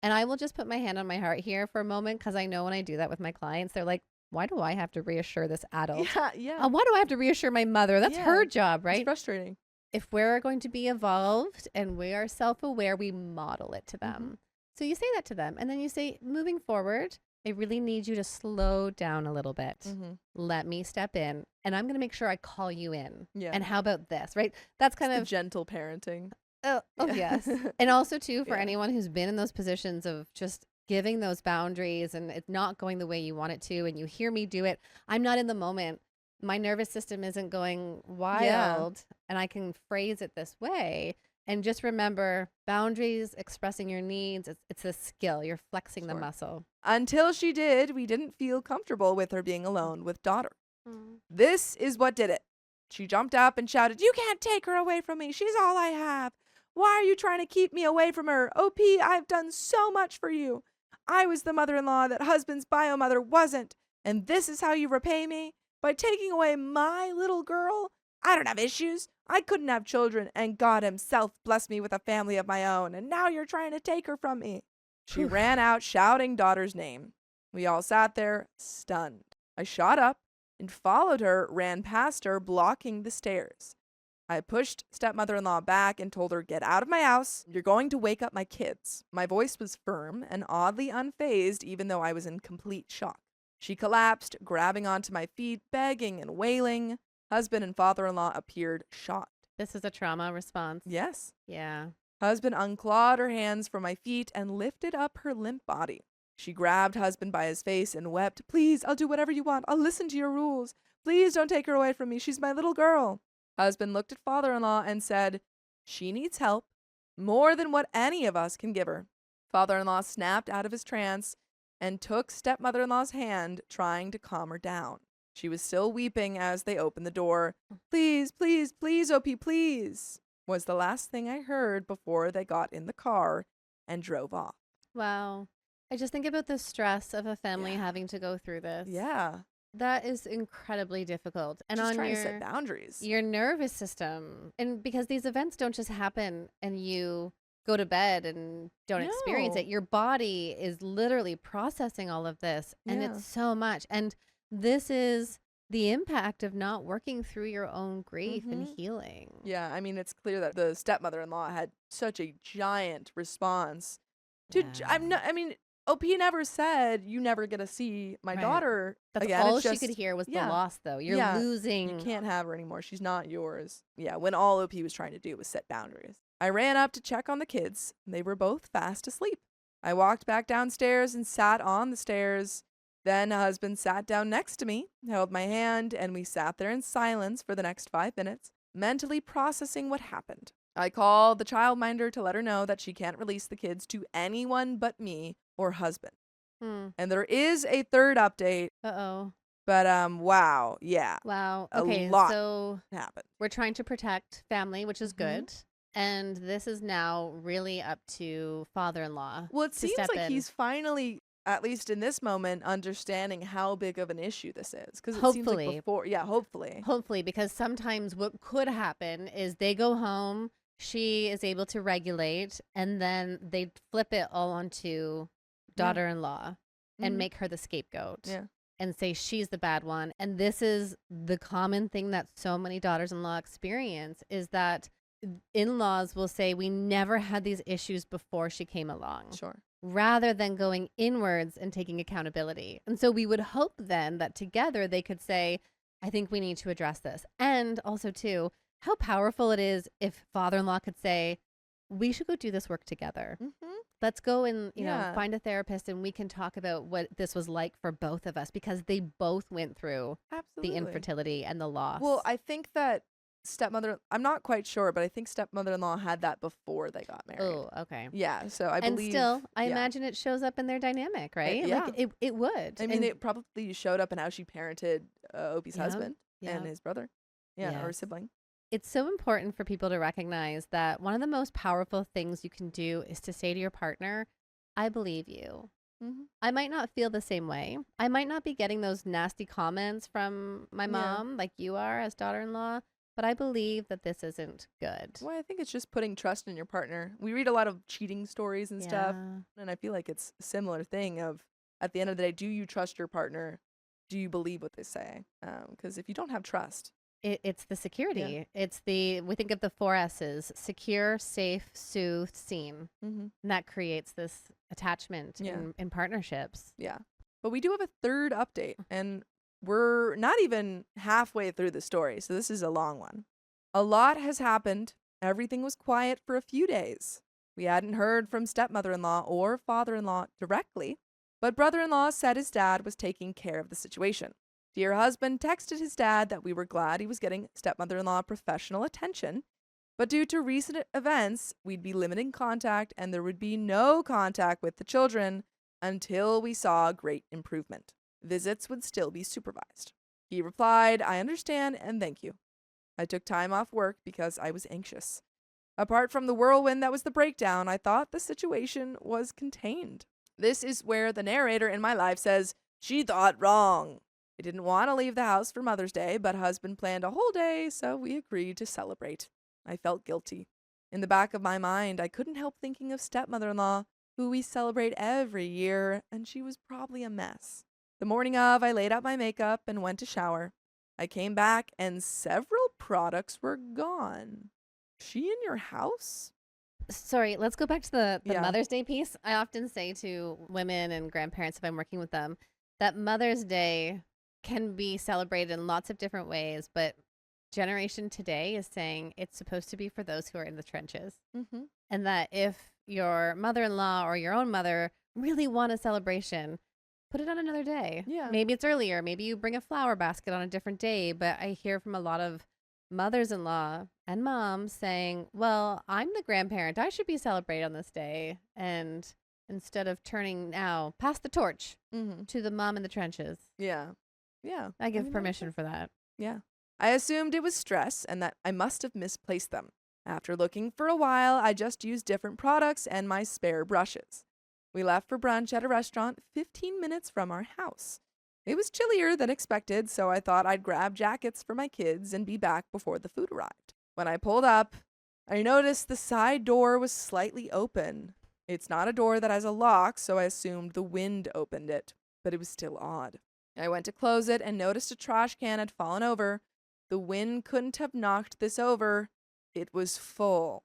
And I will just put my hand on my heart here for a moment, because I know when I do that with my clients, they're like, why do I have to reassure this adult? Yeah. Why do I have to reassure my mother? That's her job, right? It's frustrating. If we're going to be evolved and we are self-aware, we model it to them. So you say that to them. And then you say, moving forward, I really need you to slow down a little bit. Let me step in, and I'm going to make sure I call you in. Yeah. And how about this, right? That's kind It's of the gentle parenting. Oh, yes. And also, too, for anyone who's been in those positions of just giving those boundaries and it's not going the way you want it to, and you hear me do it, I'm not in the moment. My nervous system isn't going wild, and I can phrase it this way. And just remember, boundaries, expressing your needs, it's a skill. You're flexing the muscle. Until she did, we didn't feel comfortable with her being alone with daughter. This is what did it. She jumped up and shouted, "You can't take her away from me. She's all I have. Why are you trying to keep me away from her? OP, I've done so much for you. I was the mother-in-law that husband's bio mother wasn't. And this is how you repay me? By taking away my little girl? I don't have issues. I couldn't have children, and God himself blessed me with a family of my own, and now you're trying to take her from me." She ran out shouting daughter's name. We all sat there, stunned. I shot up and followed her, ran past her, blocking the stairs. I pushed stepmother-in-law back and told her, "Get out of my house. You're going to wake up my kids." My voice was firm and oddly unfazed, even though I was in complete shock. She collapsed, grabbing onto my feet, begging and wailing. Husband and father-in-law appeared shocked. This is a trauma response. Yes. Yeah. Husband unclawed her hands from my feet and lifted up her limp body. She grabbed husband by his face and wept, "Please, I'll do whatever you want. I'll listen to your rules. Please don't take her away from me. She's my little girl." Husband looked at father-in-law and said, "She needs help, more than what any of us can give her." Father-in-law snapped out of his trance and took stepmother-in-law's hand, trying to calm her down. She was still weeping as they opened the door. "Please, please, please, OP, please," was the last thing I heard before they got in the car and drove off. Wow. I just think about the stress of a family having to go through this. Yeah. That is incredibly difficult. And Just on trying your to set boundaries. your nervous system. And because these events don't just happen and you go to bed and don't experience No. it. Your body is literally processing all of this, and Yeah. it's so much. And this is the impact of not working through your own grief and healing. Yeah, I mean, it's clear that the stepmother-in-law had such a giant response to. I mean, OP never said you never get to see my Right. daughter That's again. all It's she just, could hear was yeah. the loss, though. You're Yeah, losing. You can't have her anymore. She's not yours. Yeah, when all OP was trying to do was set boundaries. I ran up to check on the kids. They were both fast asleep. I walked back downstairs and sat on the stairs. Then a husband sat down next to me, held my hand, and we sat there in silence for the next 5 minutes, mentally processing what happened. I called the childminder to let her know that she can't release the kids to anyone but me or husband. Hmm. And there is a third update, Uh-oh. but wow, yeah, Wow. A Okay, lot. so happened. we're trying to protect family, which is good. And this is now really up to father-in-law. Well, it to seems step like in. he's finally, at least in this moment, understanding how big of an issue this is. Because it seems Hopefully. like before, yeah, hopefully. Hopefully, because sometimes what could happen is they go home, she is able to regulate, and then they flip it all onto daughter-in-law and Mhm. make her the scapegoat. Yeah. And say she's the bad one. And this is the common thing that so many daughters-in-law experience, is that in-laws will say, we never had these issues before she came along, Sure. rather than going inwards and taking accountability. And so we would hope then that together they could say, I think we need to address this. And also, too, how powerful it is if father-in-law could say, we should go do this work together. Let's go and, you know, Yeah. find a therapist, and we can talk about what this was like for both of us, because they both went through Absolutely. the infertility and the loss. Well, I think that I'm not quite sure, but I think stepmother-in-law had that before they got married. Oh, okay. Yeah, so I And believe. still, I yeah. imagine it shows up in their dynamic, right? yeah. Like it would. I mean, And- it probably showed up in how she parented Opie's Yeah, husband yeah. and his brother. Yeah, or Yes. sibling. It's so important for people to recognize that one of the most powerful things you can do is to say to your partner, I believe you. I might not feel the same way. I might not be getting those nasty comments from my Yeah. mom like you are as daughter-in-law, but I believe that this isn't good. Well, I think it's just putting trust in your partner. We read a lot of cheating stories and stuff, Yeah. and I feel like it's a similar thing of, at the end of the day, do you trust your partner? Do you believe what they say? Because if you don't have trust. It's the security. We think of the 4 S's: secure, safe, soothe, seen. And that creates this attachment Yeah. in partnerships. Yeah. But we do have a third update, and we're not even halfway through the story, so this is a long one. A lot has happened. Everything was quiet for a few days. We hadn't heard from stepmother-in-law or father-in-law directly, but brother-in-law said his dad was taking care of the situation. Dear husband texted his dad that we were glad he was getting stepmother-in-law professional attention, but due to recent events, we'd be limiting contact and there would be no contact with the children until we saw great improvement. Visits would still be supervised. He replied, I understand and thank you. I took time off work because I was anxious. Apart from the whirlwind that was the breakdown, I thought the situation was contained. This is where the narrator in my life says, she thought wrong. I didn't want to leave the house for Mother's Day, but husband planned a whole day, so we agreed to celebrate. I felt guilty. In the back of my mind, I couldn't help thinking of stepmother-in-law, who we celebrate every year, and she was probably a mess. The morning of, I laid out my makeup and went to shower. I came back, and several products were gone. She in your house? Sorry, let's go back to the Yeah. Mother's Day piece. I often say to women and grandparents, if I'm working with them, that Mother's Day can be celebrated in lots of different ways, but generation today is saying it's supposed to be for those who are in the trenches. And that if your mother-in-law or your own mother really want a celebration, put it on another day. Yeah. Maybe it's earlier. Maybe you bring a flower basket on a different day. But I hear from a lot of mothers-in-law and moms saying, well, I'm the grandparent. I should be celebrated on this day. And instead of turning now, pass the torch to the mom in the trenches. Yeah. Yeah. I give mean, permission for that. Yeah. I assumed it was stress and that I must have misplaced them. After looking for a while, I just used different products and my spare brushes. We left for brunch at a restaurant 15 minutes from our house. It was chillier than expected, so I thought I'd grab jackets for my kids and be back before the food arrived. When I pulled up, I noticed the side door was slightly open. It's not a door that has a lock, so I assumed the wind opened it, but it was still odd. I went to close it and noticed a trash can had fallen over. The wind couldn't have knocked this over. It was full.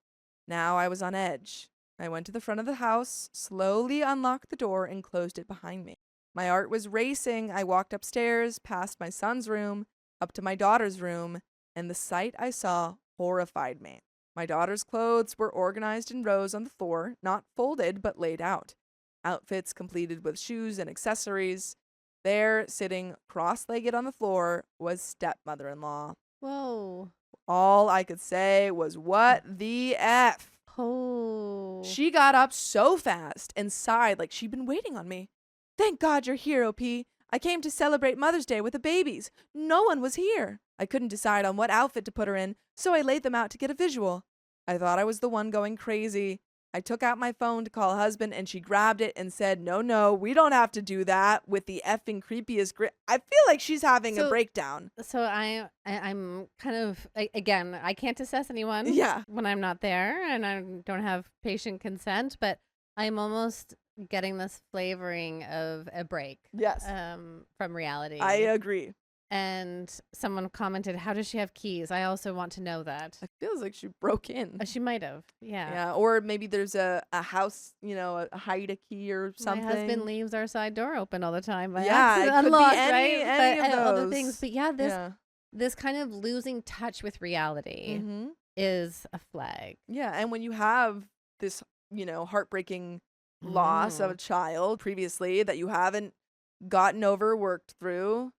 Now I was on edge. I went to the front of the house, slowly unlocked the door, and closed it behind me. My heart was racing. I walked upstairs, past my son's room, up to my daughter's room, and the sight I saw horrified me. My daughter's clothes were organized in rows on the floor, not folded, but laid out. Outfits completed with shoes and accessories. There, sitting cross-legged on the floor, was stepmother-in-law. Whoa. All I could say was, what the F? Oh. She got up so fast and sighed like she'd been waiting on me. Thank God you're here, OP. I came to celebrate Mother's Day with the babies. No one was here. I couldn't decide on what outfit to put her in, so I laid them out to get a visual. I thought I was the one going crazy. I took out my phone to call husband, and she grabbed it and said, no, we don't have to do that, with the effing creepiest grin. I feel like she's having a breakdown. So I'm kind of, again, I can't assess anyone when I'm not there, and I don't have patient consent, but I'm almost getting this flavoring of a break. Yes. From reality. I agree. And someone commented, how does she have keys? I also want to know that. It feels like she broke in. She might have. Yeah. Yeah. Or maybe there's a house, a AITA key or something. My husband leaves our side door open all the time. Yeah. It could unlocked, be any right? of those. Other things. But yeah, this kind of losing touch with reality is a flag. Yeah. And when you have this, heartbreaking loss of a child previously that you haven't gotten over, worked through,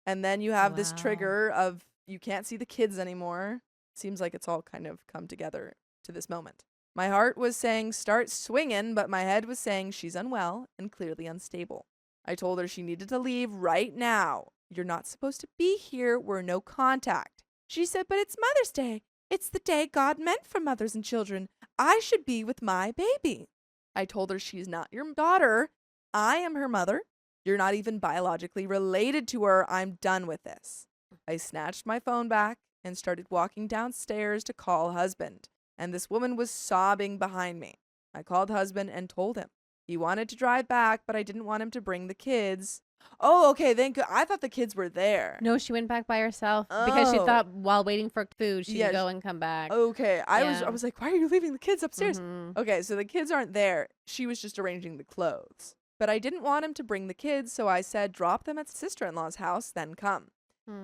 and then you have this trigger of you can't see the kids anymore. Seems like it's all kind of come together to this moment. My heart was saying start swinging, but my head was saying she's unwell and clearly unstable. I told her she needed to leave right now. You're not supposed to be here. We're no contact. She said, but it's Mother's Day. It's the day God meant for mothers and children. I should be with my baby. I told her she's not your daughter. I am her mother. You're not even biologically related to her. I'm done with this. I snatched my phone back and started walking downstairs to call husband. And this woman was sobbing behind me. I called husband and told him. He wanted to drive back, but I didn't want him to bring the kids. Oh, okay. I thought the kids were there. No, she went back by herself because she thought while waiting for food, she'd go and come back. Okay. I was like, why are you leaving the kids upstairs? Okay, so the kids aren't there. She was just arranging the clothes. But I didn't want him to bring the kids, so I said, drop them at sister-in-law's house, then come.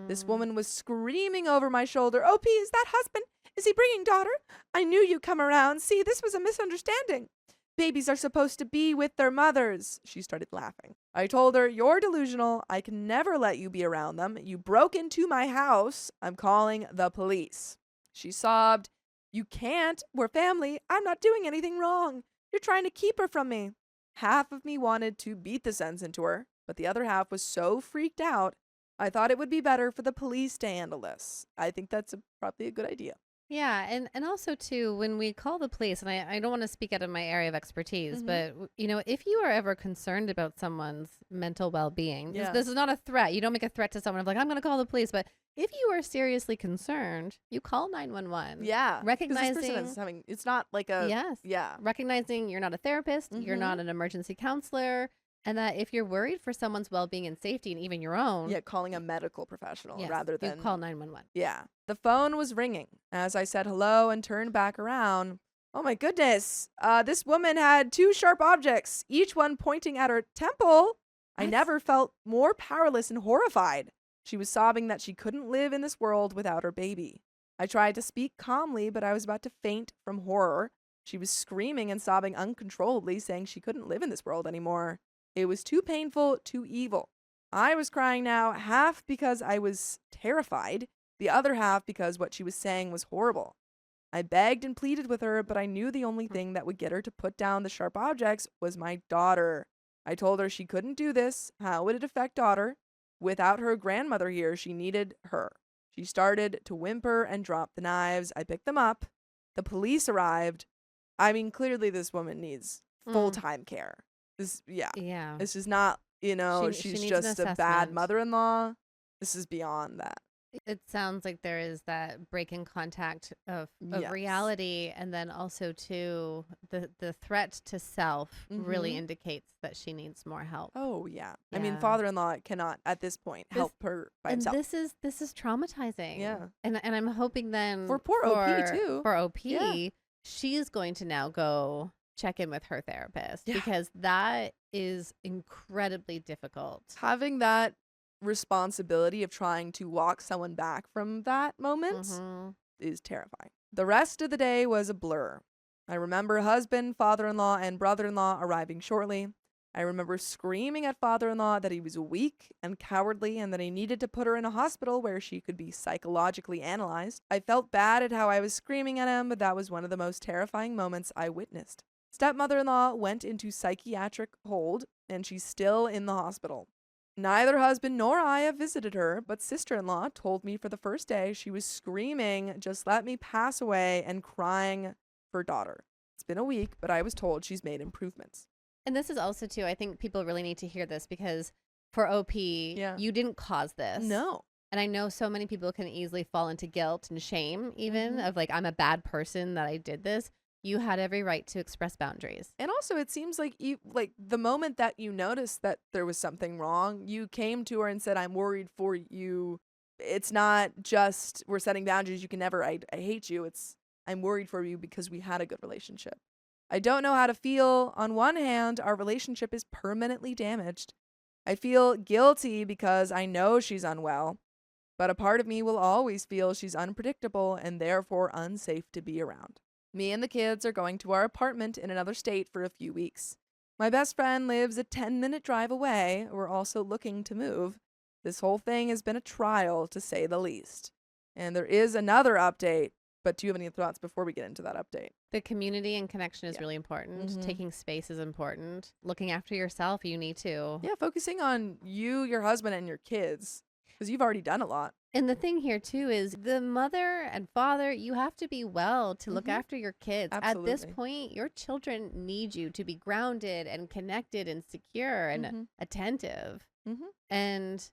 This woman was screaming over my shoulder, OP, is that husband? Is he bringing daughter? I knew you'd come around. See, this was a misunderstanding. Babies are supposed to be with their mothers. She started laughing. I told her, you're delusional. I can never let you be around them. You broke into my house. I'm calling the police. She sobbed, you can't. We're family. I'm not doing anything wrong. You're trying to keep her from me. Half of me wanted to beat the sense into her, but the other half was so freaked out, I thought it would be better for the police to handle this. I think that's probably a good idea. Yeah, and also, too, when we call the police, and I don't want to speak out of my area of expertise, but, if you are ever concerned about someone's mental well-being, this is not a threat. You don't make a threat to someone of like, I'm going to call the police, but if you are seriously concerned, you call 911. Yeah. Recognizing this person is having, it's not like a... Yes. Yeah. Recognizing you're not a therapist, you're not an emergency counselor, and that if you're worried for someone's well-being and safety and even your own... Yeah, calling a medical professional rather than... you call 911. Yeah. The phone was ringing. As I said hello and turned back around, oh my goodness, this woman had 2 sharp objects, each one pointing at her temple. I never felt more powerless and horrified. She was sobbing that she couldn't live in this world without her baby. I tried to speak calmly, but I was about to faint from horror. She was screaming and sobbing uncontrollably, saying she couldn't live in this world anymore. It was too painful, too evil. I was crying now, half because I was terrified, the other half because what she was saying was horrible. I begged and pleaded with her, but I knew the only thing that would get her to put down the sharp objects was my daughter. I told her she couldn't do this. How would it affect daughter? Without her grandmother here, she needed her. She started to whimper and drop the knives. I picked them up. The police arrived. I mean, clearly this woman needs full-time care. Yeah. Yeah. This is not, She she's needs an just a bad assessment. mother-in-law. This is beyond that. It sounds like there is that break in contact of Yes. reality, and then also too the threat to self really Mhm. indicates that she needs more help. Oh, yeah. I mean, Yeah. father-in-law cannot, at this point, help her by And himself. this is traumatizing. Yeah. And I'm hoping then For poor OP, too. For OP, Yeah. she's going to now go check in with her therapist Yeah. because that is incredibly difficult. Having that responsibility of trying to walk someone back from that moment Mhm. is terrifying. The rest of the day was a blur. I remember husband, father-in-law, and brother-in-law arriving shortly. I remember screaming at father-in-law that he was weak and cowardly and that he needed to put her in a hospital where she could be psychologically analyzed. I felt bad at how I was screaming at him, but that was one of the most terrifying moments I witnessed. Stepmother-in-law went into psychiatric hold, and she's still in the hospital. Neither husband nor I have visited her, but sister-in-law told me for the first day she was screaming, "Just let me pass away," and crying for daughter. It's been a week, but I was told she's made improvements. And this is also too, I think people really need to hear this because for OP, Yeah. you didn't cause this. No. And I know so many people can easily fall into guilt and shame, even of like, I'm a bad person that I did this. You had every right to express boundaries. And also, it seems like the moment that you noticed that there was something wrong, you came to her and said, "I'm worried for you." It's not just we're setting boundaries. You can never. I hate you. It's I'm worried for you because we had a good relationship. I don't know how to feel. On one hand, our relationship is permanently damaged. I feel guilty because I know she's unwell, but a part of me will always feel she's unpredictable and therefore unsafe to be around. Me and the kids are going to our apartment in another state for a few weeks. My best friend lives a 10-minute drive away. We're also looking to move. This whole thing has been a trial, to say the least. And there is another update, but do you have any thoughts before we get into that update? The community and connection is Yeah. really important. Mhm. Taking space is important. Looking after yourself, you need to. Yeah, focusing on you, your husband, and your kids, because you've already done a lot. And the thing here too is the mother and father, you have to be well to look Mhm. after your kids. At this Absolutely. point, your children need you to be grounded and connected and secure and Mhm. attentive. Mhm. And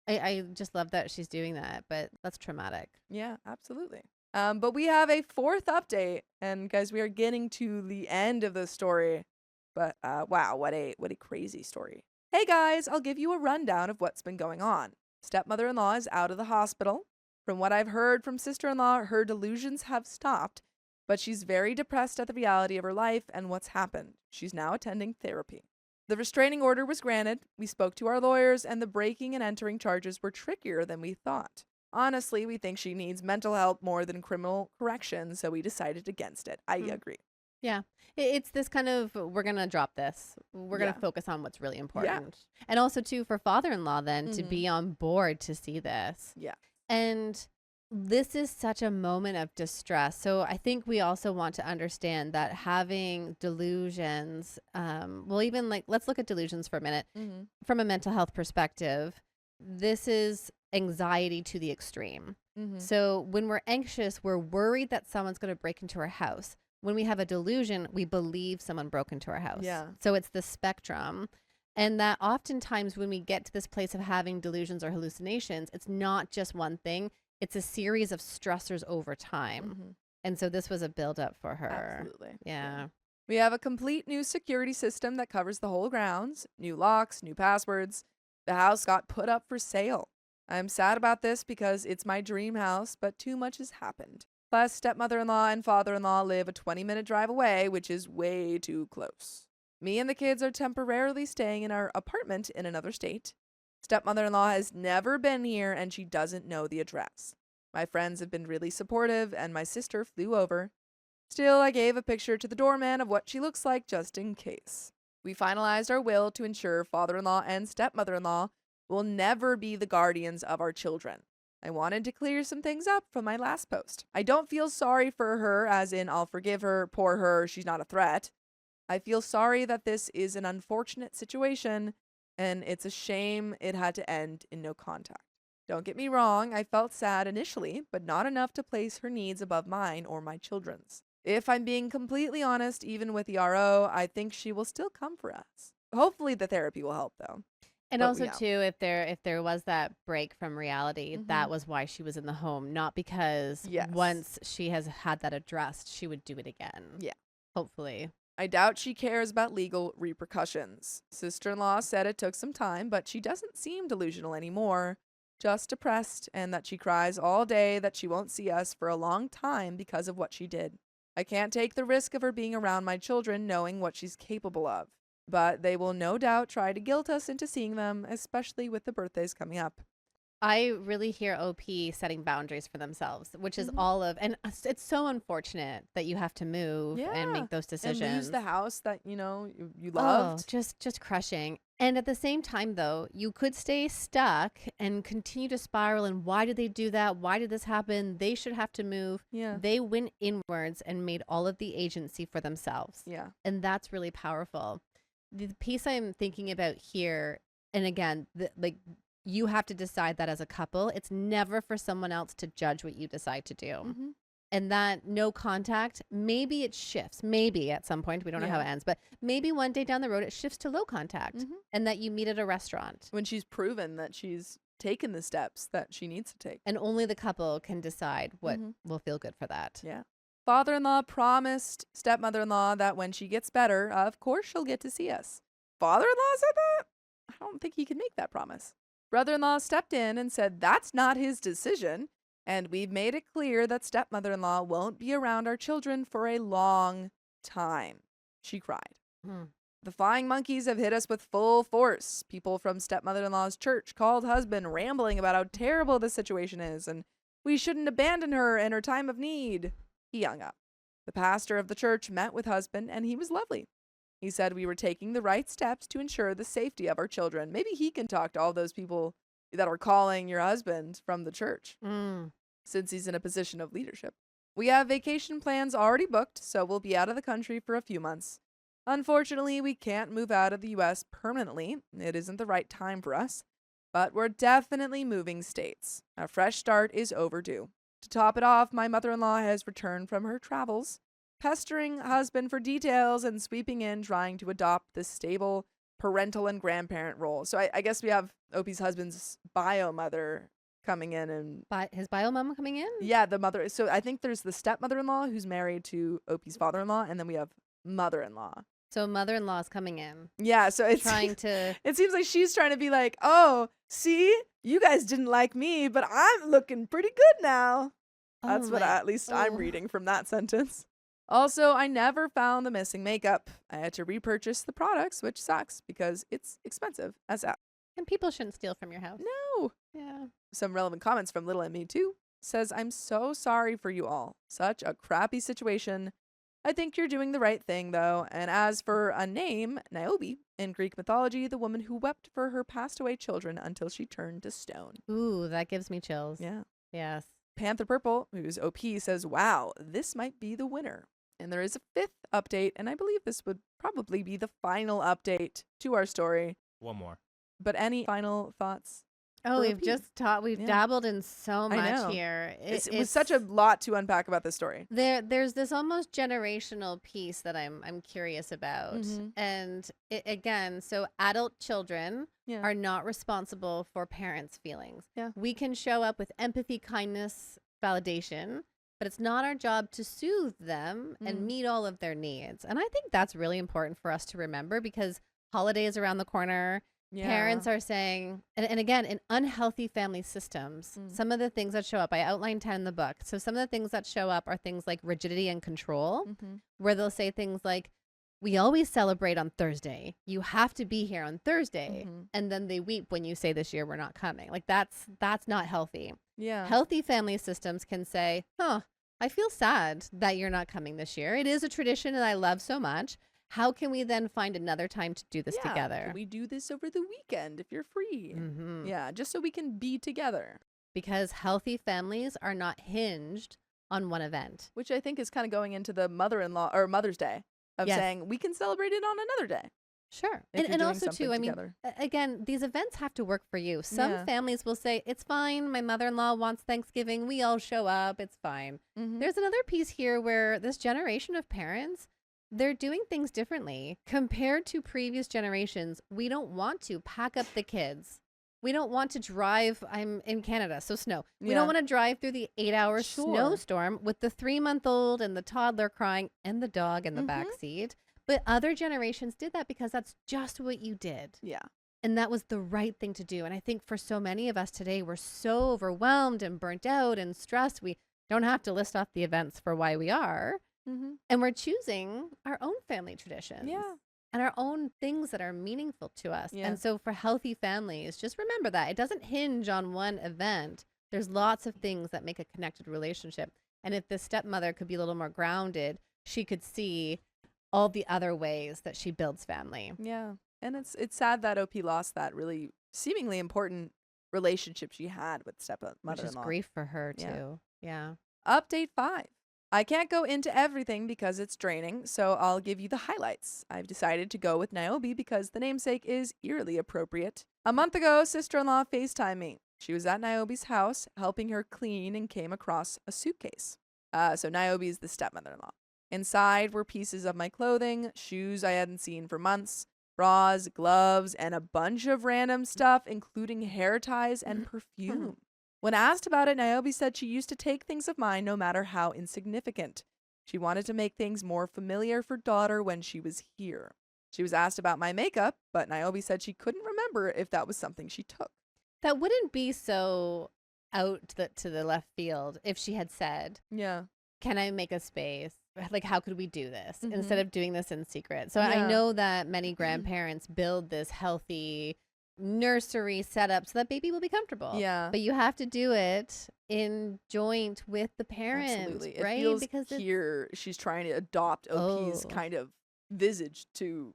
I just love that she's doing that, but that's traumatic. Yeah, absolutely. But we have a fourth update, and guys, we are getting to the end of the story. But wow, what a crazy story. Hey guys, I'll give you a rundown of what's been going on. Stepmother-in-law is out of the hospital. From what I've heard from sister-in-law, her delusions have stopped, but she's very depressed at the reality of her life and what's happened. She's now attending therapy. The restraining order was granted. We spoke to our lawyers, and the breaking and entering charges were trickier than we thought. Honestly, we think she needs mental help more than criminal correction, so we decided against it. I agree. Yeah. It's this kind of, we're going to drop this. We're going Yeah. to focus on what's really important. And also, too, for father-in-law then to Mhm. be on board to see this. Yeah. And this is such a moment of distress. So I think we also want to understand that having delusions, well, even like, let's look at delusions for a minute. Mm-hmm. From a mental health perspective, this is anxiety to the extreme. Mm-hmm. So when we're anxious, we're worried that someone's going to break into our house. When we have a delusion, we believe someone broke into our house. Yeah. So it's the spectrum. And that oftentimes when we get to this place of having delusions or hallucinations, it's not just one thing. It's a series of stressors over time. Mm-hmm. And so this was a buildup for her. Absolutely. Yeah. We have a complete new security system that covers the whole grounds, new locks, new passwords. The house got put up for sale. I'm sad about this because it's my dream house, but too much has happened. Plus, stepmother-in-law and father-in-law live a 20-minute drive away, which is way too close. Me and the kids are temporarily staying in our apartment in another state. Stepmother-in-law has never been here and she doesn't know the address. My friends have been really supportive and my sister flew over. Still, I gave a picture to the doorman of what she looks like just in case. We finalized our will to ensure father-in-law and stepmother-in-law will never be the guardians of our children. I wanted to clear some things up from my last post. I don't feel sorry for her, as in I'll forgive her, poor her, she's not a threat. I feel sorry that this is an unfortunate situation, and it's a shame it had to end in no contact. Don't get me wrong, I felt sad initially, but not enough to place her needs above mine or my children's. If I'm being completely honest, even with the RO, I think she will still come for us. Hopefully the therapy will help though. And But, also yeah. too, if there was that break from reality, that was why she was in the home, not because Yes. once she has had that addressed, she would do it again. Yeah. Hopefully. I doubt she cares about legal repercussions. Sister-in-law said it took some time, but she doesn't seem delusional anymore. Just depressed, and that she cries all day that she won't see us for a long time because of what she did. I can't take the risk of her being around my children knowing what she's capable of. But they will no doubt try to guilt us into seeing them, especially with the birthdays coming up. I really hear OP setting boundaries for themselves, which is all of, and it's so unfortunate that you have to move and Yeah. make those decisions. And lose the house that, you Oh, loved. just crushing. And at the same time, though, you could stay stuck and continue to spiral. And why did they do that? Why did this happen? They should have to move. Yeah. They went inwards and made all of the agency for themselves. Yeah. And that's really powerful. The piece I'm thinking about here, and again, you have to decide that as a couple. It's never for someone else to judge what you decide to do. Mhm. And that no contact, maybe it shifts. Maybe at some point, we don't know how it ends, but maybe one day down the road, it shifts to low contact and that you meet at a restaurant. When she's proven that she's taken the steps that she needs to take. And only the couple can decide what will feel good for that. Yeah. Father-in-law promised stepmother-in-law that when she gets better, of course she'll get to see us. Father-in-law said that? I don't think he can make that promise. Brother-in-law stepped in and said that's not his decision, and we've made it clear that stepmother-in-law won't be around our children for a long time. She cried. The flying monkeys have hit us with full force. People from stepmother-in-law's church called husband rambling about how terrible the situation is and we shouldn't abandon her in her time of need. He hung up. The pastor of the church met with husband and he was lovely. He said we were taking the right steps to ensure the safety of our children. Maybe he can talk to all those people that are calling your husband from the church since he's in a position of leadership. We have vacation plans already booked, so we'll be out of the country for a few months. Unfortunately, we can't move out of the U.S. permanently. It isn't the right time for us. But we're definitely moving states. A fresh start is overdue. To top it off, my mother-in-law has returned from her travels, pestering husband for details and sweeping in trying to adopt this stable parental and grandparent role. So I guess we have Opie's husband's bio mother coming in and His bio mama coming in? yeah, the mother. So I think there's the stepmother-in-law who's married to Opie's father-in-law, and then we have mother-in-law. So mother-in-law is coming in. Yeah, so it's trying to. It seems like she's trying to be like, oh, see, you guys didn't like me, but I'm looking pretty good now. That's what at least I'm reading from that sentence. Also, I never found the missing makeup. I had to repurchase the products, which sucks because it's expensive as hell. And people shouldn't steal from your house. No. Yeah. Some relevant comments from Little and Me too. Says, I'm so sorry for you all. Such a crappy situation. I think you're doing the right thing, though. And as for a name, Niobe, in Greek mythology, the woman who wept for her passed away children until she turned to stone. Ooh, that gives me chills. Yeah. Yes. Panther Purple, who's OP, says, wow, this might be the winner. And there is a fifth update, and I believe this would probably be the final update to our story. One more. But any final thoughts? Oh, for we've OP? just taught. We've dabbled in so I much know. here. It was such a lot to unpack about this story. There's this almost generational piece that I'm curious about, and again, so adult children are not responsible for parents' feelings. Yeah, we can show up with empathy, kindness, validation, but it's not our job to soothe them and meet all of their needs. And I think that's really important for us to remember because holidays around the corner. Yeah. Parents are saying, and again, in unhealthy family systems, some of the things that show up, I outlined 10 in the book. So some of the things that show up are things like rigidity and control, where they'll say things like, we always celebrate on Thursday. You have to be here on Thursday. And then they weep when you say this year we're not coming. Like that's not healthy. Yeah. Healthy family systems can say, I feel sad that you're not coming this year. It is a tradition that I love so much. How can we then find another time to do this together? Can we do this over the weekend if you're free? Yeah, just so we can be together. Because healthy families are not hinged on one event. Which I think is kind of going into the mother-in-law or Mother's Day of saying we can celebrate it on another day. Sure. If you're And doing also too, something I mean, together. again, these events have to work for you. Some families will say, it's fine. My mother-in-law wants Thanksgiving. We all show up. It's fine. There's another piece here where this generation of parents, they're doing things differently compared to previous generations. We don't want to pack up the kids. We don't want to drive. I'm in Canada, so snow. We don't want to drive through the 8-hour snowstorm with the 3-month-old and the toddler crying and the dog in the back seat. But other generations did that because that's just what you did. Yeah. And that was the right thing to do. And I think for so many of us today, we're so overwhelmed and burnt out and stressed. We don't have to list off the events for why we are. And we're choosing our own family traditions. Yeah. And our own things that are meaningful to us. Yeah. And so for healthy families, just remember that. It doesn't hinge on one event. There's lots of things that make a connected relationship. And if the stepmother could be a little more grounded, she could see all the other ways that she builds family. Yeah. And it's sad that OP lost that really seemingly important relationship she had with stepmother-in-law. Which is grief for her too. Yeah. Update 5. I can't go into everything because it's draining, so I'll give you the highlights. I've decided to go with Niobe because the namesake is eerily appropriate. A month ago, sister-in-law FaceTimed me. She was at Niobe's house helping her clean and came across a suitcase. So Niobe's the stepmother-in-law. Inside were pieces of my clothing, shoes I hadn't seen for months, bras, gloves, and a bunch of random stuff, including hair ties and perfume. When asked about it, Niobe said she used to take things of mine no matter how insignificant. She wanted to make things more familiar for daughter when she was here. She was asked about my makeup, but Niobe said she couldn't remember if that was something she took. That wouldn't be so out to the left field if she had said, Yeah. can I make a space? Like, how could we do this instead of doing this in secret? So Yeah. I know that many grandparents build this healthy nursery setup so that baby will be comfortable. Yeah. But you have to do it in joint with the parent, Absolutely. right? It feels because here she's trying to adopt OP's kind of visage to,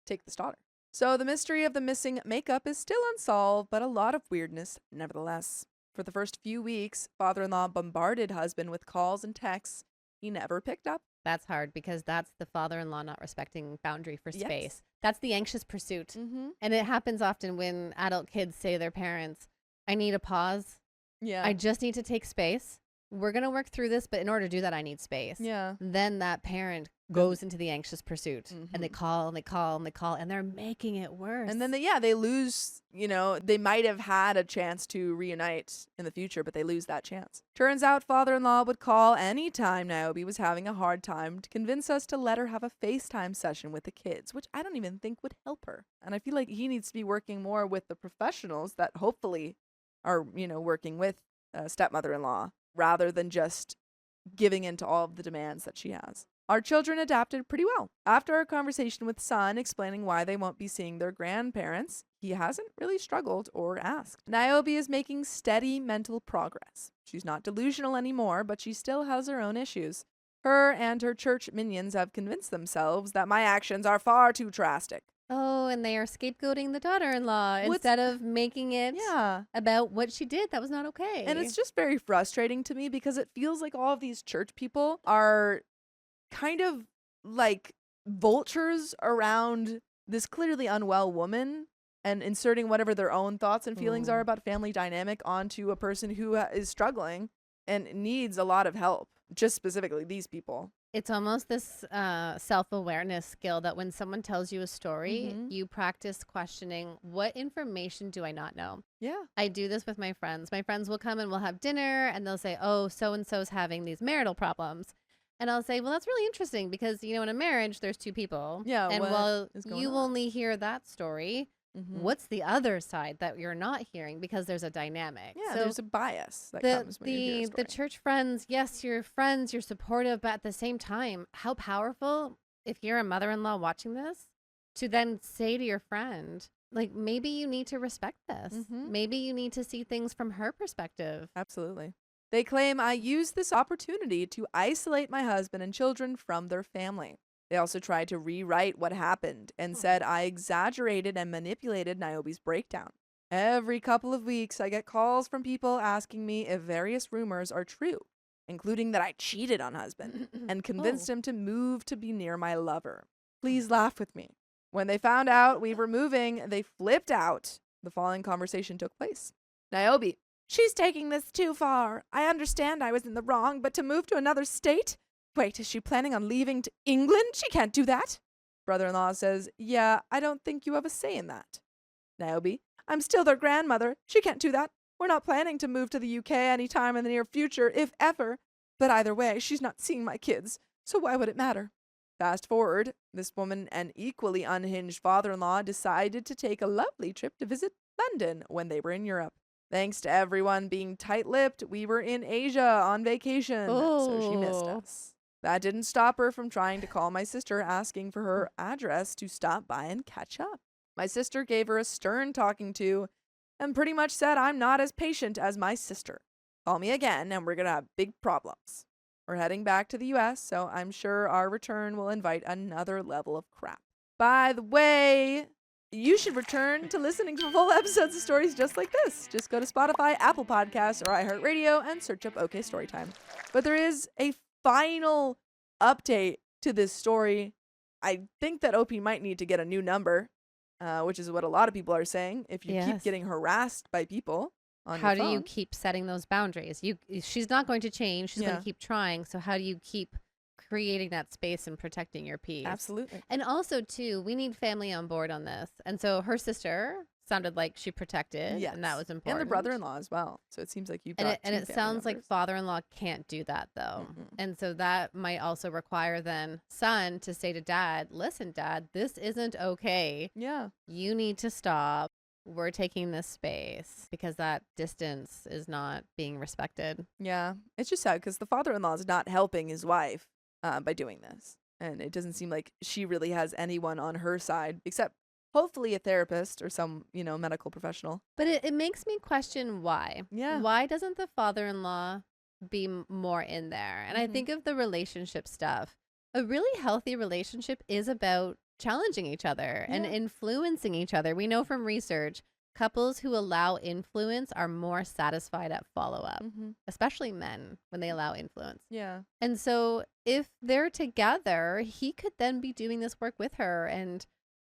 take this daughter. So the mystery of the missing makeup is still unsolved, but a lot of weirdness nevertheless. For the first few weeks, father-in-law bombarded husband with calls and texts he never picked up. That's hard because that's the father-in-law not respecting boundary for space. Yes. That's the anxious pursuit. And it happens often when adult kids say to their parents, I need a pause. Yeah. I just need to take space. We're going to work through this, but in order to do that, I need space. Yeah. Then that parent goes into the anxious pursuit and they call and they call and they call and they're making it worse. And then they lose, they might have had a chance to reunite in the future, but they lose that chance. Turns out father-in-law would call anytime Niobe was having a hard time to convince us to let her have a FaceTime session with the kids, which I don't even think would help her. And I feel like he needs to be working more with the professionals that hopefully are, working with stepmother-in-law rather than just giving in to all of the demands that she has. Our children adapted pretty well. After our conversation with son explaining why they won't be seeing their grandparents, he hasn't really struggled or asked. Niobe is making steady mental progress. She's not delusional anymore, but she still has her own issues. Her and her church minions have convinced themselves that my actions are far too drastic. Oh, and they are scapegoating the daughter-in-law instead of making it about what she did. That was not okay. And it's just very frustrating to me because it feels like all of these church people are kind of like vultures around this clearly unwell woman and inserting whatever their own thoughts and feelings are about family dynamic onto a person who is struggling and needs a lot of help. Just specifically these people. It's almost this self-awareness skill that when someone tells you a story, you practice questioning, what information do I not know? Yeah. I do this with my friends. My friends will come and we'll have dinner and they'll say, oh, so-and-so's having these marital problems. And I'll say, well, that's really interesting because, in a marriage, there's two people. Yeah. And while you only hear that story, what's the other side that you're not hearing because there's a dynamic? Yeah, so there's a bias that comes when you hear a story. The church friends, yes, you're friends, you're supportive, but at the same time, how powerful if you're a mother-in-law watching this to then say to your friend, like, maybe you need to respect this. Maybe you need to see things from her perspective. Absolutely. They claim I used this opportunity to isolate my husband and children from their family. They also tried to rewrite what happened and said I exaggerated and manipulated Niobe's breakdown. Every couple of weeks, I get calls from people asking me if various rumors are true, including that I cheated on husband and convinced him to move to be near my lover. Please laugh with me. When they found out we were moving, they flipped out. The following conversation took place. Niobe, she's taking this too far. I understand I was in the wrong, but to move to another state? Wait, is she planning on leaving to England? She can't do that. Brother-in-law says, yeah, I don't think you have a say in that. Niobe, I'm still their grandmother. She can't do that. We're not planning to move to the UK anytime in the near future, if ever. But either way, she's not seeing my kids, so why would it matter? Fast forward, this woman and equally unhinged father-in-law decided to take a lovely trip to visit London when they were in Europe. Thanks to everyone being tight-lipped, we were in Asia on vacation, so she missed us. That didn't stop her from trying to call my sister, asking for her address to stop by and catch up. My sister gave her a stern talking to and pretty much said I'm not as patient as my sister. Call me again and we're going to have big problems. We're heading back to the US, so I'm sure our return will invite another level of crap. By the way, you should return to listening to full episodes of stories just like this. Just go to Spotify, Apple Podcasts, or iHeartRadio and search up OK Storytime. But there is a final update to this story. I think that OP might need to get a new number, which is what a lot of people are saying. If you keep getting harassed by people on your phone. How do you keep setting those boundaries? She's not going to change. She's going to keep trying. So how do you keep creating that space and protecting your peace? Absolutely. And also, too, we need family on board on this. And so her sister sounded like she protected, and that was important. And the brother-in-law as well. So it seems like you've got and it sounds like father-in-law can't do that, though. And so that might also require then son to say to dad, listen, dad, this isn't okay. Yeah. You need to stop. We're taking this space because that distance is not being respected. Yeah. It's just sad because the father-in-law is not helping his wife by doing this. And it doesn't seem like she really has anyone on her side except hopefully a therapist or some, medical professional. But it makes me question why. Yeah. Why doesn't the father-in-law be more in there? And I think of the relationship stuff. A really healthy relationship is about challenging each other and influencing each other. We know from research, couples who allow influence are more satisfied at follow-up, especially men when they allow influence. Yeah. And so if they're together, he could then be doing this work with her and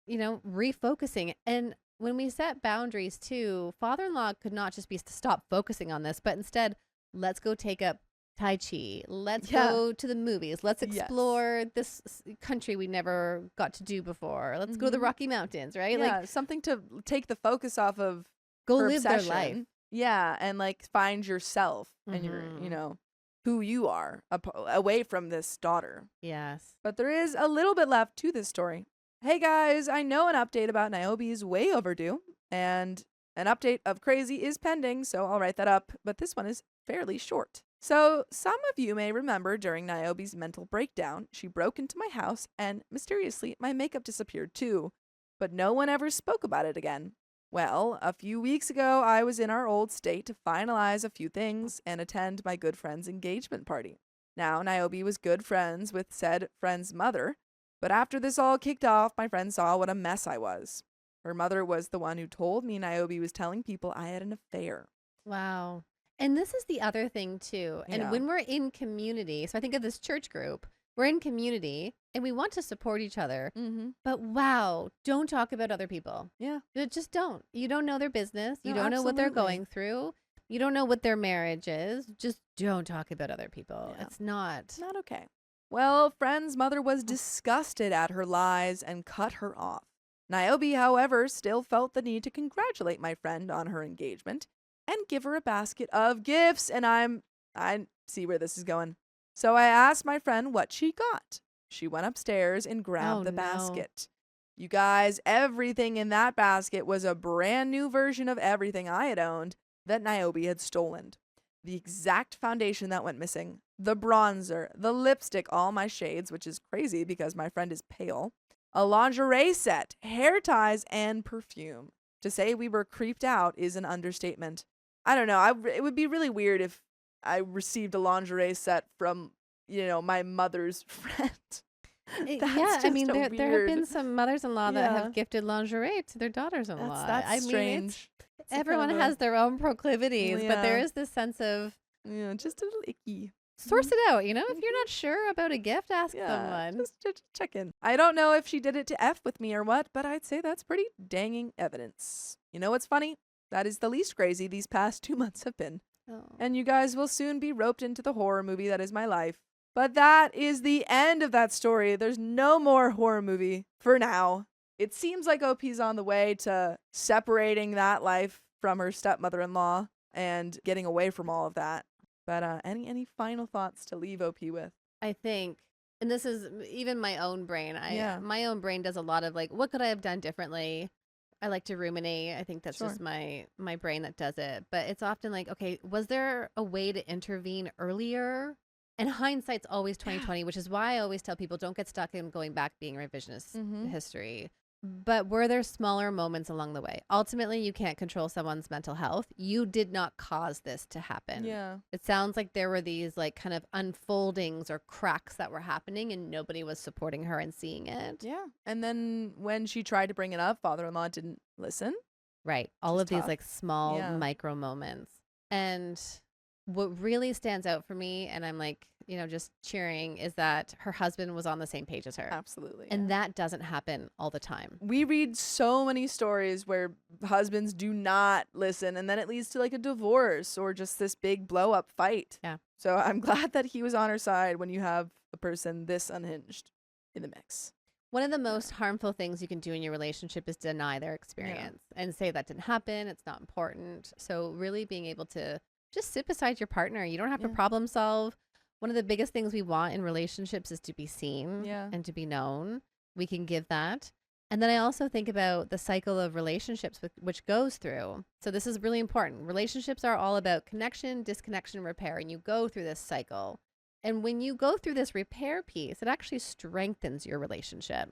refocusing. And when we set boundaries too, father-in-law could not just be to stop focusing on this, but instead, let's go take up Tai Chi. Let's go to the movies. Let's explore this country we never got to do before. Let's go to the Rocky Mountains, right? Yeah, something to take the focus off of go her live their obsession. life. Yeah, and find yourself and your, who you are away from this daughter. Yes. But there is a little bit left to this story. Hey guys, I know an update about Niobe's way overdue, and an update of crazy is pending, so I'll write that up, but this one is fairly short. So, some of you may remember during Niobe's mental breakdown, she broke into my house and, mysteriously, my makeup disappeared too, but no one ever spoke about it again. Well, a few weeks ago, I was in our old state to finalize a few things and attend my good friend's engagement party. Now, Niobe was good friends with said friend's mother, but after this all kicked off, my friend saw what a mess I was. Her mother was the one who told me Niobe was telling people I had an affair. Wow. And this is the other thing, too. And when we're in community, so I think of this church group, we're in community and we want to support each other. But wow, don't talk about other people. Yeah. Just don't. You don't know their business. You don't know what they're going through. You don't know what their marriage is. Just don't talk about other people. Yeah. It's not okay. Well, friend's mother was disgusted at her lies and cut her off. Niobe, however, still felt the need to congratulate my friend on her engagement and give her a basket of gifts. And I see where this is going. So I asked my friend what she got. She went upstairs and grabbed the basket. You guys, everything in that basket was a brand new version of everything I had owned that Niobe had stolen. The exact foundation that went missing, the bronzer, the lipstick, all my shades, which is crazy because my friend is pale, a lingerie set, hair ties, and perfume. To say we were creeped out is an understatement. I don't know. It would be really weird if I received a lingerie set from, my mother's friend. Yeah, I mean, there have been some mothers-in-law that have gifted lingerie to their daughters-in-law. That's strange. Everyone has their own proclivities, but there is this sense of just a little icky. Source it out, if you're not sure about a gift, ask someone. Just check in. I don't know if she did it to F with me or what, but I'd say that's pretty danging evidence. You know what's funny? That is the least crazy these past 2 months have been. Oh. And you guys will soon be roped into the horror movie that is my life. But that is the end of that story. There's no more horror movie for now. It seems like OP's on the way to separating that life from her stepmother-in-law and getting away from all of that. But any final thoughts to leave OP with? I think, and this is even my own brain. Yeah. My own brain does a lot of like, what could I have done differently? I like to ruminate. I think that's Sure. just my brain that does it. But it's often like, okay, was there a way to intervene earlier? And hindsight's always 2020, which is why I always tell people don't get stuck in going back being revisionist history. But were there smaller moments along the way? Ultimately, you can't control someone's mental health. You did not cause this to happen. Yeah. It sounds like there were these like kind of unfoldings or cracks that were happening and nobody was supporting her and seeing it. Yeah. And then when she tried to bring it up, father-in-law didn't listen. Right. All Which of is these tough. like small Yeah. micro moments. And what really stands out for me, and I'm like, just cheering, is that her husband was on the same page as her. Absolutely. And that doesn't happen all the time. We read so many stories where husbands do not listen, and then it leads to like a divorce or just this big blow up fight. Yeah. So I'm glad that he was on her side when you have a person this unhinged in the mix. One of the most harmful things you can do in your relationship is deny their experience and say that didn't happen. It's not important. So really being able to just sit beside your partner. You don't have to problem solve. One of the biggest things we want in relationships is to be seen and to be known. We can give that. And then I also think about the cycle of relationships which goes through. So this is really important. Relationships are all about connection, disconnection, repair, and you go through this cycle. And when you go through this repair piece, it actually strengthens your relationship.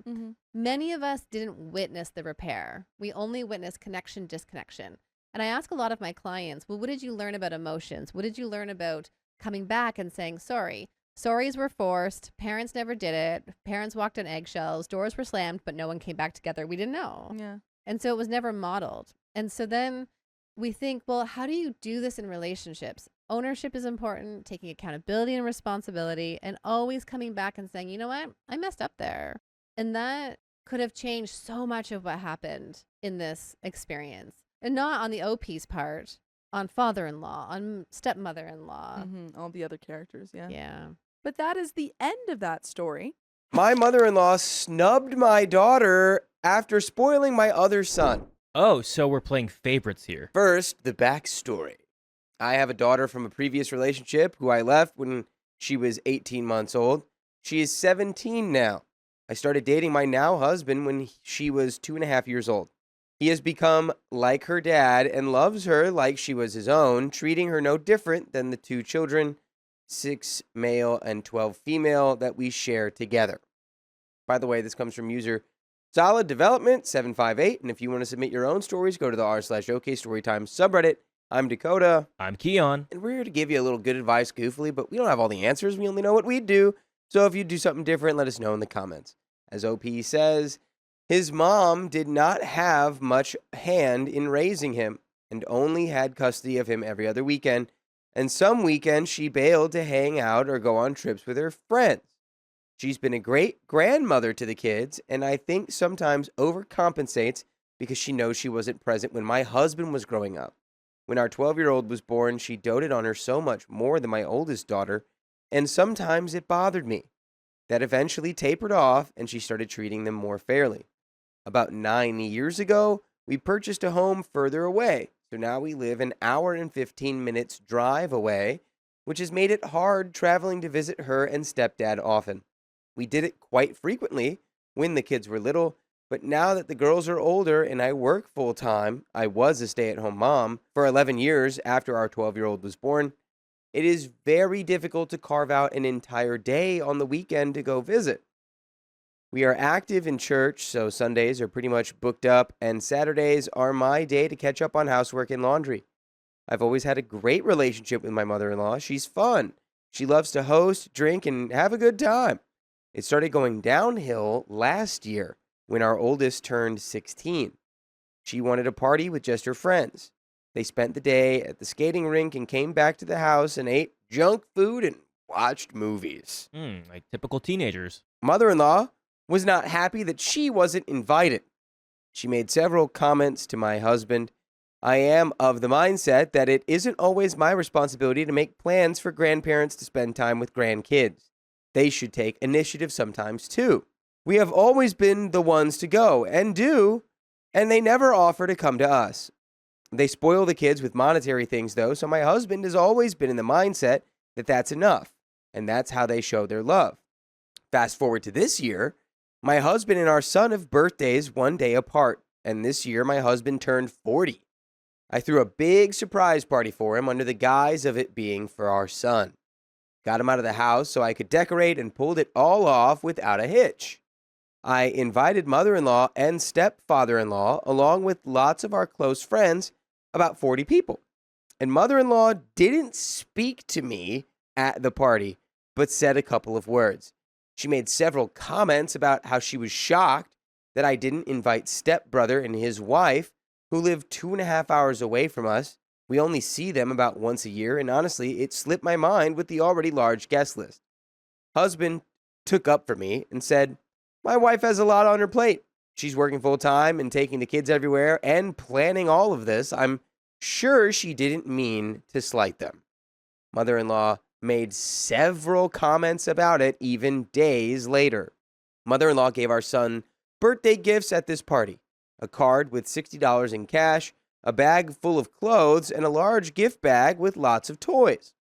Many of us didn't witness the repair. We only witnessed connection, disconnection. And I ask a lot of my clients, well, what did you learn about emotions? What did you learn about coming back and saying sorry? Sorries were forced. Parents never did it. Parents walked on eggshells. Doors were slammed, but no one came back together. We didn't know. Yeah. And so it was never modeled. And so then we think, well, how do you do this in relationships? Ownership is important, taking accountability and responsibility, and always coming back and saying, you know what? I messed up there. And that could have changed so much of what happened in this experience. And not on the OP's part, on father-in-law, on stepmother-in-law. All the other characters, yeah. Yeah. But that is the end of that story. My mother-in-law snubbed my daughter after spoiling my other son. Oh, so we're playing favorites here. First, the backstory. I have a daughter from a previous relationship who I left when she was 18 months old. She is 17 now. I started dating my now husband when she was 2.5 years old. He has become like her dad and loves her like she was his own, treating her no different than the 2 children, 6 male and 12 female, that we share together. By the way, this comes from user Solid Development 758, and if you want to submit your own stories, go to the r/OK Storytime subreddit. I'm Dakota. I'm Keon. And we're here to give you a little good advice goofily, but we don't have all the answers. We only know what we do. So if you do something different, let us know in the comments. As OP says, his mom did not have much hand in raising him and only had custody of him every other weekend. And some weekends she bailed to hang out or go on trips with her friends. She's been a great grandmother to the kids, and I think sometimes overcompensates because she knows she wasn't present when my husband was growing up. When our 12-year-old was born, she doted on her so much more than my oldest daughter, and sometimes it bothered me. That eventually tapered off, and she started treating them more fairly. About 9 years ago, we purchased a home further away, so now we live an hour and 15 minutes drive away, which has made it hard traveling to visit her and stepdad often. We did it quite frequently when the kids were little, but now that the girls are older and I work full-time, I was a stay-at-home mom for 11 years after our 12-year-old was born, it is very difficult to carve out an entire day on the weekend to go visit. We are active in church, so Sundays are pretty much booked up, and Saturdays are my day to catch up on housework and laundry. I've always had a great relationship with my mother-in-law. She's fun. She loves to host, drink, and have a good time. It started going downhill last year when our oldest turned 16. She wanted a party with just her friends. They spent the day at the skating rink and came back to the house and ate junk food and watched movies. Like typical teenagers. Mother-in-law was not happy that she wasn't invited. She made several comments to my husband. I am of the mindset that it isn't always my responsibility to make plans for grandparents to spend time with grandkids. they should take initiative sometimes too. We have always been the ones to go and do, and they never offer to come to us. They spoil the kids with monetary things, though, so my husband has always been in the mindset that that's enough, and that's how they show their love. Fast forward to this year, my husband and our son have birthdays one day apart, and this year my husband turned 40. I threw a big surprise party for him under the guise of it being for our son. Got him out of the house so I could decorate and pulled it all off without a hitch. I invited mother-in-law and stepfather-in-law along with lots of our close friends, about 40 people. And mother-in-law didn't speak to me at the party, but said a couple of words. She made several comments about how she was shocked that I didn't invite stepbrother and his wife, who live 2.5 hours away from us. We only see them about once a year, and honestly, it slipped my mind with the already large guest list. Husband took up for me and said, my wife has a lot on her plate. She's working full-time and taking the kids everywhere and planning all of this. I'm sure she didn't mean to slight them. Mother-in-law made several comments about it even days later. Mother-in-law gave our son birthday gifts at this party, a card with $60 in cash, a bag full of clothes, and a large gift bag with lots of toys.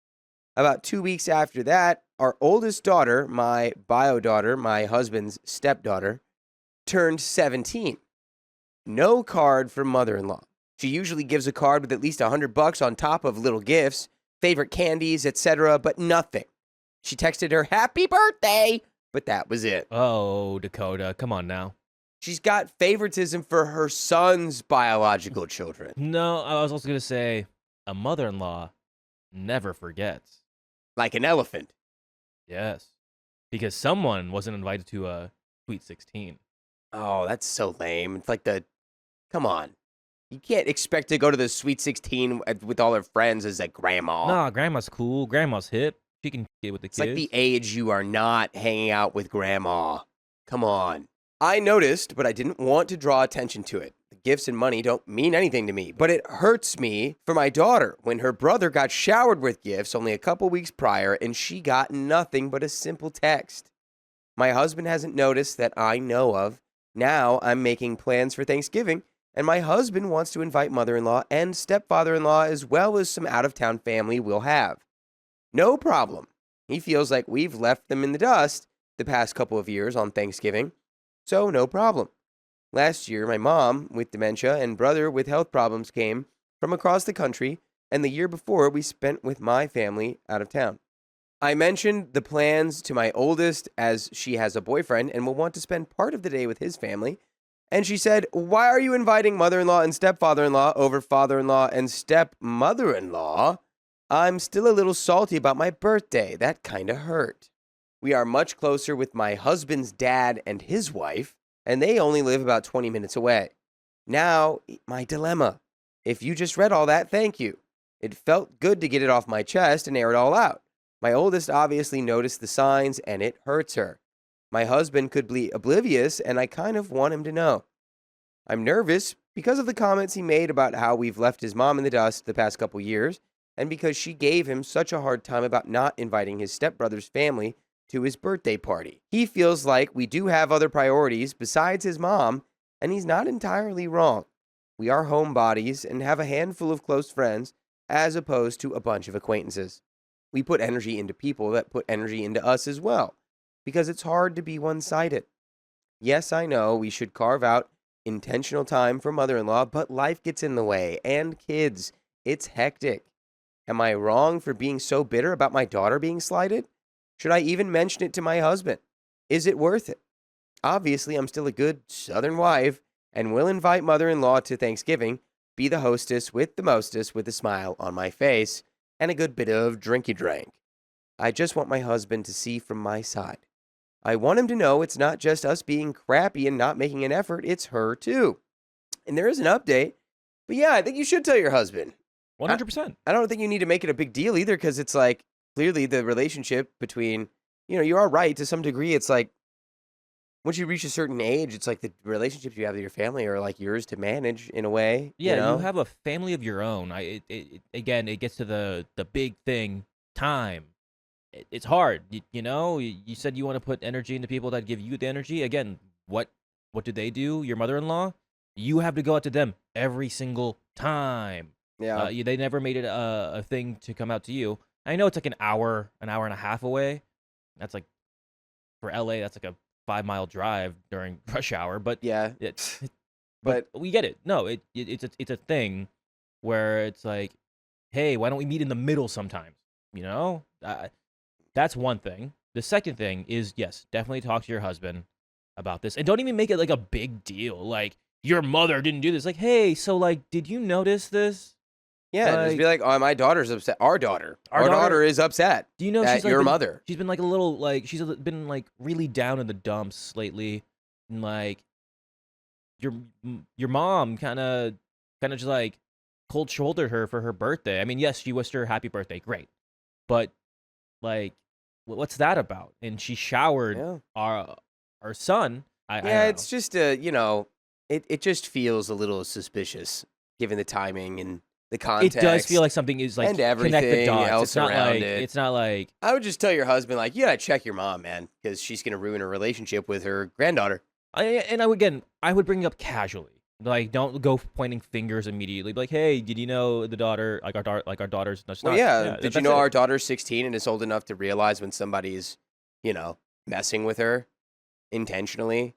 About 2 weeks after that, our oldest daughter, my bio daughter, my husband's stepdaughter, turned 17. No card from mother-in-law. She usually gives a card with at least $100 on top of little gifts, favorite candies, etc., but nothing. She texted her happy birthday, but that was it. Oh, Dakota, come on now. She's got favoritism for her son's biological children. No, I was also going to say a mother-in-law never forgets. Like an elephant. Yes. Because someone wasn't invited to a Sweet 16. Oh, that's so lame. It's like come on. You can't expect to go to the Sweet 16 with all her friends as a grandma. Nah, grandma's cool. Grandma's hip. She can get with the kids. It's like the age you are not hanging out with grandma. Come on. I noticed, but I didn't want to draw attention to it. The gifts and money don't mean anything to me, but it hurts me for my daughter when her brother got showered with gifts only a couple weeks prior and she got nothing but a simple text. My husband hasn't noticed that I know of. Now I'm making plans for Thanksgiving, and my husband wants to invite mother-in-law and stepfather-in-law as well as some out-of-town family we'll have. No problem. He feels like we've left them in the dust the past couple of years on Thanksgiving. So, no problem. Last year, my mom with dementia and brother with health problems came from across the country, and the year before we spent with my family out of town. I mentioned the plans to my oldest as she has a boyfriend and will want to spend part of the day with his family, and she said, why are you inviting mother-in-law and stepfather-in-law over father-in-law and stepmother-in-law? I'm still a little salty about my birthday. That kind of hurt. We are much closer with my husband's dad and his wife, and they only live about 20 minutes away. Now, my dilemma. If you just read all that, thank you. It felt good to get it off my chest and air it all out. My oldest obviously noticed the signs, and it hurts her. My husband could be oblivious, and I kind of want him to know. I'm nervous because of the comments he made about how we've left his mom in the dust the past couple years, and because she gave him such a hard time about not inviting his stepbrother's family to his birthday party. He feels like we do have other priorities besides his mom, and he's not entirely wrong. We are homebodies and have a handful of close friends as opposed to a bunch of acquaintances. We put energy into people that put energy into us as well, because it's hard to be one-sided. Yes, I know we should carve out intentional time for mother-in-law, but life gets in the way, and kids, it's hectic. Am I wrong for being so bitter about my daughter being slighted? Should I even mention it to my husband? Is it worth it? Obviously, I'm still a good Southern wife and will invite mother-in-law to Thanksgiving, be the hostess with the mostest with a smile on my face and a good bit of drinky-drink. I just want my husband to see from my side. I want him to know it's not just us being crappy and not making an effort, it's her too. And there is an update, but yeah, I think you should tell your husband. 100%. I don't think you need to make it a big deal either, because it's like, clearly the relationship between, you are right to some degree. It's like, once you reach a certain age, it's like the relationships you have with your family are like yours to manage in a way. Yeah, you have a family of your own. Again, it gets to the big thing, time. it's hard. You know, you said you want to put energy into people that give you the energy. Again, what do they do? Your mother-in-law, you have to go out to them every single time. Yeah. They never made it a thing to come out to you. I know it's like an hour and a half away. That's like, for LA, that's like a 5-mile drive during rush hour. But Yeah. but we get it. No, it's a thing where it's like, hey, why don't we meet in the middle sometimes? You know, that's one thing. The second thing is, yes, definitely talk to your husband about this, and don't even make it like a big deal. Like, your mother didn't do this. Like, hey, so like, did you notice this? Yeah, just be like, oh, my daughter's upset. Our daughter is upset. Do you know at she's like your mother? She's been like a little like she's been like really down in the dumps lately, and like your mom kind of just like cold shouldered her for her birthday. I mean, yes, she wished her happy birthday, great, but like, what's that about? And she showered our son. I don't know. It's just it just feels a little suspicious given the timing and the context. It does feel like something is like and everything connect the dots. else It's not around like it. it's not like I would just tell your husband, like, you gotta check your mom, man, because she's gonna ruin her relationship with her granddaughter. I would bring it up casually. Like, don't go pointing fingers immediately. Be like, hey, did you know the daughter, like our daughter's not? Well, did you know our daughter's 16 and is old enough to realize when somebody's, messing with her intentionally?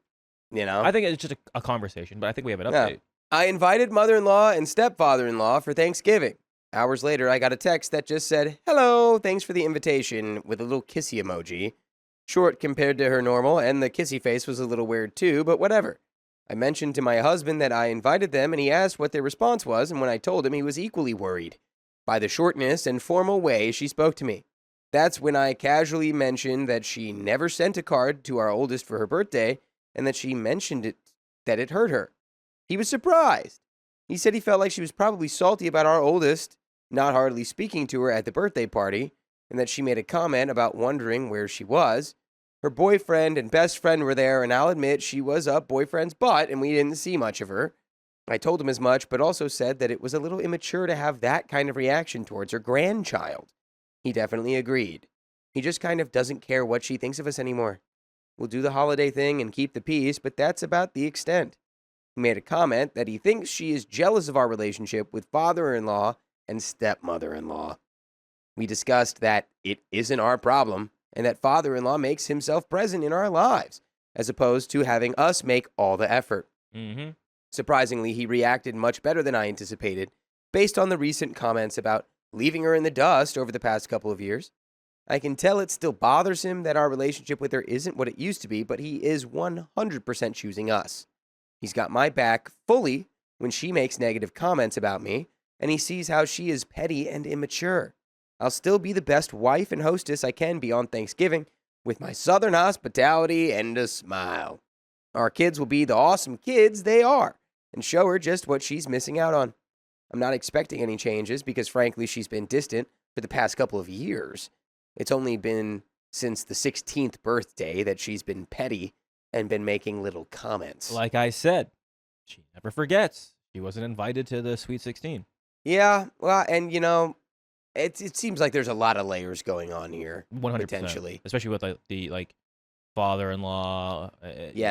I think it's just a conversation, but I think we have an update. I invited mother-in-law and stepfather-in-law for Thanksgiving. Hours later, I got a text that just said, hello, thanks for the invitation, with a little kissy emoji. Short compared to her normal, and the kissy face was a little weird too, but whatever. I mentioned to my husband that I invited them, and he asked what their response was, and when I told him, he was equally worried by the shortness and formal way she spoke to me. That's when I casually mentioned that she never sent a card to our oldest for her birthday, and that she mentioned that it hurt her. He was surprised. He said he felt like she was probably salty about our oldest not hardly speaking to her at the birthday party, and that she made a comment about wondering where she was. Her boyfriend and best friend were there, and I'll admit she was up boyfriend's butt, and we didn't see much of her. I told him as much, but also said that it was a little immature to have that kind of reaction towards her grandchild. He definitely agreed. He just kind of doesn't care what she thinks of us anymore. We'll do the holiday thing and keep the peace, but that's about the extent. He made a comment that he thinks she is jealous of our relationship with father-in-law and stepmother-in-law. We discussed that it isn't our problem, and that father-in-law makes himself present in our lives, as opposed to having us make all the effort. Mm-hmm. Surprisingly, he reacted much better than I anticipated, based on the recent comments about leaving her in the dust over the past couple of years. I can tell it still bothers him that our relationship with her isn't what it used to be, but he is 100% choosing us. He's got my back fully when she makes negative comments about me, and he sees how she is petty and immature. I'll still be the best wife and hostess I can be on Thanksgiving, with my southern hospitality and a smile. Our kids will be the awesome kids they are, and show her just what she's missing out on. I'm not expecting any changes because, frankly, she's been distant for the past couple of years. It's only been since the 16th birthday that she's been petty and been making little comments. Like I said, she never forgets. She wasn't invited to the Sweet 16. Yeah, well, and it seems like there's a lot of layers going on here. 100%. Potentially. Especially with the father-in-law.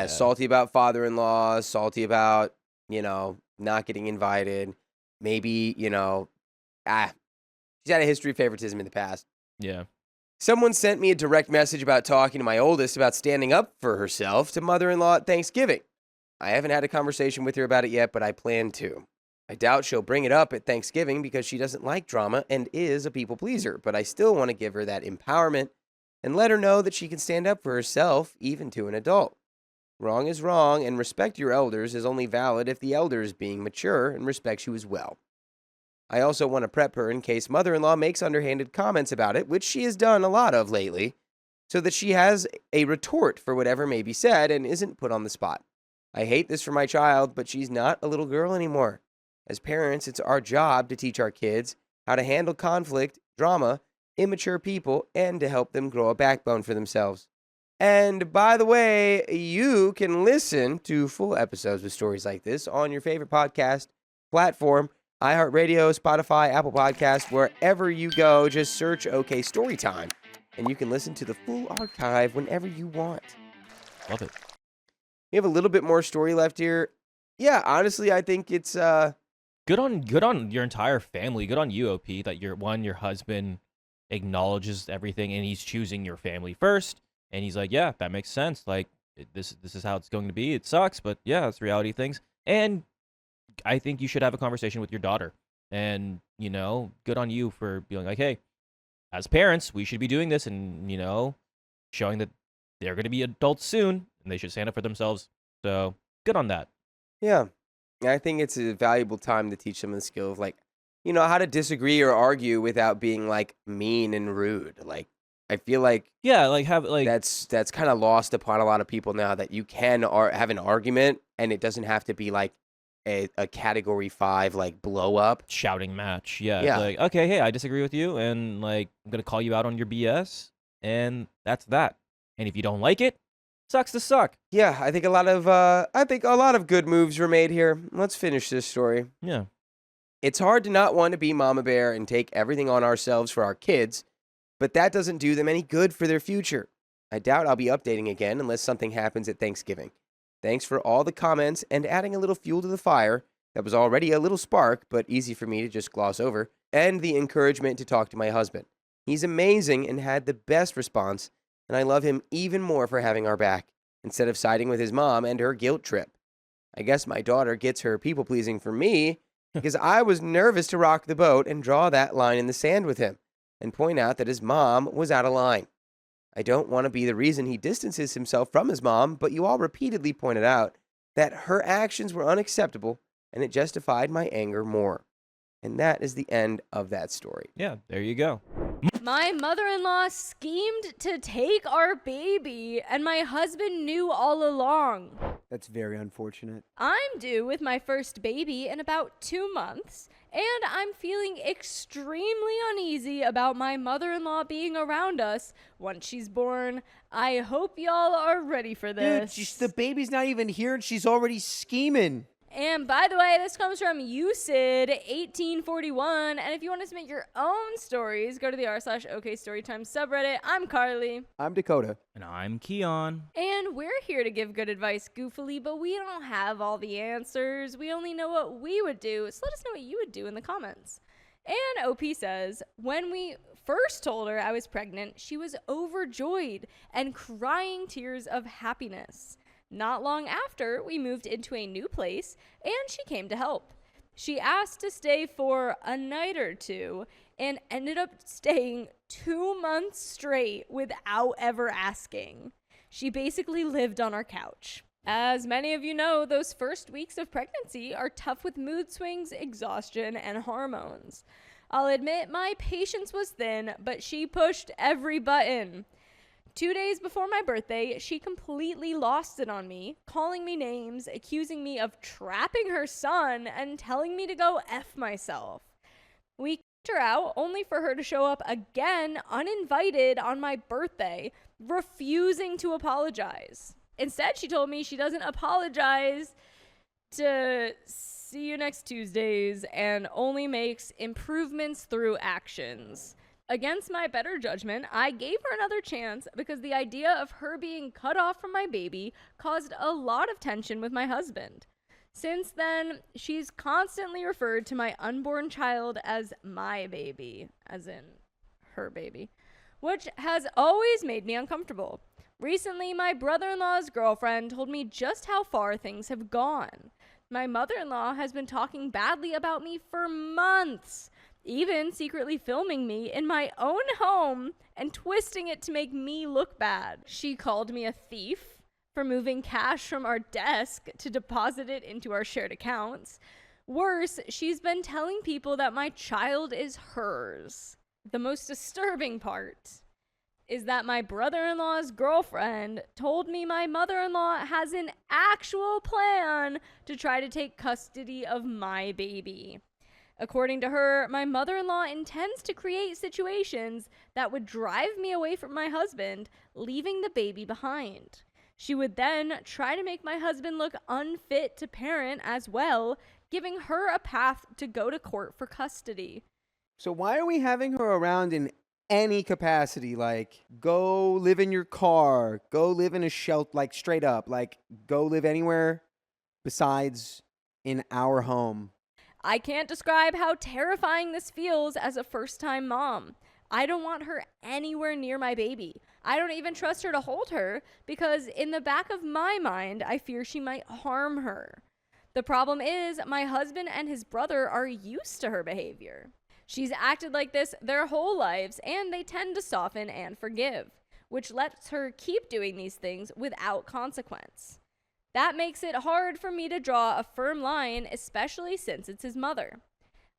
Salty about father-in-law, salty about, not getting invited. Maybe, she's had a history of favoritism in the past. Yeah. Someone sent me a direct message about talking to my oldest about standing up for herself to mother-in-law at Thanksgiving. I haven't had a conversation with her about it yet, but I plan to. I doubt she'll bring it up at Thanksgiving because she doesn't like drama and is a people pleaser, but I still want to give her that empowerment and let her know that she can stand up for herself, even to an adult. Wrong is wrong, and respect your elders is only valid if the elder is being mature and respects you as well. I also want to prep her in case mother-in-law makes underhanded comments about it, which she has done a lot of lately, so that she has a retort for whatever may be said and isn't put on the spot. I hate this for my child, but she's not a little girl anymore. As parents, it's our job to teach our kids how to handle conflict, drama, immature people, and to help them grow a backbone for themselves. And by the way, you can listen to full episodes with stories like this on your favorite podcast platform, iHeartRadio, Spotify, Apple Podcasts, wherever you go. Just search OK Storytime. and you can listen to the full archive whenever you want. Love it. We have a little bit more story left here. Yeah, honestly, I think it's Good on your entire family. Good on you, OP, that your husband acknowledges everything and he's choosing your family first. And he's like, yeah, that makes sense. Like, this is how it's going to be. It sucks, but yeah, it's reality of things. And I think you should have a conversation with your daughter. And, good on you for being like, hey, as parents, we should be doing this and, showing that they're going to be adults soon and they should stand up for themselves. So good on that. Yeah. I think it's a valuable time to teach them the skill of, like, how to disagree or argue without being, like, mean and rude. Like, I feel like that's kind of lost upon a lot of people now, that you can have an argument and it doesn't have to be like a category 5 like blow up shouting match. Yeah. Yeah. Like, okay, hey, I disagree with you and like I'm gonna call you out on your BS and that's that. And if you don't like it, sucks to suck. Yeah, I think a lot of good moves were made here. Let's finish this story. Yeah. It's hard to not want to be Mama Bear and take everything on ourselves for our kids, but that doesn't do them any good for their future. I doubt I'll be updating again unless something happens at Thanksgiving. Thanks for all the comments and adding a little fuel to the fire that was already a little spark, but easy for me to just gloss over, and the encouragement to talk to my husband. He's amazing and had the best response, and I love him even more for having our back, instead of siding with his mom and her guilt trip. I guess my daughter gets her people-pleasing for me because I was nervous to rock the boat and draw that line in the sand with him and point out that his mom was out of line. I don't want to be the reason he distances himself from his mom, but you all repeatedly pointed out that her actions were unacceptable and it justified my anger more. And that is the end of that story. Yeah, there you go. My mother-in-law schemed to take our baby, and my husband knew all along. That's very unfortunate. I'm due with my first baby in about 2 months, and I'm feeling extremely uneasy about my mother-in-law being around us once she's born. I hope y'all are ready for this. Dude, the baby's not even here and she's already scheming. And by the way, this comes from UCID1841. And if you want to submit your own stories, go to the r/OK Storytime subreddit. I'm Carly. I'm Dakota. And I'm Keon. And we're here to give good advice goofily, but we don't have all the answers. We only know what we would do. So let us know what you would do in the comments. And OP says, when we first told her I was pregnant, she was overjoyed and crying tears of happiness. Not long after, we moved into a new place, and she came to help. She asked to stay for a night or two, and ended up staying 2 months straight without ever asking. She basically lived on our couch. As many of you know, those first weeks of pregnancy are tough with mood swings, exhaustion, and hormones. I'll admit my patience was thin, but she pushed every button. 2 days before my birthday, she completely lost it on me, calling me names, accusing me of trapping her son, and telling me to go F myself. We kicked her out, only for her to show up again uninvited on my birthday, refusing to apologize. Instead, she told me she doesn't apologize, to see you next Tuesdays, and only makes improvements through actions. Against my better judgment, I gave her another chance because the idea of her being cut off from my baby caused a lot of tension with my husband. Since then, she's constantly referred to my unborn child as my baby, as in her baby, which has always made me uncomfortable. Recently, my brother-in-law's girlfriend told me just how far things have gone. My mother-in-law has been talking badly about me for months, even secretly filming me in my own home and twisting it to make me look bad. She called me a thief for moving cash from our desk to deposit it into our shared accounts. Worse, she's been telling people that my child is hers. The most disturbing part is that my brother-in-law's girlfriend told me my mother-in-law has an actual plan to try to take custody of my baby. According to her, my mother-in-law intends to create situations that would drive me away from my husband, leaving the baby behind. She would then try to make my husband look unfit to parent as well, giving her a path to go to court for custody. So why are we having her around in any capacity, like go live in your car, go live in a shelter, like straight up, like go live anywhere besides in our home. I can't describe how terrifying this feels as a first-time mom. I don't want her anywhere near my baby. I don't even trust her to hold her because in the back of my mind, I fear she might harm her. The problem is my husband and his brother are used to her behavior. She's acted like this their whole lives, and they tend to soften and forgive, which lets her keep doing these things without consequence. That makes it hard for me to draw a firm line, especially since it's his mother.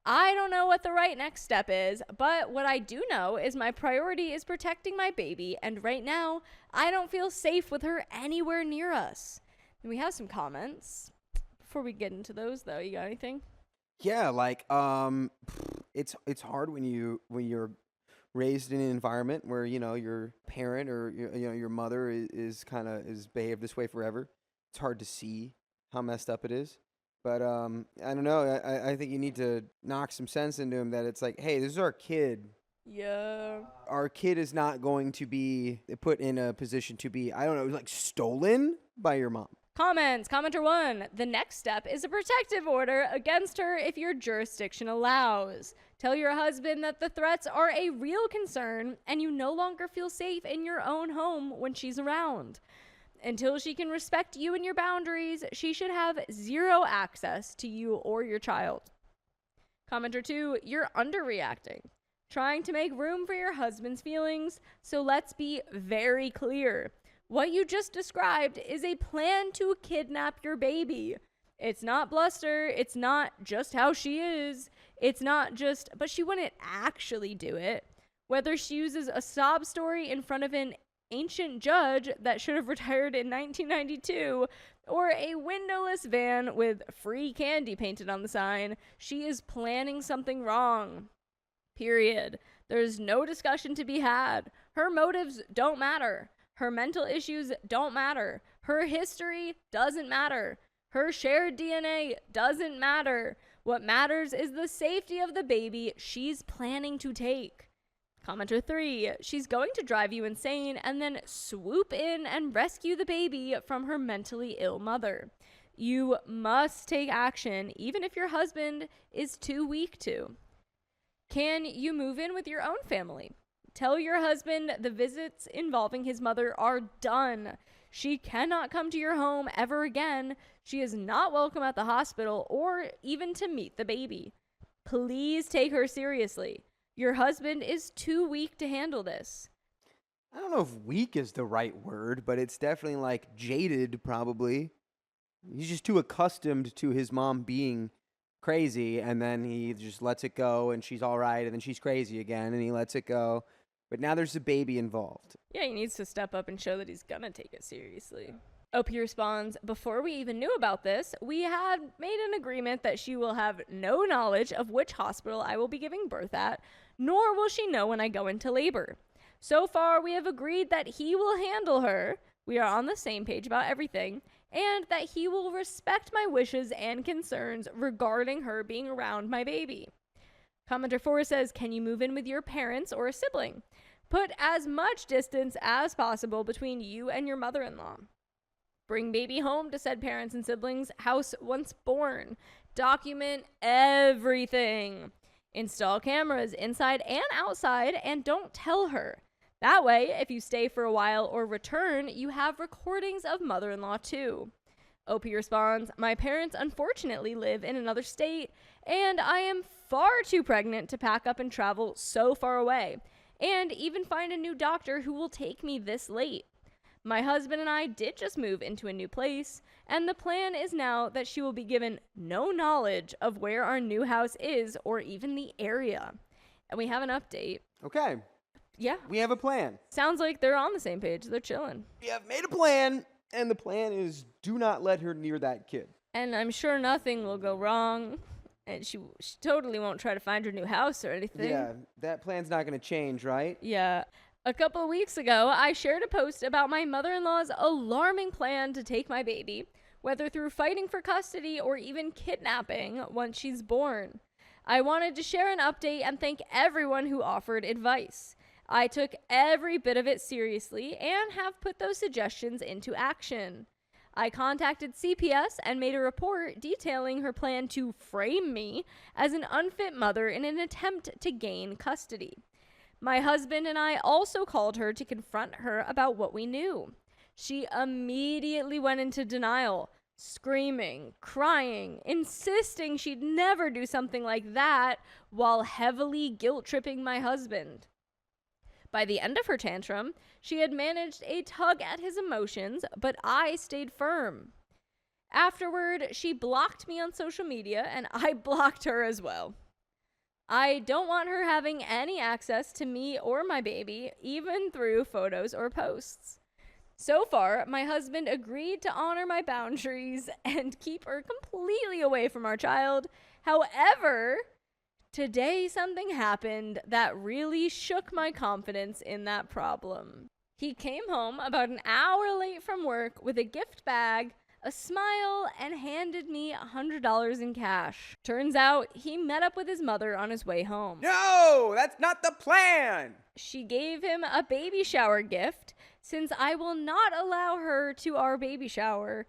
I don't know what the right next step is, but what I do know is my priority is protecting my baby, and right now, I don't feel safe with her anywhere near us. And we have some comments. Before we get into those, though, you got anything? Yeah, like it's hard when you're raised in an environment where your parent or your mother is behaved this way forever. It's hard to see how messed up it is. But I don't know. I think you need to knock some sense into him that it's like, hey, this is our kid. Yeah. Our kid is not going to be put in a position to be, I don't know, like stolen by your mom. Comments. Commenter 1. The next step is a protective order against her if your jurisdiction allows. Tell your husband that the threats are a real concern and you no longer feel safe in your own home when she's around. Until she can respect you and your boundaries, she should have zero access to you or your child. Commenter 2. You're underreacting. Trying to make room for your husband's feelings, so let's be very clear. What you just described is a plan to kidnap your baby. It's not bluster. It's not just how she is. It's not just, but she wouldn't actually do it. Whether she uses a sob story in front of an ancient judge that should have retired in 1992 or a windowless van with free candy painted on the sign, she is planning something wrong. Period. There's no discussion to be had. Her motives don't matter. Her mental issues don't matter. Her history doesn't matter. Her shared DNA doesn't matter. What matters is the safety of the baby she's planning to take. Commenter 3. She's going to drive you insane and then swoop in and rescue the baby from her mentally ill mother. You must take action, even if your husband is too weak to. Can you move in with your own family? Tell your husband the visits involving his mother are done. She cannot come to your home ever again. She is not welcome at the hospital or even to meet the baby. Please take her seriously. Your husband is too weak to handle this. I don't know if weak is the right word, but it's definitely like jaded, probably. He's just too accustomed to his mom being crazy, and then he just lets it go, and she's all right, and then she's crazy again, and he lets it go. But now there's a baby involved. Yeah, he needs to step up and show that he's gonna take it seriously. OP responds, before we even knew about this, we had made an agreement that she will have no knowledge of which hospital I will be giving birth at, nor will she know when I go into labor. So far, we have agreed that he will handle her. We are on the same page about everything, and that he will respect my wishes and concerns regarding her being around my baby. Commenter 4 says, can you move in with your parents or a sibling? Put as much distance as possible between you and your mother-in-law. Bring baby home to said parents and siblings, house once born. Document everything. Install cameras inside and outside, and don't tell her. That way, if you stay for a while or return, you have recordings of mother-in-law too. OP responds, my parents unfortunately live in another state, and I am far too pregnant to pack up and travel so far away, and even find a new doctor who will take me this late. My husband and I did just move into a new place, and the plan is now that she will be given no knowledge of where our new house is or even the area. And we have an update. Okay. Yeah. We have a plan. Sounds like they're on the same page. They're chilling. We have made a plan, and the plan is do not let her near that kid. And I'm sure nothing will go wrong, and she totally won't try to find her new house or anything. Yeah, that plan's not going to change, right? Yeah. A couple of weeks ago, I shared a post about my mother-in-law's alarming plan to take my baby, whether through fighting for custody or even kidnapping once she's born. I wanted to share an update and thank everyone who offered advice. I took every bit of it seriously and have put those suggestions into action. I contacted CPS and made a report detailing her plan to frame me as an unfit mother in an attempt to gain custody. My husband and I also called her to confront her about what we knew. She immediately went into denial, screaming, crying, insisting she'd never do something like that, while heavily guilt-tripping my husband. By the end of her tantrum, she had managed a tug at his emotions, but I stayed firm. Afterward, she blocked me on social media, and I blocked her as well. I don't want her having any access to me or my baby, even through photos or posts. So far, my husband agreed to honor my boundaries and keep her completely away from our child. However, today something happened that really shook my confidence in that problem. He came home about an hour late from work with a gift bag, a smile, and handed me $100 in cash. Turns out he met up with his mother on his way home. No, that's not the plan. She gave him a baby shower gift, since I will not allow her to our baby shower,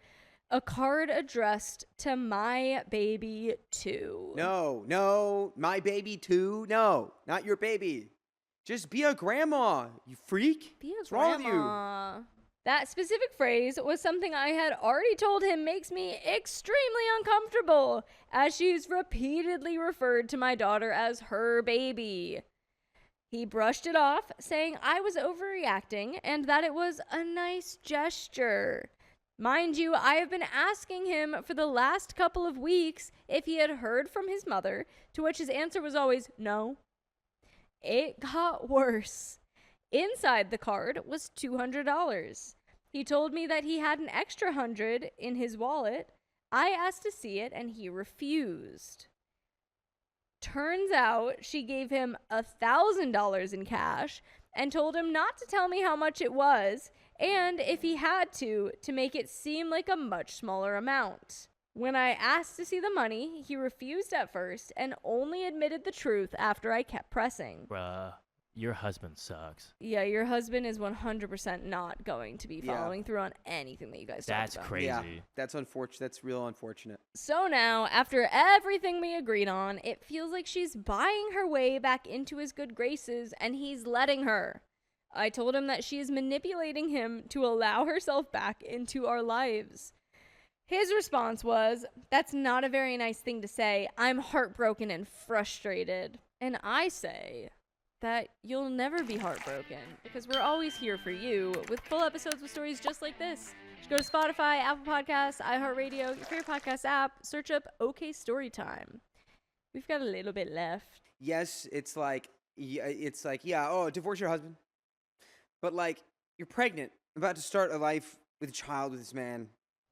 a card addressed to my baby too. No, my baby too. No, not your baby. Just be a grandma, you freak. Be a What's wrong with you? grandma. That specific phrase was something I had already told him makes me extremely uncomfortable, as she's repeatedly referred to my daughter as her baby. He brushed it off, saying I was overreacting and that it was a nice gesture. Mind you, I have been asking him for the last couple of weeks if he had heard from his mother, to which his answer was always no. It got worse. Inside the card was $200. He told me that he had an extra $100 in his wallet. I asked to see it and he refused. Turns out she gave him $1,000 in cash and told him not to tell me how much it was, and if he had to make it seem like a much smaller amount. When I asked to see the money, he refused at first and only admitted the truth after I kept pressing. Bruh, your husband sucks. Yeah, your husband is 100% not going to be following through on anything that you guys That's talked about. crazy. Yeah, that's unfortunate. That's real unfortunate. So now, after everything we agreed on, it feels like she's buying her way back into his good graces and he's letting her. I told him that she is manipulating him to allow herself back into our lives. His response was, "That's not a very nice thing to say. I'm heartbroken and frustrated." And I say that you'll never be heartbroken because we're always here for you with full episodes with stories just like this. Just go to Spotify, Apple Podcasts, iHeartRadio, your favorite podcast app, search up OK Storytime. We've got a little bit left. Yes, it's like, divorce your husband. But like, you're pregnant, about to start a life with a child with this man.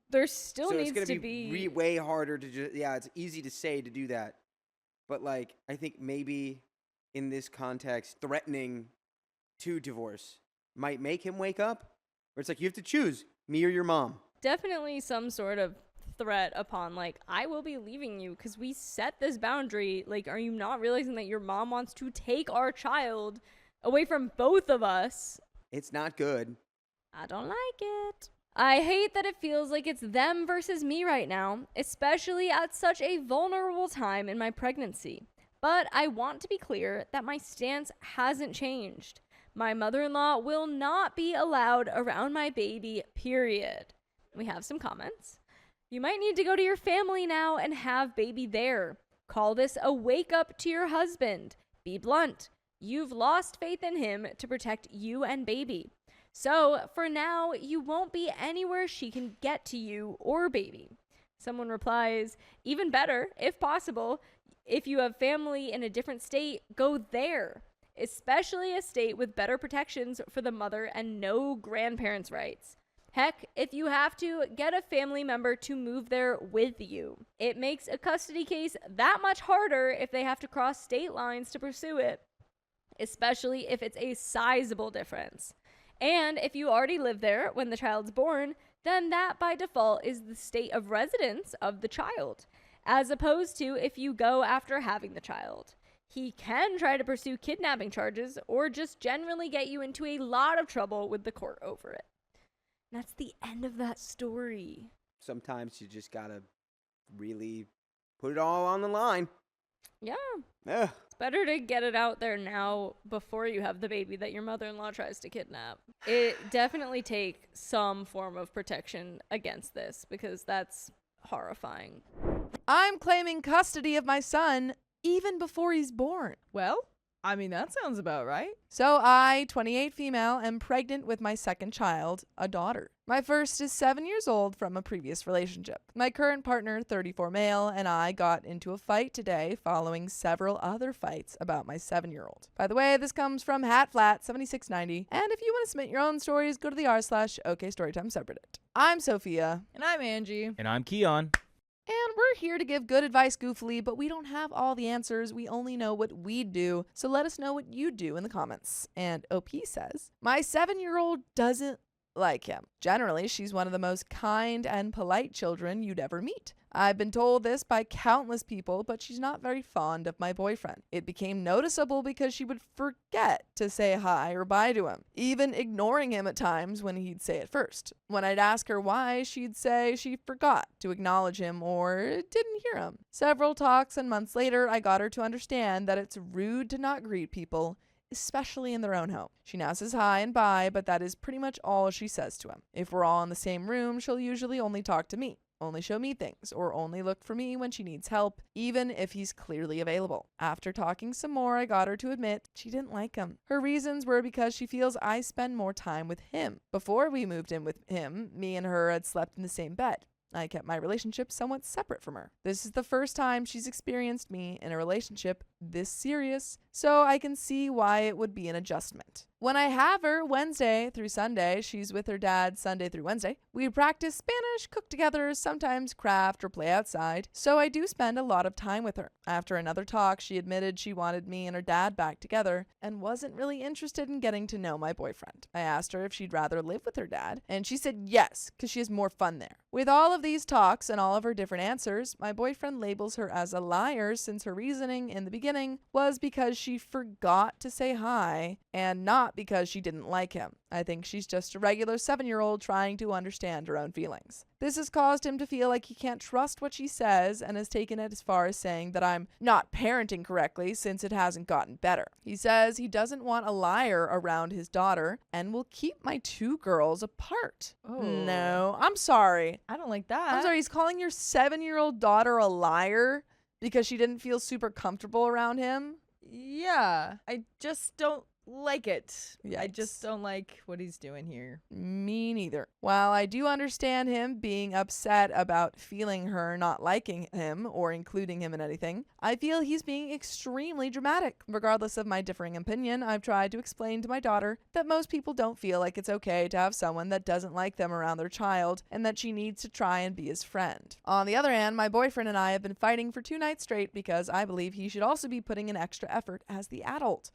There still So needs it's to gonna be be way harder to just, it's easy to say to do that. But like, I think maybe in this context, threatening to divorce might make him wake up. Where it's like, you have to choose me or your mom. definitely some sort of threat upon, like, I will be leaving you because we set this boundary. Like, are you not realizing that your mom wants to take our child away from both of us? It's not good. I don't like it. I hate that it feels like it's them versus me right now, especially at such a vulnerable time in my pregnancy. But I want to be clear that my stance hasn't changed. My mother-in-law will not be allowed around my baby, period. We have some comments. You might need to go to your family now and have baby there. Call this a wake up to your husband. Be blunt. You've lost faith in him to protect you and baby. So for now, you won't be anywhere she can get to you or baby. Someone replies, even better, if possible, if you have family in a different state, go there, especially a state with better protections for the mother and no grandparents' rights. Heck, if you have to, get a family member to move there with you. It makes a custody case that much harder if they have to cross state lines to pursue it, especially if it's a sizable difference. And if you already live there when the child's born, then that by default is the state of residence of the child, as opposed to if you go after having the child. He can try to pursue kidnapping charges or just generally get you into a lot of trouble with the court over it. And that's the end of that story. Sometimes you just gotta really put it all on the line. Yeah. Ugh. It's better to get it out there now before you have the baby that your mother-in-law tries to kidnap. It definitely takes some form of protection against this because that's horrifying. I'm claiming custody of my son even before he's born. Well, I mean, that sounds about right. So I, 28 female, am pregnant with my second child, a daughter. My first is 7 years old from a previous relationship. My current partner, 34 male, and I got into a fight today following several other fights about my 7-year-old. By the way, this comes from HatFlat7690, and if you want to submit your own stories, go to the r/OKStorytime subreddit. I'm Sophia. And I'm Angie. And I'm Keon. And we're here to give good advice goofily, but we don't have all the answers. We only know what we do. So let us know what you do in the comments. And OP says, my 7-year-old doesn't like him. Generally, she's one of the most kind and polite children you'd ever meet. I've been told this by countless people, but she's not very fond of my boyfriend. It became noticeable because she would forget to say hi or bye to him, even ignoring him at times when he'd say it first. When I'd ask her why, she'd say she forgot to acknowledge him or didn't hear him. Several talks and months later, I got her to understand that it's rude to not greet people, especially in their own home. She now says hi and bye, but that is pretty much all she says to him. If we're all in the same room, she'll usually only talk to me, only show me things, or only look for me when she needs help, even if he's clearly available. After talking some more, I got her to admit she didn't like him. Her reasons were because she feels I spend more time with him. Before we moved in with him, me and her had slept in the same bed. I kept my relationship somewhat separate from her. This is the first time she's experienced me in a relationship this serious, so I can see why it would be an adjustment. When I have her Wednesday through Sunday, she's with her dad Sunday through Wednesday. We practice Spanish, cook together, sometimes craft or play outside, so I do spend a lot of time with her. After another talk, she admitted she wanted me and her dad back together and wasn't really interested in getting to know my boyfriend. I asked her if she'd rather live with her dad, and she said yes, because she has more fun there. With all of these talks and all of her different answers, my boyfriend labels her as a liar since her reasoning in the beginning was because she forgot to say hi and not because she didn't like him. I think she's just a regular 7-year-old trying to understand her own feelings. This has caused him to feel like he can't trust what she says and has taken it as far as saying that I'm not parenting correctly since it hasn't gotten better. He says he doesn't want a liar around his daughter and will keep my 2 girls apart. Oh. No, I'm sorry. I don't like that. I'm sorry, he's calling your 7-year-old daughter a liar because she didn't feel super comfortable around him? Yeah. I just don't like it. I Yikes. just don't like what he's doing here. Me neither. While I do understand him being upset about feeling her not liking him or including him in anything, I feel he's being extremely dramatic. Regardless of my differing opinion, I've tried to explain to my daughter that most people don't feel like it's okay to have someone that doesn't like them around their child and that she needs to try and be his friend. On the other hand, my boyfriend and I have been fighting for 2 nights straight because I believe he should also be putting in extra effort as the adult.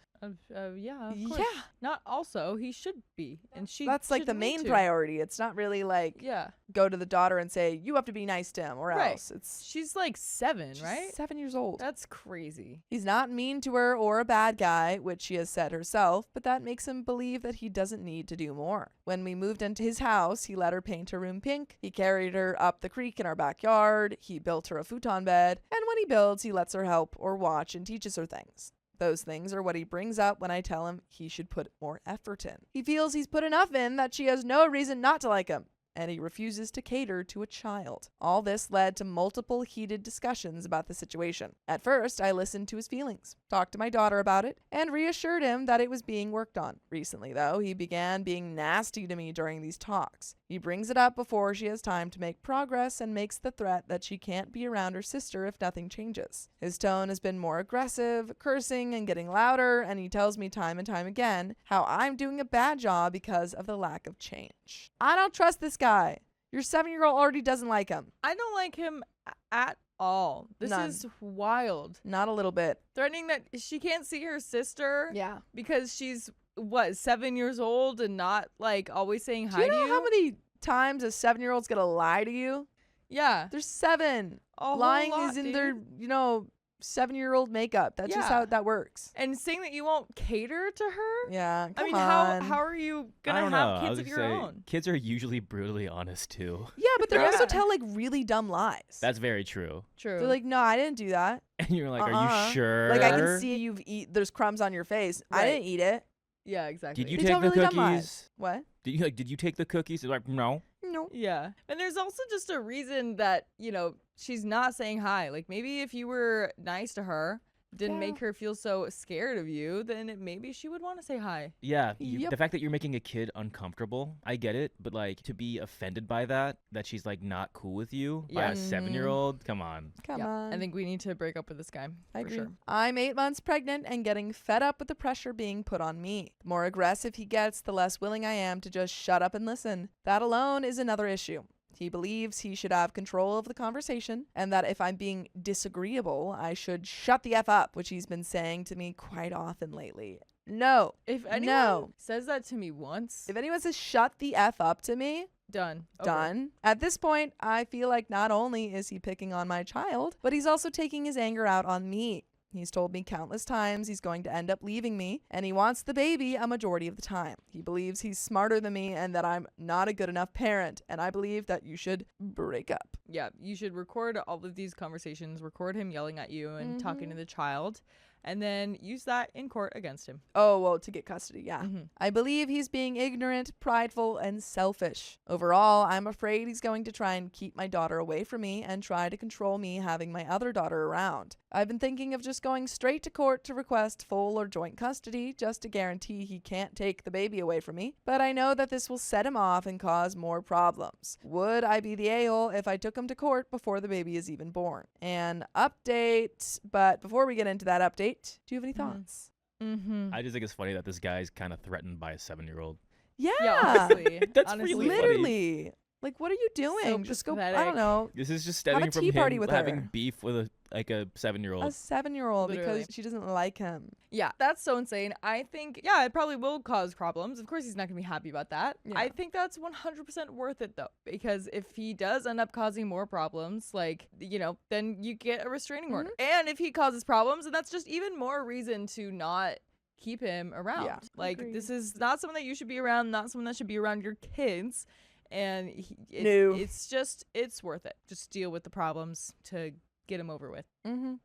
Yeah, of course. Yeah. Not also, he should be. And she That's like should the need main to. priority. It's not really like Yeah. go to the daughter and say, you have to be nice to him or Right. else. It's She's like 7, she's right? 7 years old. That's crazy. He's not mean to her or a bad guy, which she has said herself, but that makes him believe that he doesn't need to do more. When we moved into his house, he let her paint her room pink. He carried her up the creek in our backyard. He built her a futon bed. And when he builds, he lets her help or watch and teaches her things. Those things are what he brings up when I tell him he should put more effort in. He feels he's put enough in that she has no reason not to like him, and he refuses to cater to a child. All this led to multiple heated discussions about the situation. At first, I listened to his feelings, talked to my daughter about it, and reassured him that it was being worked on. Recently, though, he began being nasty to me during these talks. He brings it up before she has time to make progress and makes the threat that she can't be around her sister if nothing changes. His tone has been more aggressive, cursing and getting louder, and he tells me time and time again how I'm doing a bad job because of the lack of change. I don't trust this guy. Your 7-year-old already doesn't like him. I don't like him at all. This None. is wild. Not a little bit. Threatening that she can't see her sister Yeah. because she's, 7 years old and not, like, always saying Do hi you know to you? how many times a 7-year-old's gonna lie to you? Yeah. They're 7. A whole Lying lot, is in dude. their, 7-year-old makeup. That's just Yeah. how that works. And saying that you won't cater to her? Yeah, I mean, on. how are you I gonna don't have know. I kids was of gonna your say, own? kids are usually brutally honest too. Yeah, but they also Yeah. tell like really dumb lies. That's very true. True. They're like, no, I didn't do that. And you're like, are Uh-uh. you sure? Like I can see there's crumbs on your face. I Right. didn't eat it. yeah, exactly. Did you They take tell the really dumb lies. cookies? What? Did you take the cookies? They're like, no. No. Yeah. And there's also just a reason that, she's not saying hi. Like maybe if you were nice to her, didn't make her feel so scared of you, then maybe she would want to say hi. Yeah, Yep. the fact that you're making a kid uncomfortable, I get it, but like to be offended by that she's like not cool with you by a Yes. 7-year-old, come on. Come Yeah. on. I think we need to break up with this guy. I for agree. sure. I'm 8 months pregnant and getting fed up with the pressure being put on me. The more aggressive he gets, the less willing I am to just shut up and listen. That alone is another issue. He believes he should have control of the conversation and that if I'm being disagreeable, I should shut the F up, which he's been saying to me quite often lately. No. If anyone No. says that to me once, If anyone says shut the F up to me, done. Over. done. At this point, I feel like not only is he picking on my child, but he's also taking his anger out on me. He's told me countless times he's going to end up leaving me, and he wants the baby a majority of the time. He believes he's smarter than me and that I'm not a good enough parent, and I believe that you should break up. Yeah, you should record all of these conversations, record him yelling at you and talking to the child, and then use that in court against him. Oh, well, to get custody, yeah. Mhm. I believe he's being ignorant, prideful, and selfish. Overall, I'm afraid he's going to try and keep my daughter away from me and try to control me having my other daughter around. I've been thinking of just going straight to court to request full or joint custody just to guarantee he can't take the baby away from me, but I know that this will set him off and cause more problems. Would I be the a-hole if I took him to court before the baby is even born? An update, but before we get into that update, do you have any thoughts? Mm-hmm. I just think it's funny that this guy's kind of threatened by a 7-year-old. Yeah, Yeah, honestly. That's honestly. really funny. literally. Like, what are you doing? So Just go. I pathetic. don't know. This is just Have a stemming from tea party him with having her. beef with a 7-year-old. A 7-year-old Literally. because she doesn't like him. Yeah, that's so insane. I think, yeah, it probably will cause problems. Of course, he's not going to be happy about that. Yeah. I think that's 100% worth it, though, because if he does end up causing more problems, like, then you get a restraining order. And if he causes problems, then that's just even more reason to not keep him around. Yeah, Like, agreed. this is not someone that you should be around, not someone that should be around your kids. And No. it's worth it. Just deal with the problems to get him over with.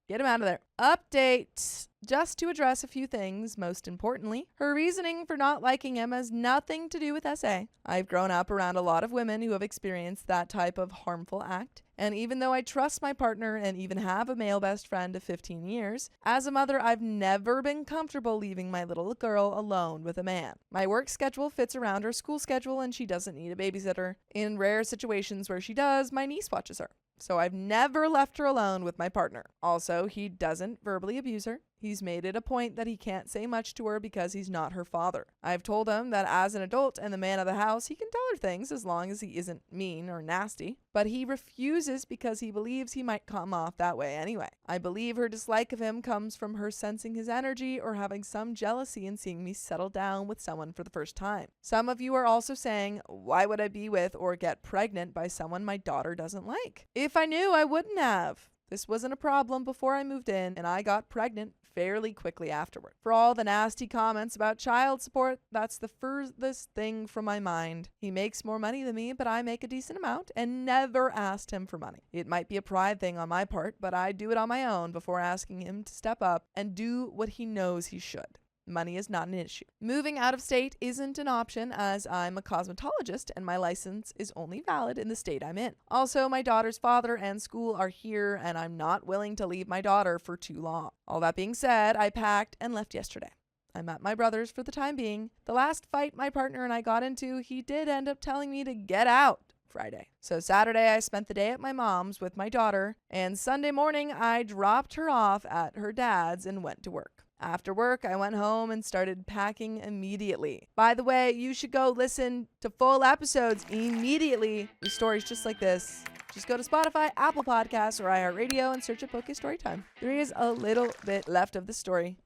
Get him out of there. Update. Just to address a few things, most importantly, her reasoning for not liking him has nothing to do with SA. I've grown up around a lot of women who have experienced that type of harmful act. And even though I trust my partner and even have a male best friend of 15 years, as a mother, I've never been comfortable leaving my little girl alone with a man. My work schedule fits around her school schedule and she doesn't need a babysitter. In rare situations where she does, my niece watches her. So I've never left her alone with my partner. Also, he doesn't verbally abuse her. He's made it a point that he can't say much to her because he's not her father. I've told him that as an adult and the man of the house, he can tell her things as long as he isn't mean or nasty. But he refuses because he believes he might come off that way anyway. I believe her dislike of him comes from her sensing his energy or having some jealousy in seeing me settle down with someone for the first time. Some of you are also saying, why would I be with or get pregnant by someone my daughter doesn't like? If I knew, I wouldn't have. This wasn't a problem before I moved in, and I got pregnant fairly quickly afterward. For all the nasty comments about child support, that's the furthest thing from my mind. He makes more money than me, but I make a decent amount and never asked him for money. It might be a pride thing on my part, but I do it on my own before asking him to step up and do what he knows he should. Money is not an issue. Moving out of state isn't an option as I'm a cosmetologist and my license is only valid in the state I'm in. Also, my daughter's father and school are here and I'm not willing to leave my daughter for too long. All that being said, I packed and left yesterday. I'm at my brother's for the time being. The last fight my partner and I got into, he did end up telling me to get out Friday. So Saturday I spent the day at my mom's with my daughter and Sunday morning I dropped her off at her dad's and went to work. After work, I went home and started packing immediately. By the way, you should go listen to full episodes immediately. The stories just like this. Just go to Spotify, Apple Podcasts, or iHeartRadio and search up OK Storytime. There is a little bit left of the story.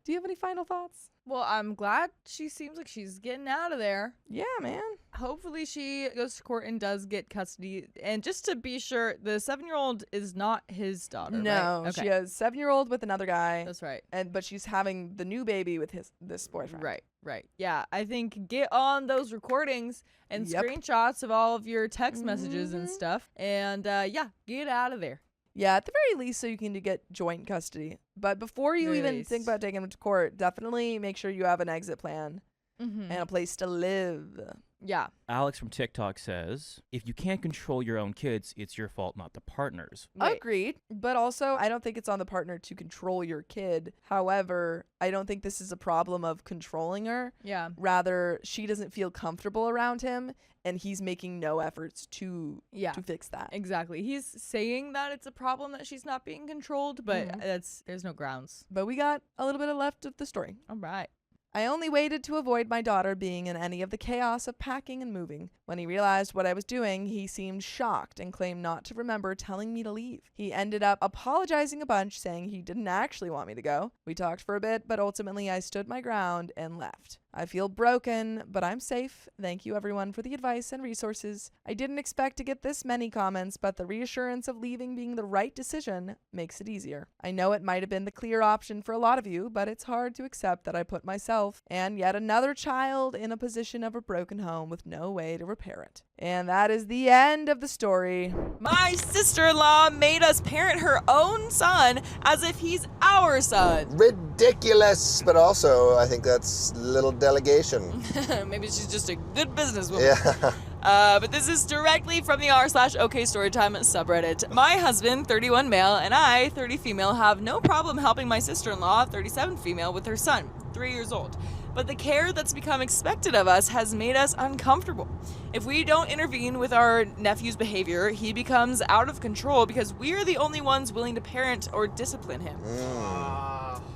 do you have any final thoughts? Well, I'm glad she seems like she's getting out of there. Yeah, man. Hopefully she goes to court and does get custody. And just to be sure, the 7-year-old is not his daughter, No, right? Okay. she has 7-year-old with another guy. That's right. But she's having the new baby with this boyfriend. Right. Yeah, I think get on those recordings and Yep. screenshots of all of your text messages and stuff. And get out of there. Yeah, at the very least, so you can get joint custody. But before you Very even least. think about taking him to court, definitely make sure you have an exit plan Mm-hmm. and a place to live. Yeah. Alex from TikTok says, if you can't control your own kids, it's your fault, not the partner's. Wait. Agreed. But also, I don't think it's on the partner to control your kid. However, I don't think this is a problem of controlling her. Yeah. Rather, she doesn't feel comfortable around him, and he's making no efforts to fix that. Exactly. He's saying that it's a problem that she's not being controlled, but there's no grounds. But we got a little bit of left of the story. All right. I only waited to avoid my daughter being in any of the chaos of packing and moving. When he realized what I was doing, he seemed shocked and claimed not to remember telling me to leave. He ended up apologizing a bunch, saying he didn't actually want me to go. We talked for a bit, but ultimately I stood my ground and left. I feel broken, but I'm safe. Thank you everyone for the advice and resources. I didn't expect to get this many comments, but the reassurance of leaving being the right decision makes it easier. I know it might have been the clear option for a lot of you, but it's hard to accept that I put myself and yet another child in a position of a broken home with no way to repair it. And that is the end of the story. My sister-in-law made us parent her own son as if he's our son. Ridiculous, but also I think that's a little delegation. Maybe she's just a good businesswoman. Yeah. But this is directly from the r/OK Storytime subreddit. My husband, 31 male, and I, 30 female, have no problem helping my sister-in-law, 37 female, with her son, 3 years old. But the care that's become expected of us has made us uncomfortable. If we don't intervene with our nephew's behavior, he becomes out of control because we're the only ones willing to parent or discipline him.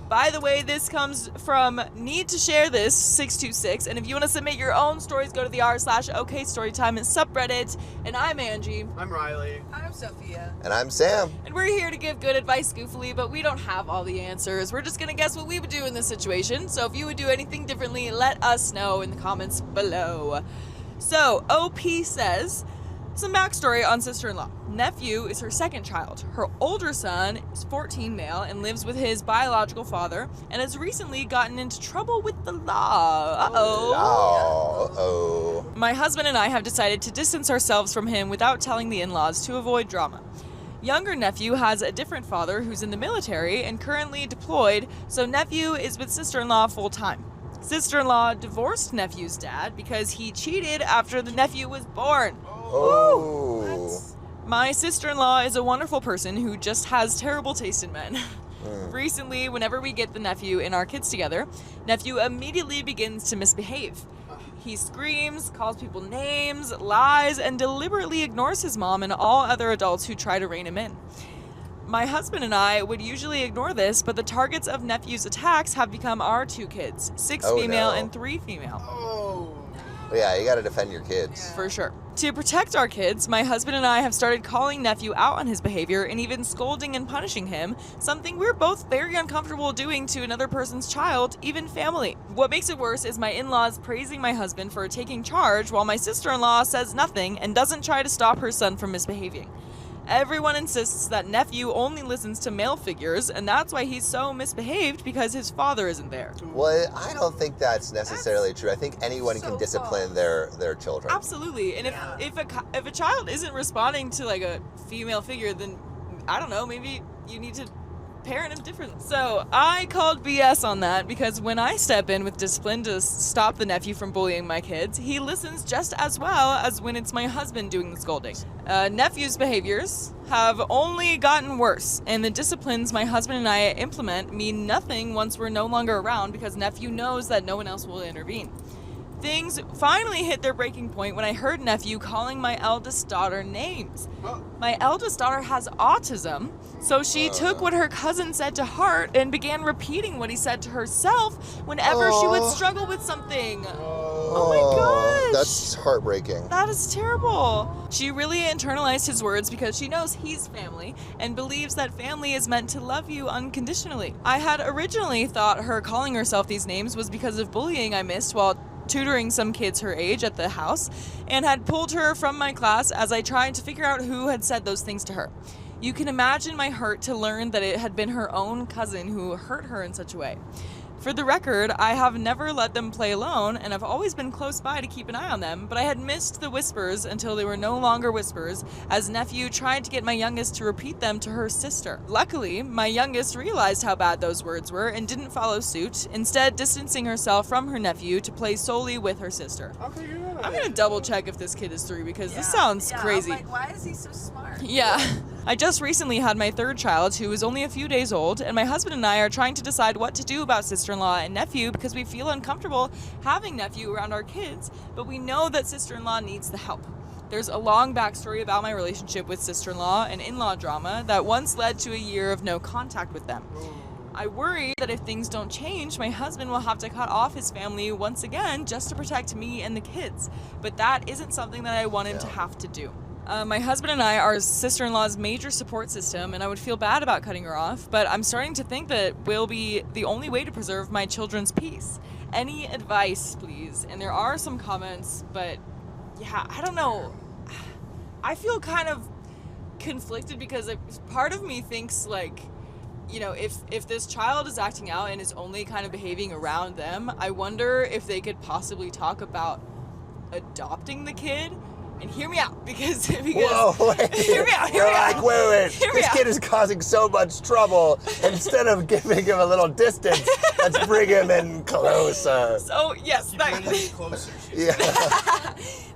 By the way, this comes from Need to Share This 626, and if you want to submit your own stories, go to the r/OK Storytime subreddit. And I'm Angie. I'm Riley. I'm Sophia. And I'm Sam. And we're here to give good advice goofily, but we don't have all the answers. We're just going to guess what we would do in this situation. So if you would do anything differently, let us know in the comments below. So, OP says, some backstory on sister-in-law. Nephew is her second child. Her older son is 14 male and lives with his biological father and has recently gotten into trouble with the law. Uh-oh. My husband and I have decided to distance ourselves from him without telling the in-laws to avoid drama. Younger nephew has a different father who's in the military and currently deployed, so nephew is with sister-in-law full-time. Sister-in-law divorced nephew's dad because he cheated after the nephew was born. Oh. My sister-in-law is a wonderful person who just has terrible taste in men. Recently, whenever we get the nephew and our kids together, nephew immediately begins to misbehave. He screams, calls people names, lies, and deliberately ignores his mom and all other adults who try to rein him in. My husband and I would usually ignore this, but the targets of nephew's attacks have become our 2 kids, 6 female and 3 female. Yeah, you gotta defend your kids. For sure. To protect our kids, my husband and I have started calling nephew out on his behavior and even scolding and punishing him, something we're both very uncomfortable doing to another person's child, even family. What makes it worse is my in-laws praising my husband for taking charge while my sister-in-law says nothing and doesn't try to stop her son from misbehaving. Everyone insists that nephew only listens to male figures, and that's why he's so misbehaved, because his father isn't there. Well, I don't think that's necessarily true. I think anyone can discipline their children. Absolutely. And if a child isn't responding to like a female figure, then I don't know, maybe you need to parent him differently. So I called BS on that because when I step in with discipline to stop the nephew from bullying my kids, he listens just as well as when it's my husband doing the scolding. Nephew's behaviors have only gotten worse, and the disciplines my husband and I implement mean nothing once we're no longer around because nephew knows that no one else will intervene. Things finally hit their breaking point when I heard nephew calling my eldest daughter names. My eldest daughter has autism, so she took what her cousin said to heart and began repeating what he said to herself whenever she would struggle with something. Oh my gosh. That's heartbreaking. That is terrible. She really internalized his words because she knows he's family and believes that family is meant to love you unconditionally. I had originally thought her calling herself these names was because of bullying I missed while tutoring some kids her age at the house, and had pulled her from my class as I tried to figure out who had said those things to her. You can imagine my hurt to learn that it had been her own cousin who hurt her in such a way. For the record, I have never let them play alone, and I've always been close by to keep an eye on them, but I had missed the whispers until they were no longer whispers, as nephew tried to get my youngest to repeat them to her sister. Luckily, my youngest realized how bad those words were and didn't follow suit, instead distancing herself from her nephew to play solely with her sister. I'm gonna double check if this kid is 3 because this sounds crazy. I'm like, why is he so smart? Yeah. I just recently had my 3rd child, who is only a few days old, and my husband and I are trying to decide what to do about sister-in-law and nephew because we feel uncomfortable having nephew around our kids, but we know that sister-in-law needs the help. There's a long backstory about my relationship with sister-in-law and in-law drama that once led to a year of no contact with them. I worry that if things don't change, my husband will have to cut off his family once again just to protect me and the kids, but that isn't something that I want him to have to do. My husband and I are sister-in-law's major support system, and I would feel bad about cutting her off, but I'm starting to think that will be the only way to preserve my children's peace. Any advice, please? And there are some comments, but yeah, I don't know. I feel kind of conflicted because part of me thinks, like, you know, if this child is acting out and is only kind of behaving around them, I wonder if they could possibly talk about adopting the kid. And hear me out, because Whoa, wait. Hear me out. You're like, wait. This kid is causing so much trouble. Instead of giving him a little distance, let's bring him in closer. So yes, Closer. Yeah.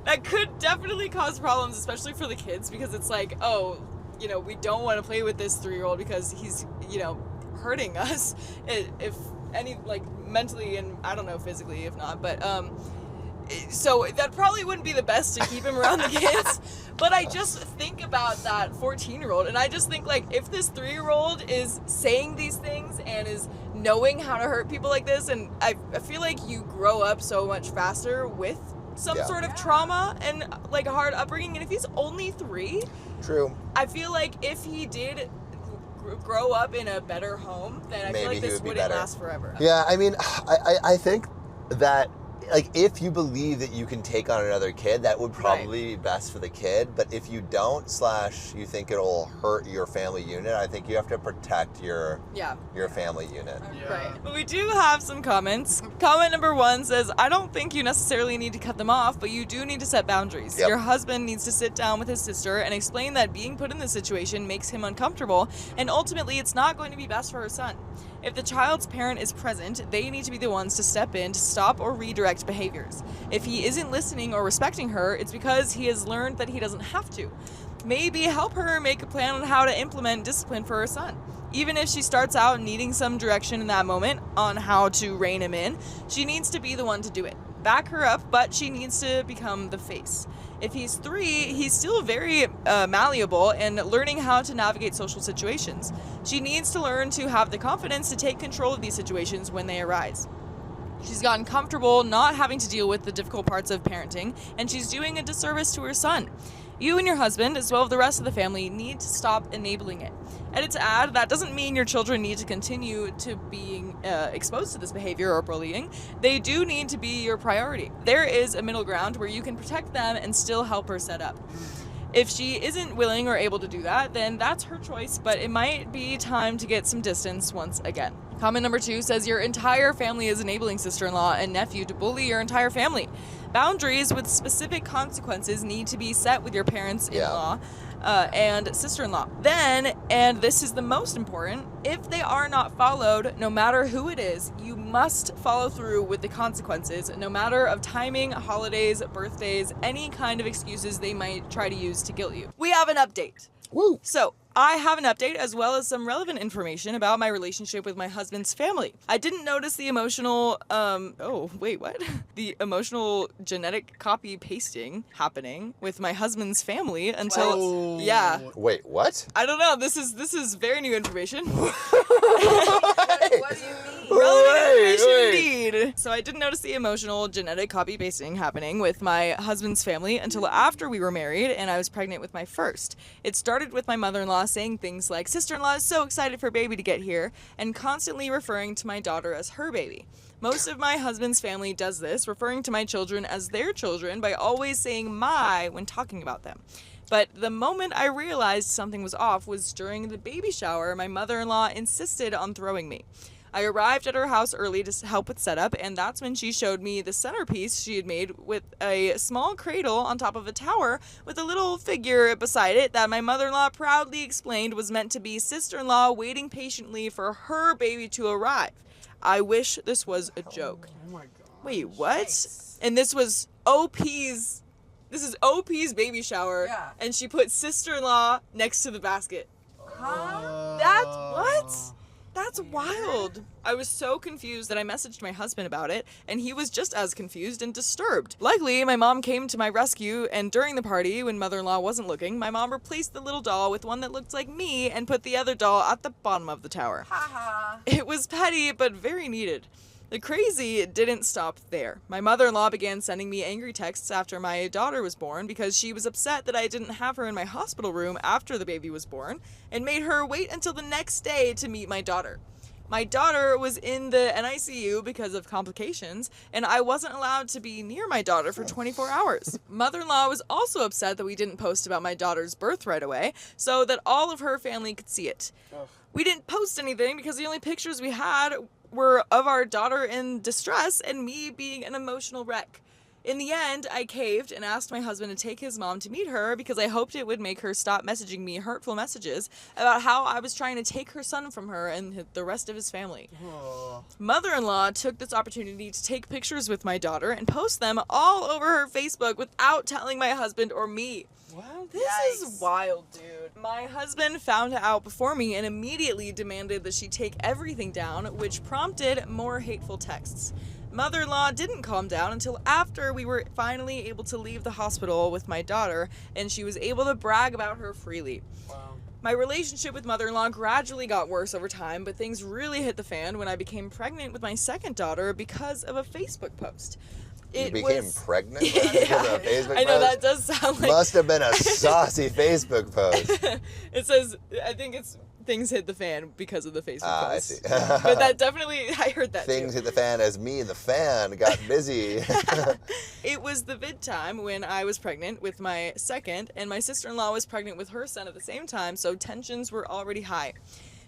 that could definitely cause problems, especially for the kids, because it's like, oh, you know, we don't want to play with this 3-year-old because he's, you know, hurting us, if any, like, mentally and I don't know, physically, if not, but so that probably wouldn't be the best to keep him around the kids. But I just think about that 14-year-old, and I just think, like, if this 3-year-old is saying these things and is knowing how to hurt people like this, and I feel like you grow up so much faster with some sort of trauma and, like, a hard upbringing, and if he's only 3, True. I feel like if he did grow up in a better home, then I feel like this wouldn't last forever. Yeah, I mean, I think that, like, if you believe that you can take on another kid, that would probably be best for the kid. But if you don't, / you think it'll hurt your family unit, I think you have to protect your family unit. Right. But we do have some comments. Comment number 1 says, I don't think you necessarily need to cut them off, but you do need to set boundaries. Yep. Your husband needs to sit down with his sister and explain that being put in this situation makes him uncomfortable, and ultimately it's not going to be best for her son. If the child's parent is present, they need to be the ones to step in to stop or redirect behaviors. If he isn't listening or respecting her, it's because he has learned that he doesn't have to. Maybe help her make a plan on how to implement discipline for her son. Even if she starts out needing some direction in that moment on how to rein him in, she needs to be the one to do it. Back her up, but she needs to become the face. If he's 3, he's still very malleable and learning how to navigate social situations. She needs to learn to have the confidence to take control of these situations when they arise. She's gotten comfortable not having to deal with the difficult parts of parenting, and she's doing a disservice to her son. You and your husband, as well as the rest of the family, need to stop enabling it. And to add, that doesn't mean your children need to continue to being exposed to this behavior or bullying. They do need to be your priority. There is a middle ground where you can protect them and still help her set up. If she isn't willing or able to do that, then that's her choice, but it might be time to get some distance once again. Comment number 2 says, your entire family is enabling sister-in-law and nephew to bully your entire family. Boundaries with specific consequences need to be set with your parents-in-law and sister-in-law. Then, and this is the most important, if they are not followed, no matter who it is, you must follow through with the consequences, no matter of timing, holidays, birthdays, any kind of excuses they might try to use to guilt you. We have an update. Woo! So, I have an update as well as some relevant information about my relationship with my husband's family. I didn't notice the emotional, the emotional genetic copy pasting happening with my husband's family until, Wait, what? I don't know. This is very new information. What do you mean? Indeed. So I didn't notice the emotional genetic copy pasting happening with my husband's family until after we were married and I was pregnant with my first. It started with my mother-in-law saying things like, "Sister-in-law is so excited for baby to get here," and constantly referring to my daughter as her baby. Most of my husband's family does this, referring to my children as their children by always saying "my" when talking about them. But the moment I realized something was off was during the baby shower. My mother-in-law insisted on throwing me. I arrived at her house early to help with setup, and that's when she showed me the centerpiece she had made with a small cradle on top of a tower with a little figure beside it that my mother-in-law proudly explained was meant to be sister-in-law waiting patiently for her baby to arrive. I wish this was a joke. Oh my god. Wait, what? And this was OP's... This is OP's baby shower, and she put sister-in-law next to the basket. Huh? That's what? That's wild. I was so confused that I messaged my husband about it, and he was just as confused and disturbed. Luckily, my mom came to my rescue, and during the party, when mother-in-law wasn't looking, my mom replaced the little doll with one that looked like me and put the other doll at the bottom of the tower. It was petty, but very needed. The crazy didn't stop there. My mother-in-law began sending me angry texts after my daughter was born because she was upset that I didn't have her in my hospital room after the baby was born and made her wait until the next day to meet my daughter. My daughter was in the NICU because of complications, and I wasn't allowed to be near my daughter for 24 hours. Mother-in-law was also upset that we didn't post about my daughter's birth right away so that all of her family could see it. We didn't post anything because the only pictures we had were of our daughter in distress and me being an emotional wreck. In the end, I caved and asked my husband to take his mom to meet her because I hoped it would make her stop messaging me hurtful messages about how I was trying to take her son from her and the rest of his family. Mother-in-law took this opportunity to take pictures with my daughter and post them all over her Facebook without telling my husband or me. What? This is wild, dude. My husband found out before me and immediately demanded that she take everything down, which prompted more hateful texts. Mother-in-law didn't calm down until after we were finally able to leave the hospital with my daughter, and she was able to brag about her freely. Wow. My relationship with mother-in-law gradually got worse over time, but things really hit the fan when I became pregnant with my second daughter because of a Facebook post. You became pregnant? Yeah. Facebook I know post? that does sound like... Must have been a saucy Facebook post. It says, I think it's things hit the fan because of the Facebook post. I see. But that definitely, I heard that Things too. hit the fan as me, the fan, got busy. It was the vid time when I was pregnant with my second, and my sister-in-law was pregnant with her son at the same time, so tensions were already high.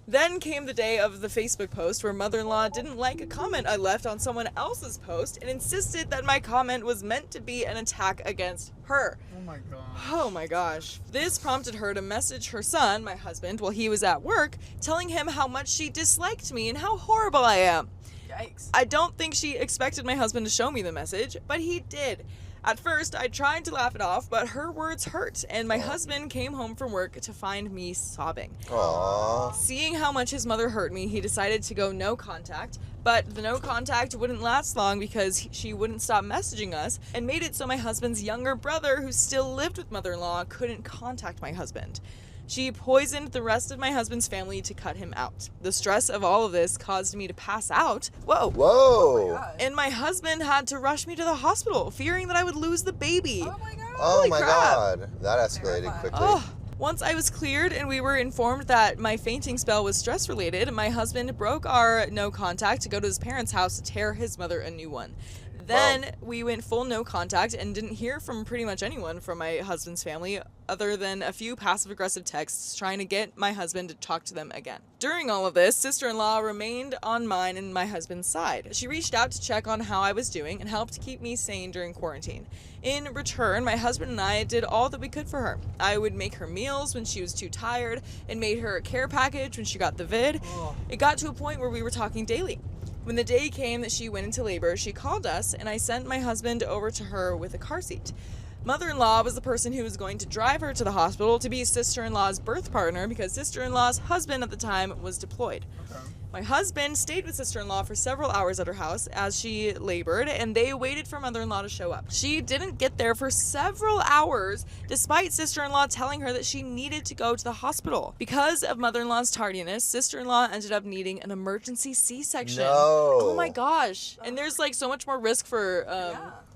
Then came the day of the Facebook post where mother-in-law didn't like a comment I left on someone else's post and insisted that my comment was meant to be an attack against her. Oh my god. Oh my gosh. This prompted her to message her son, my husband, while he was at work, telling him how much she disliked me and how horrible I am. Yikes. I don't think she expected my husband to show me the message, but he did. At first, I tried to laugh it off, but her words hurt, and my husband came home from work to find me sobbing. Aww. Seeing how much his mother hurt me, he decided to go no contact, but the no contact wouldn't last long because she wouldn't stop messaging us and made it so my husband's younger brother, who still lived with mother-in-law, couldn't contact my husband. She poisoned the rest of my husband's family to cut him out. The stress of all of this caused me to pass out. Whoa. Whoa. And my husband had to rush me to the hospital, fearing that I would lose the baby. Oh my god. Oh Holy my crap. god. That escalated quickly. Oh. Once I was cleared and we were informed that my fainting spell was stress-related, my husband broke our no contact to go to his parents' house to tear his mother a new one. Then we went full no contact and didn't hear from pretty much anyone from my husband's family other than a few passive-aggressive texts trying to get my husband to talk to them again. During all of this, sister-in-law remained on mine and my husband's side. She reached out to check on how I was doing and helped keep me sane during quarantine. In return, my husband and I did all that we could for her. I would make her meals when she was too tired and made her a care package when she got the vid. It got to a point where we were talking daily. When the day came that she went into labor, she called us, and I sent my husband over to her with a car seat. Mother-in-law was the person who was going to drive her to the hospital to be sister-in-law's birth partner because sister-in-law's husband at the time was deployed. My husband stayed with sister-in-law for several hours at her house as she labored, and they waited for mother-in-law to show up. She didn't get there for several hours, despite sister-in-law telling her that she needed to go to the hospital. Because of mother-in-law's tardiness, sister-in-law ended up needing an emergency C-section. No. Oh my gosh. And there's like so much more risk for,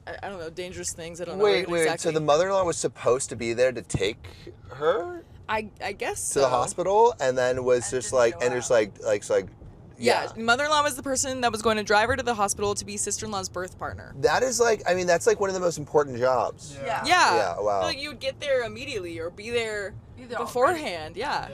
I don't know, dangerous things. I don't know. Wait. Exactly. So the mother-in-law was supposed to be there to take her I guess to so. the hospital, and then was just like, Yeah, mother-in-law was the person that was going to drive her to the hospital to be sister-in-law's birth partner. That is like, I mean, that's like one of the most important jobs. Yeah. Yeah, wow. Like you would get there immediately or be there beforehand. Yeah.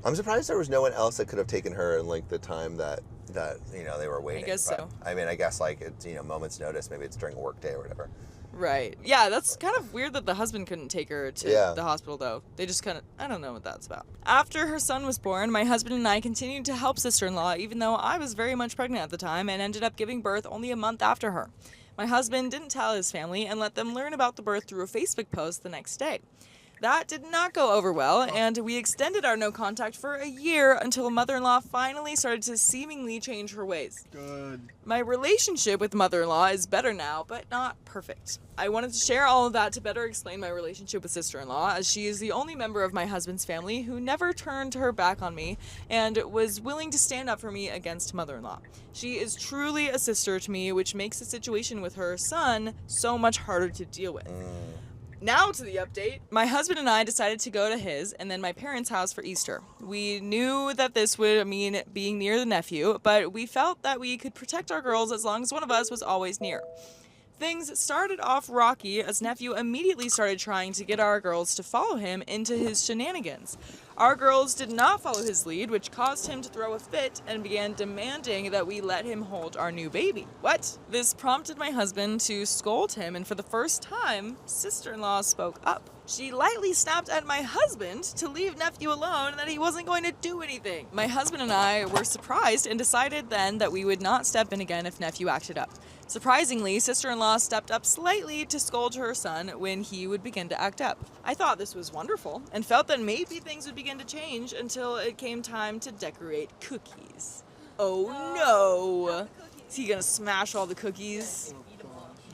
I'm surprised there was no one else that could have taken her in like the time that they were waiting. I guess so. I mean, I guess like it's moment's notice. Maybe it's during a work day or whatever. Right. Yeah, that's kind of weird that the husband couldn't take her to the hospital, though. They just kind of, I don't know what that's about. After her son was born, my husband and I continued to help sister-in-law, even though I was very much pregnant at the time and ended up giving birth only a month after her. My husband didn't tell his family and let them learn about the birth through a Facebook post the next day. That did not go over well, and we extended our no contact for a year until mother-in-law finally started to seemingly change her ways. Good. My relationship with mother-in-law is better now, but not perfect. I wanted to share all of that to better explain my relationship with sister-in-law, as she is the only member of my husband's family who never turned her back on me and was willing to stand up for me against mother-in-law. She is truly a sister to me, which makes the situation with her son so much harder to deal with. Now to the update. My husband and I decided to go to his and then my parents' house for Easter. We knew that this would mean being near the nephew, but we felt that we could protect our girls as long as one of us was always near. Things started off rocky as nephew immediately started trying to get our girls to follow him into his shenanigans. Our girls did not follow his lead, which caused him to throw a fit and began demanding that we let him hold our new baby. What? This prompted my husband to scold him, and for the first time, sister-in-law spoke up. She lightly snapped at my husband to leave nephew alone and that he wasn't going to do anything. My husband and I were surprised and decided then that we would not step in again if nephew acted up. Surprisingly, sister-in-law stepped up slightly to scold her son when he would begin to act up. I thought this was wonderful and felt that maybe things would begin to change until it came time to decorate cookies. Oh no! Is he gonna smash all the cookies?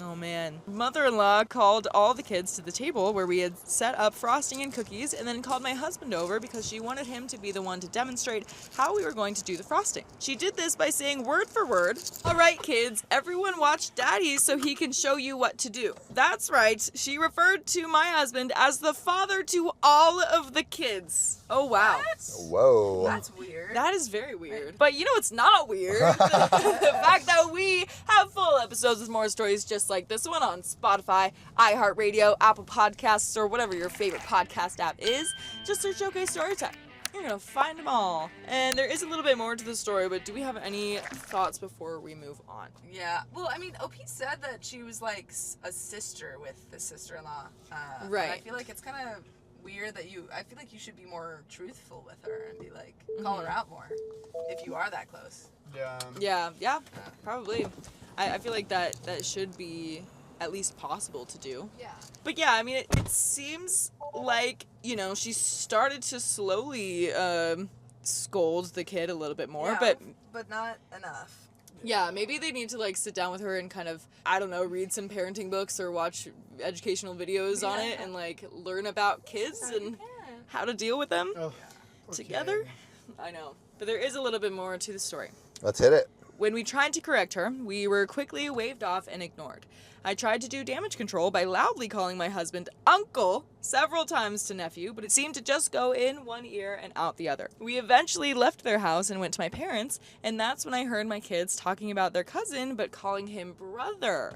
Oh man. Mother-in-law called all the kids to the table where we had set up frosting and cookies and then called my husband over because she wanted him to be the one to demonstrate how we were going to do the frosting. She did this by saying word for word, "All right, kids, everyone watch Daddy so he can show you what to do." That's right. She referred to my husband as the father to all of the kids. Oh wow. Whoa. That's weird. That is very weird. But you know what's not weird? The fact that we have full episodes with more stories just like this one on Spotify, iHeartRadio, Apple Podcasts, or whatever your favorite podcast app is. Just search OK Storytime. You're going to find them all. And there is a little bit more to the story, but do we have any thoughts before we move on? Yeah. Well, I mean, OP said that she was like a sister with the sister-in-law. Right. I feel like it's kind of weird that I feel like you should be more truthful with her and be like, call her out more if you are that close. Yeah. Yeah, probably. I feel like that should be at least possible to do. Yeah. But yeah, I mean, it seems like, she started to slowly scold the kid a little bit more, Yeah, but not enough. yeah, maybe they need to like sit down with her and kind of, I don't know, read some parenting books or watch educational videos on it and like learn about kids and how to deal with them together. I know. But there is a little bit more to the story. Let's hit it. When we tried to correct her, we were quickly waved off and ignored. I tried to do damage control by loudly calling my husband uncle several times to nephew, but it seemed to just go in one ear and out the other. We eventually left their house and went to my parents, and that's when I heard my kids talking about their cousin, but calling him brother.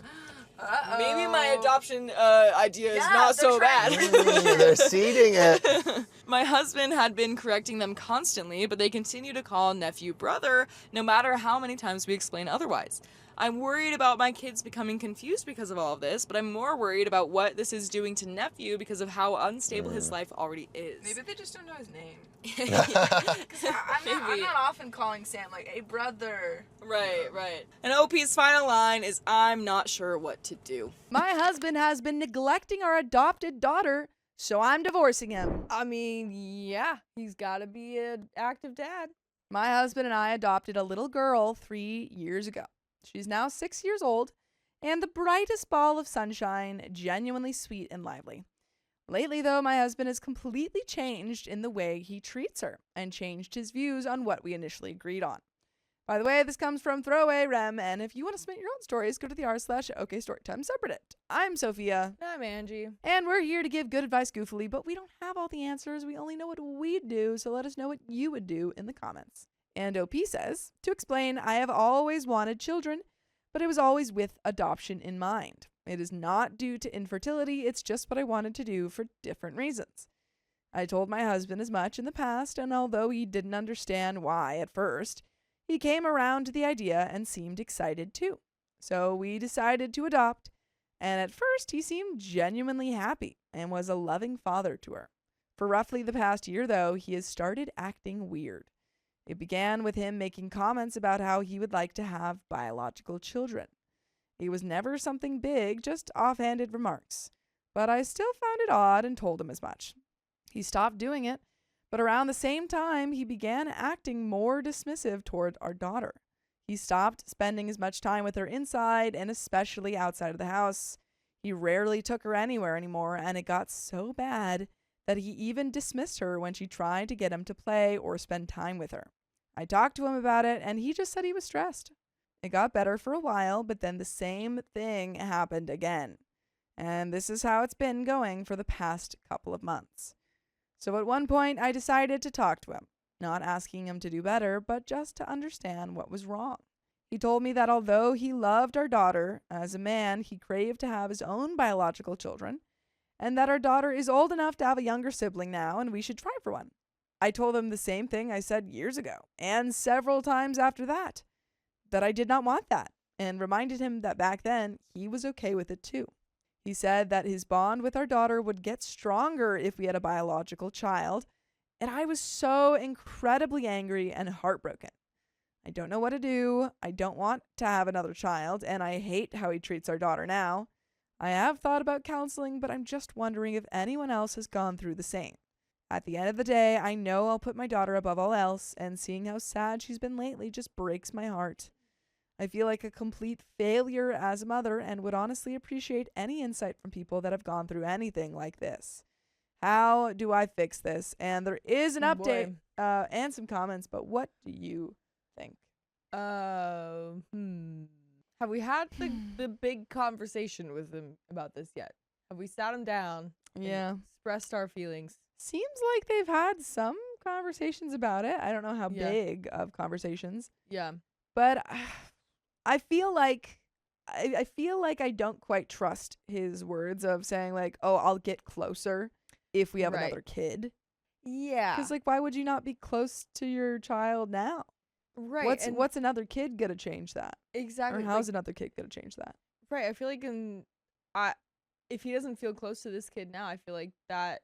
Uh-oh. Maybe my adoption idea is not so bad. They're seeding it. My husband had been correcting them constantly, but they continue to call nephew brother, no matter how many times we explain otherwise. I'm worried about my kids becoming confused because of all of this, but I'm more worried about what this is doing to nephew because of how unstable his life already is. Maybe they just don't know his name. Because I'm not often calling Sam like, hey, brother. Right. And OP's final line is, I'm not sure what to do. My husband has been neglecting our adopted daughter, so I'm divorcing him. I mean, yeah, he's got to be an active dad. My husband and I adopted a little girl 3 years ago. She's now 6 years old and the brightest ball of sunshine, genuinely sweet and lively. Lately, though, my husband has completely changed in the way he treats her and changed his views on what we initially agreed on. By the way, this comes from Throwaway Rem, and if you want to submit your own stories, go to the r/OKStorytime subreddit. I'm Sophia. I'm Angie. And we're here to give good advice goofily, but we don't have all the answers. We only know what we'd do, so let us know what you would do in the comments. And OP says, to explain, I have always wanted children, but it was always with adoption in mind. It is not due to infertility, it's just what I wanted to do for different reasons. I told my husband as much in the past, and although he didn't understand why at first, he came around to the idea and seemed excited too. So we decided to adopt, and at first he seemed genuinely happy and was a loving father to her. For roughly the past year, though, he has started acting weird. It began with him making comments about how he would like to have biological children. It was never something big, just offhanded remarks. But I still found it odd and told him as much. He stopped doing it, but around the same time, he began acting more dismissive toward our daughter. He stopped spending as much time with her inside and especially outside of the house. He rarely took her anywhere anymore, and it got so bad that he even dismissed her when she tried to get him to play or spend time with her. I talked to him about it, and he just said he was stressed. It got better for a while, but then the same thing happened again. And this is how it's been going for the past couple of months. So at one point, I decided to talk to him, not asking him to do better, but just to understand what was wrong. He told me that although he loved our daughter, as a man, he craved to have his own biological children, and that our daughter is old enough to have a younger sibling now, and we should try for one. I told him the same thing I said years ago, and several times after that I did not want that, and reminded him that back then he was okay with it too. He said that his bond with our daughter would get stronger if we had a biological child, and I was so incredibly angry and heartbroken. I don't know what to do. I don't want to have another child, and I hate how he treats our daughter now. I have thought about counseling, but I'm just wondering if anyone else has gone through the same. At the end of the day, I know I'll put my daughter above all else, and seeing how sad she's been lately just breaks my heart. I feel like a complete failure as a mother and would honestly appreciate any insight from people that have gone through anything like this. How do I fix this? And there is an update and some comments, but what do you think? Have we had the big conversation with him about this yet? Have we sat him down? Yeah. And expressed our feelings? Seems like they've had some conversations about it. I don't know how big of conversations. Yeah. But I feel like I don't quite trust his words of saying like, "Oh, I'll get closer if we have another kid." Yeah. Because like, why would you not be close to your child now? Right. What's another kid gonna change that? Exactly. Or how's another kid gonna change that? Right. I feel like if he doesn't feel close to this kid now, I feel like that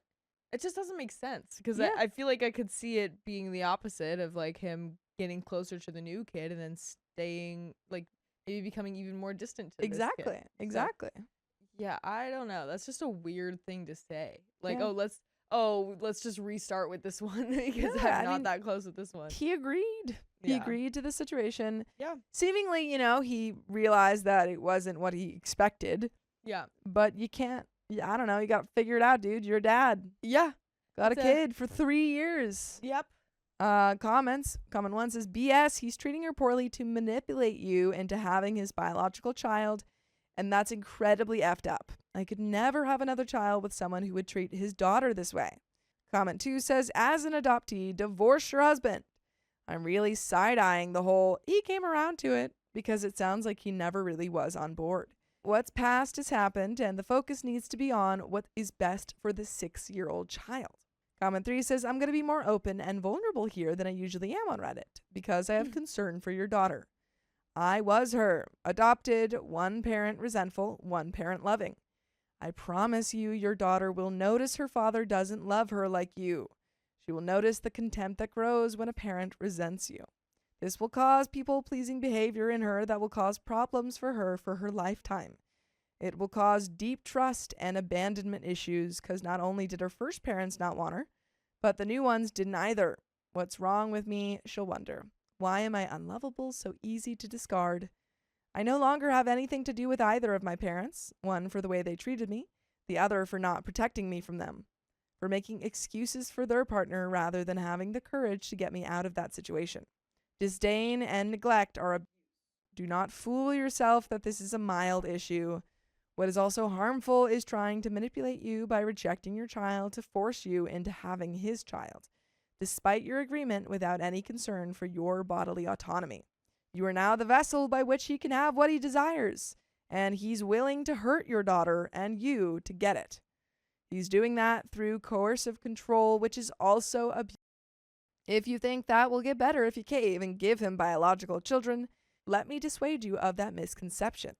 it just doesn't make sense. Because I feel like I could see it being the opposite of like him getting closer to the new kid and then staying like maybe becoming even more distant to this kid. Exactly. So, yeah, I don't know. That's just a weird thing to say. Like, Yeah. let's just restart with this one because I'm not that close with this one. He agreed. He agreed to the situation. Yeah. Seemingly, he realized that it wasn't what he expected. Yeah. But you can't, I don't know, you got to figure it out, dude. You're a dad. Yeah. Got a kid for 3 years. Yep. Comments. Comment one says, BS, he's treating her poorly to manipulate you into having his biological child, and that's incredibly effed up. I could never have another child with someone who would treat his daughter this way. Comment 2 says, as an adoptee, divorce your husband. I'm really side-eyeing the whole, he came around to it, because it sounds like he never really was on board. What's past has happened, and the focus needs to be on what is best for the 6-year-old child. Comment 3 says, I'm going to be more open and vulnerable here than I usually am on Reddit, because I have concern for your daughter. I was her. Adopted, one parent resentful, one parent loving. I promise you, your daughter will notice her father doesn't love her like you. She will notice the contempt that grows when a parent resents you. This will cause people-pleasing behavior in her that will cause problems for her lifetime. It will cause deep trust and abandonment issues because not only did her first parents not want her, but the new ones didn't either. What's wrong with me, she'll wonder. Why am I unlovable, so easy to discard? I no longer have anything to do with either of my parents, one for the way they treated me, the other for not protecting me from them, for making excuses for their partner rather than having the courage to get me out of that situation. Disdain and neglect are abuse. Do not fool yourself that this is a mild issue. What is also harmful is trying to manipulate you by rejecting your child to force you into having his child, despite your agreement without any concern for your bodily autonomy. You are now the vessel by which he can have what he desires, and he's willing to hurt your daughter and you to get it. He's doing that through coercive control, which is also abuse. If you think that will get better if you cave and give him biological children, let me dissuade you of that misconception.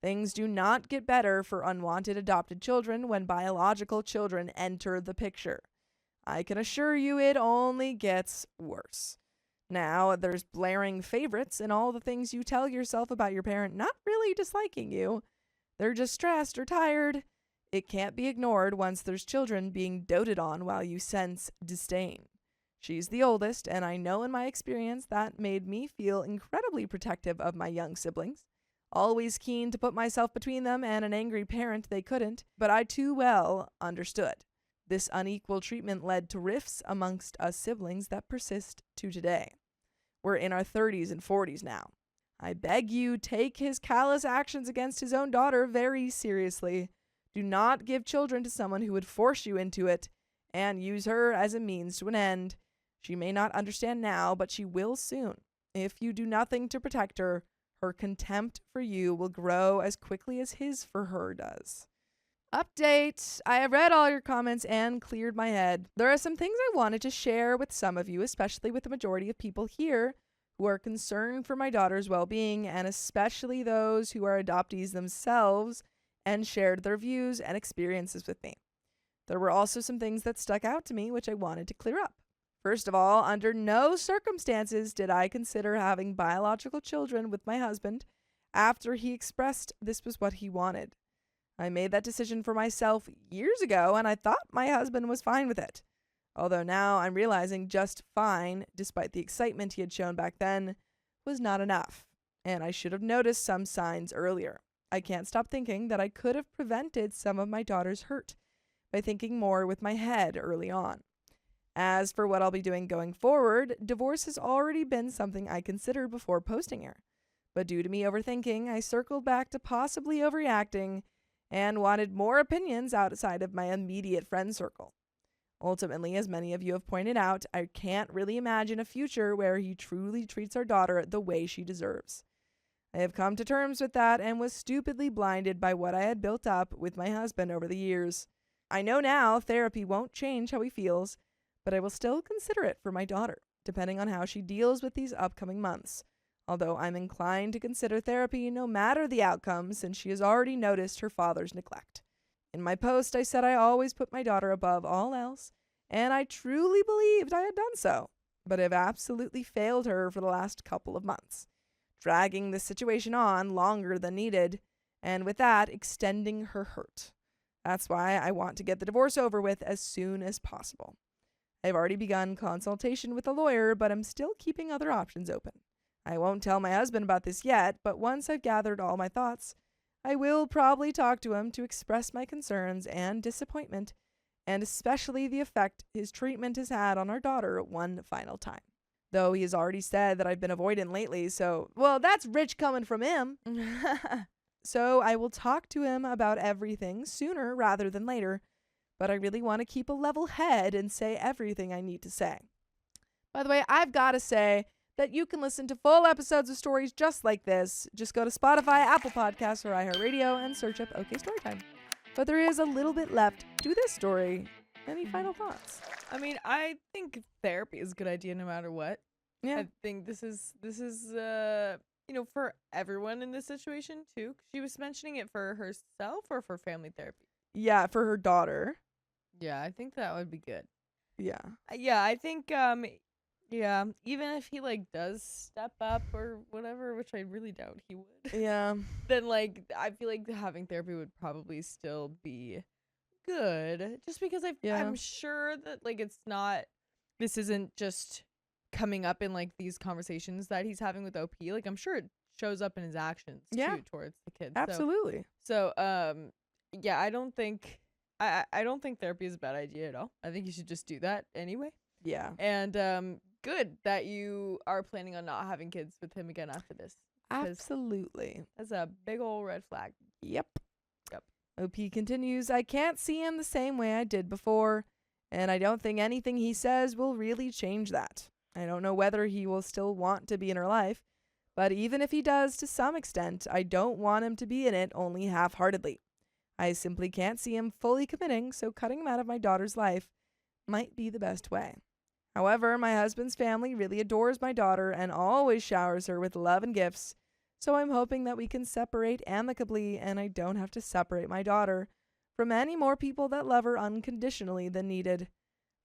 Things do not get better for unwanted adopted children when biological children enter the picture. I can assure you it only gets worse. Now, there's blaring favorites and all the things you tell yourself about your parent not really disliking you. They're just stressed or tired. It can't be ignored once there's children being doted on while you sense disdain. She's the oldest, and I know in my experience that made me feel incredibly protective of my young siblings. Always keen to put myself between them and an angry parent they couldn't, but I too well understood. This unequal treatment led to rifts amongst us siblings that persist to today. We're in our 30s and 40s now. I beg you, take his callous actions against his own daughter very seriously. Do not give children to someone who would force you into it and use her as a means to an end. She may not understand now, but she will soon. If you do nothing to protect her, her contempt for you will grow as quickly as his for her does. Update. I have read all your comments and cleared my head. There are some things I wanted to share with some of you, especially with the majority of people here who are concerned for my daughter's well-being, and especially those who are adoptees themselves and shared their views and experiences with me. There were also some things that stuck out to me, which I wanted to clear up. First of all, under no circumstances did I consider having biological children with my husband after he expressed this was what he wanted. I made that decision for myself years ago, and I thought my husband was fine with it. Although now I'm realizing just fine, despite the excitement he had shown back then, was not enough, and I should have noticed some signs earlier. I can't stop thinking that I could have prevented some of my daughter's hurt by thinking more with my head early on. As for what I'll be doing going forward, divorce has already been something I considered before posting here. But due to me overthinking, I circled back to possibly overreacting and wanted more opinions outside of my immediate friend circle. Ultimately, as many of you have pointed out, I can't really imagine a future where he truly treats our daughter the way she deserves. I have come to terms with that and was stupidly blinded by what I had built up with my husband over the years. I know now therapy won't change how he feels, but I will still consider it for my daughter, depending on how she deals with these upcoming months. Although I'm inclined to consider therapy no matter the outcome, since she has already noticed her father's neglect. In my post, I said I always put my daughter above all else, and I truly believed I had done so, but have absolutely failed her for the last couple of months, dragging this situation on longer than needed, and with that, extending her hurt. That's why I want to get the divorce over with as soon as possible. I've already begun consultation with a lawyer, but I'm still keeping other options open. I won't tell my husband about this yet, but once I've gathered all my thoughts, I will probably talk to him to express my concerns and disappointment, and especially the effect his treatment has had on our daughter one final time. Though he has already said that I've been avoidant lately, so, well, that's rich coming from him. So I will talk to him about everything sooner rather than later, but I really want to keep a level head and say everything I need to say. By the way, I've got to say that you can listen to full episodes of stories just like this. Just go to Spotify, Apple Podcasts, or iHeartRadio and search up OK Storytime. But there is a little bit left to this story. Any final thoughts? I mean, I think therapy is a good idea no matter what. Yeah. I think this is for everyone in this situation too. She was mentioning it for herself or for family therapy. Yeah, for her daughter. Yeah, I think that would be good. Yeah. Yeah, I think even if he does step up or whatever, which I really doubt he would. Yeah. Then I feel like having therapy would probably still be good, just because I'm sure that it's not this isn't just coming up in like these conversations that he's having with OP. Like I'm sure it shows up in his actions Yeah. too towards the kids. Absolutely. So yeah, I don't think therapy is a bad idea at all. I think you should just do that anyway. Yeah. And good that you are planning on not having kids with him again after this. 'Cause Absolutely. That's a big old red flag. Yep. Yep. OP continues, I can't see him the same way I did before, and I don't think anything he says will really change that. I don't know whether he will still want to be in her life, but even if he does to some extent, I don't want him to be in it only half-heartedly. I simply can't see him fully committing, so cutting him out of my daughter's life might be the best way. However, my husband's family really adores my daughter and always showers her with love and gifts, so I'm hoping that we can separate amicably and I don't have to separate my daughter from any more people that love her unconditionally than needed.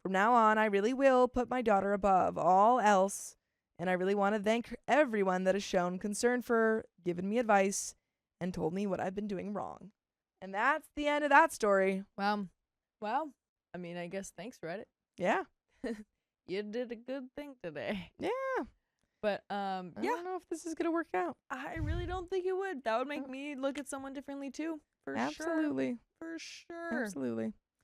From now on, I really will put my daughter above all else, and I really want to thank everyone that has shown concern for her, given me advice, and told me what I've been doing wrong. And that's the end of that story. Wow. I mean, I guess thanks, Reddit. Yeah. You did a good thing today. Yeah. But I don't know if this is going to work out. I really don't think it would. That would make me look at someone differently too. For Absolutely. sure. For sure. Absolutely.